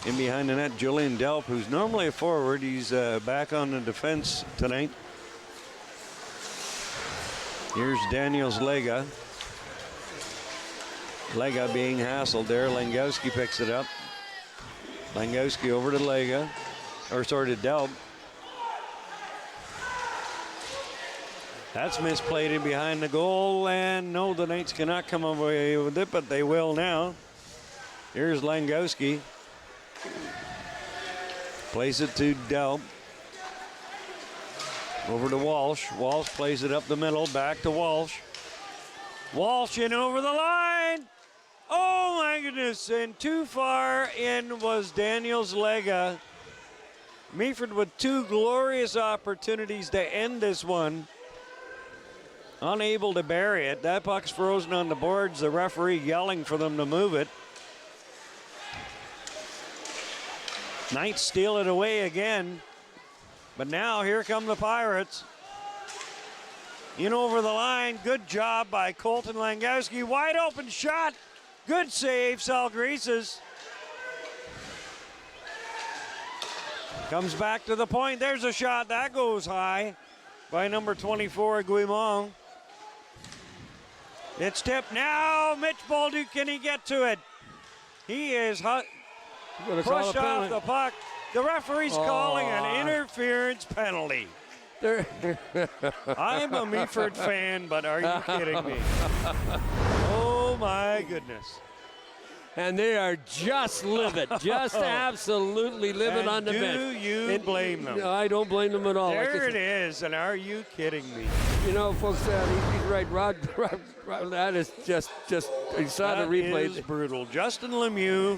In behind the net, Julian Delp, who's normally a forward. He's back on the defense tonight. Here's Daniels Lega. Lega being hassled there. Langowski picks it up. Langowski over to Lega, to Delp. That's misplayed in behind the goal, and no, the Knights cannot come away with it, but they will now. Here's Langowski. Plays it to Delp. Over to Walsh. Walsh plays it up the middle, back to Walsh. Walsh in over the line. Oh my goodness, and too far in was Daniels Lega. Meaford with 2 glorious opportunities to end this one. Unable to bury it. That puck's frozen on the boards. The referee yelling for them to move it. Knights steal it away again. But now here come the Pirates. In over the line. Good job by Colton Langowski. Wide open shot. Good save, Salgreses. Comes back to the point. There's a shot. That goes high by number 24, Guimont. It's tipped now. Mitch Bolduc, can he get to it? He is pushed off the puck. The referee's calling an interference penalty. I'm a Meaford fan, but are you kidding me? Oh my goodness. And they are just livid, just absolutely livid on the bench. Do you blame them? No, I don't blame them at all. There it is, and are you kidding me? You know, folks, he's right. Rod, that is just you saw the replay. That is brutal. Justin Lemieux,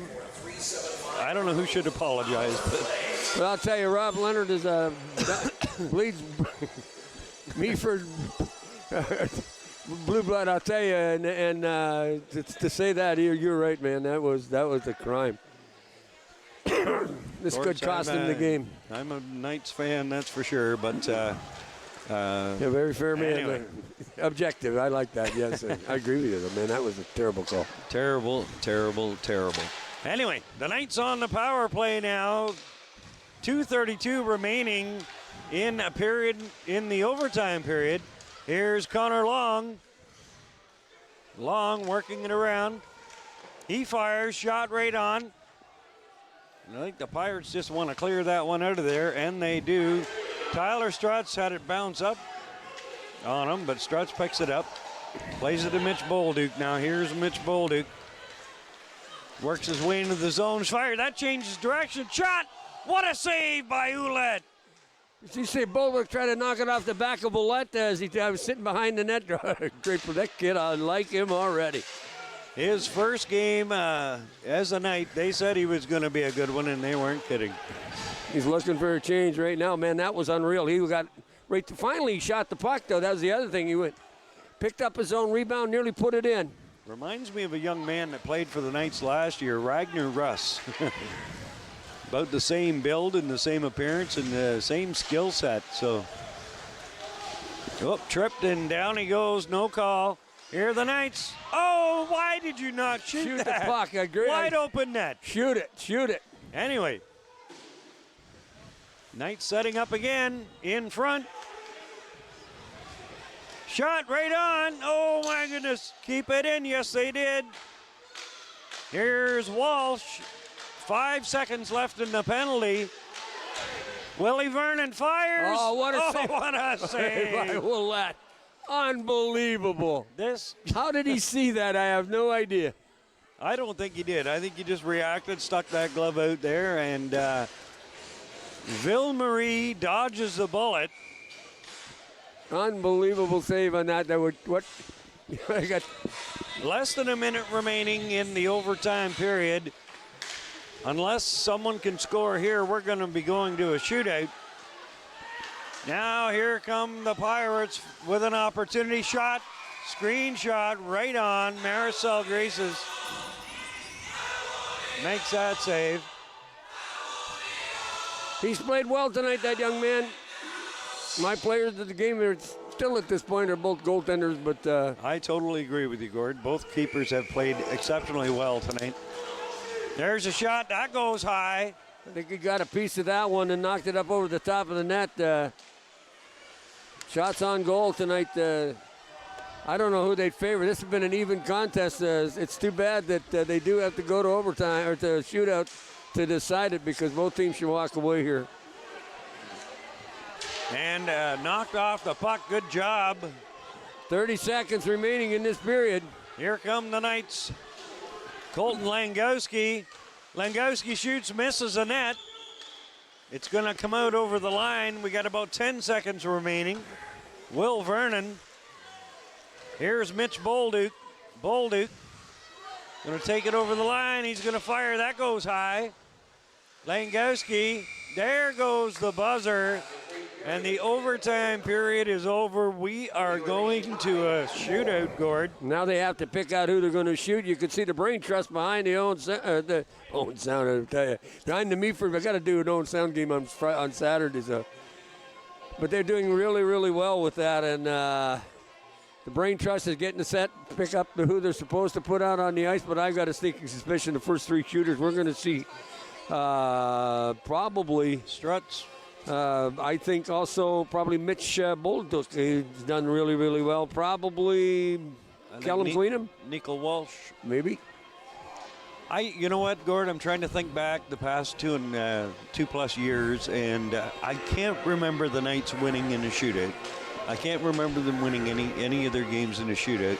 I don't know who should apologize, but I'll tell you, Rob Leonard is bleeds Meaford Blue blood, I'll tell you, and to say that, you're right, man. That was a crime. This could cost him the game. I'm a Knights fan, that's for sure, but very fair man. Anyway. Objective, I like that. Yes, I agree with you, man. That was a terrible call. Terrible, terrible, terrible. Anyway, the Knights on the power play now. 2:32 remaining in a period, in the overtime period. Here's Connor Long. Long working it around. He fires, shot right on. And I think the Pirates just want to clear that one out of there, and they do. Tyler Strutz had it bounce up on him, but Strutz picks it up. Plays it to Mitch Bolduc. Now here's Mitch Bolduc. Works his way into the zone. Fire. That changes direction. Shot. What a save by Ouellette. Did you see Bolduc try to knock it off the back of Ouellette as he was sitting behind the net? Great for that kid. I like him already. His first game as a Knight, they said he was going to be a good one, and they weren't kidding. He's looking for a change right now. Man, that was unreal. He got right to, finally he shot the puck, though. That was the other thing. He picked up his own rebound, nearly put it in. Reminds me of a young man that played for the Knights last year, Ragnar Russ. About the same build and the same appearance and the same skill set. So, tripped and down he goes. No call. Here are the Knights. Oh, why did you not shoot that? The puck. Agree. Wide open net. Shoot it. Anyway, Knights setting up again in front. Shot right on. Oh, my goodness. Keep it in. Yes, they did. Here's Walsh. 5 seconds left in the penalty. Willie Vernon fires. Oh, what a save. What a save. Ouellette. Unbelievable. How did he see that? I have no idea. I don't think he did. I think he just reacted, stuck that glove out there, and Ville-Marie dodges the bullet. Unbelievable save on that. I got less than a minute remaining in the overtime period. Unless someone can score here, we're going to be going to a shootout. Now here come the Pirates with an opportunity. Shot, screen shot, right on. Marisol Graces makes that save. He's played well tonight, that young man. My players of the game are still at this point are both goaltenders, but I totally agree with you, Gord. Both keepers have played exceptionally well tonight. There's a shot. That goes high. I think he got a piece of that one and knocked it up over the top of the net. Shots on goal tonight. I don't know who they'd favor. This has been an even contest. It's too bad that they do have to go to overtime or to shootout to decide it, because both teams should walk away here. And knocked off the puck. Good job. 30 seconds remaining in this period. Here come the Knights. Colton Langowski. Langowski shoots, misses the net. It's going to come out over the line. We got about 10 seconds remaining. Will Vernon. Here's Mitch Bolduc. Bolduc going to take it over the line. He's going to fire. That goes high. Langowski. There goes the buzzer. And the overtime period is over. We are going to a shootout, Gord. Now they have to pick out who they're going to shoot. You can see the brain trust behind the own sound. I tell you, behind the Meaford. I got to do an own sound game on Saturday. So. But they're doing really, really well with that. And the brain trust is getting the set to pick up who they're supposed to put out on the ice. But I've got a sneaking suspicion the first three shooters we're going to see probably Strutz. I think also probably Mitch Bolduc. He's done really, really well. Probably Callum Queenham. Nickel Walsh. Maybe. You know what, Gord? I'm trying to think back the past 2+ years, and I can't remember the Knights winning in a shootout. I can't remember them winning any of their games in a shootout.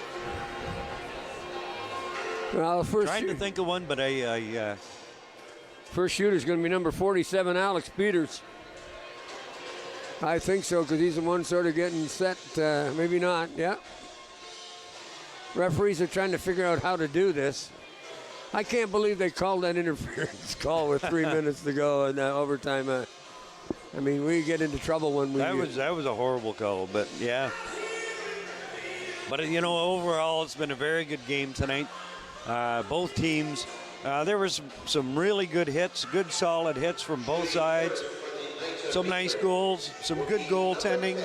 Well, trying to think of one, but I first shooter is going to be number 47, Alex Peters. I think so, because he's the one sort of getting set. Maybe not, yeah. Referees are trying to figure out how to do this. I can't believe they called that interference call with 3 minutes to go in overtime. I mean, we get into trouble when we... That was a horrible call, but yeah. But, overall, it's been a very good game tonight. Both teams, there was some really good hits, good solid hits from both sides. Some nice goals, some good goaltending.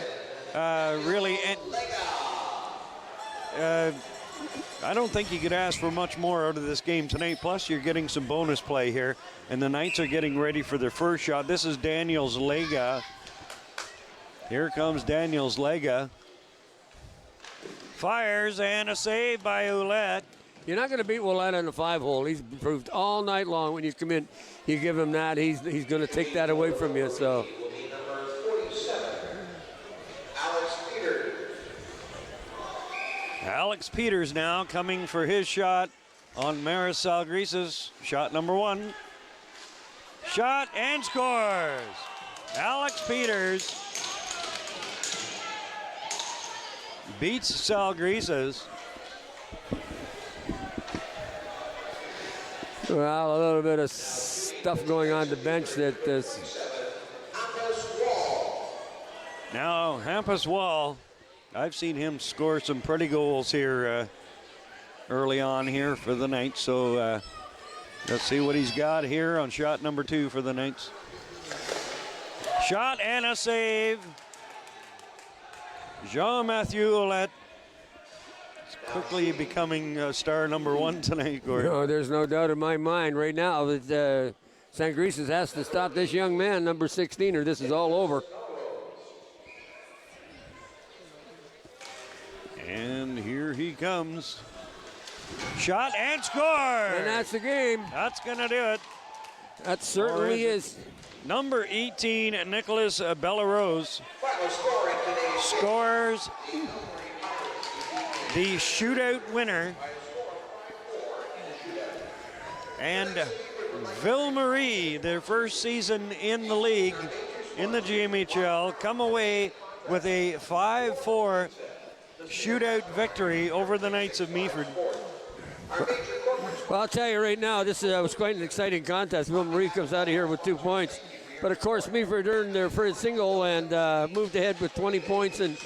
Really, I don't think you could ask for much more out of this game tonight. Plus, you're getting some bonus play here. And the Knights are getting ready for their first shot. This is Daniels Lega. Here comes Daniels Lega. Fires, and a save by Ouellette. You're not going to beat Ouellette in the 5-hole. He's proved all night long when you come in, you give him that, he's going to take that away from you. So. Alex Peters now coming for his shot on Maris Salgrisa's shot number 1. Shot and scores. Alex Peters beats Salgrisa's. Well, a little bit of stuff going on the bench that this. Now Hampus Wall. I've seen him score some pretty goals here early on here for the Knights. So let's see what he's got here on shot number 2 for the Knights. Shot and a save. Jean-Mathieu Ouellette is quickly becoming star number 1 tonight, Gordon. No, there's no doubt in my mind right now that Sangrises has to stop this young man, number 16, or this is all over. And here he comes. Shot and score! And that's the game. That's going to do it. That certainly is. Number 18, Nicholas Bellarose, scores the shootout winner. And Ville-Marie, their first season in the league, in the GMHL, come away with a 5-4 shootout victory over the Knights of Meaford. Well, I'll tell you right now, this was quite an exciting contest. Ville-Marie comes out of here with 2 points. But, of course, Meaford earned their first single and moved ahead with 20 points. And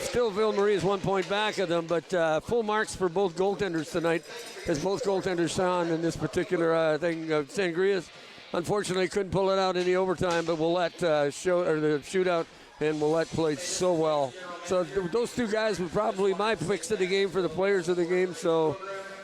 still Ville-Marie is 1 point back of them. But full marks for both goaltenders tonight, as both goaltenders saw in this particular thing. Sangrias, unfortunately, couldn't pull it out in the overtime, but Ouellette the shootout, and Ouellette played so well. So those 2 guys were probably my picks of the game for the players of the game. So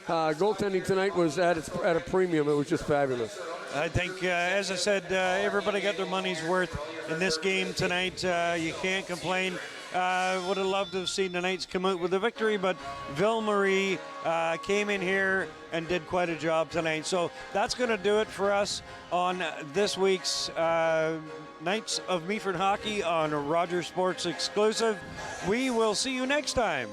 goaltending tonight was at a premium. It was just fabulous. I think, as I said, everybody got their money's worth in this game tonight. You can't complain. Would have loved to have seen the Knights come out with a victory, but Ville-Marie came in here and did quite a job tonight. So that's going to do it for us on this week's Knights of Meaford Hockey on Rogers Sports Exclusive. We will see you next time.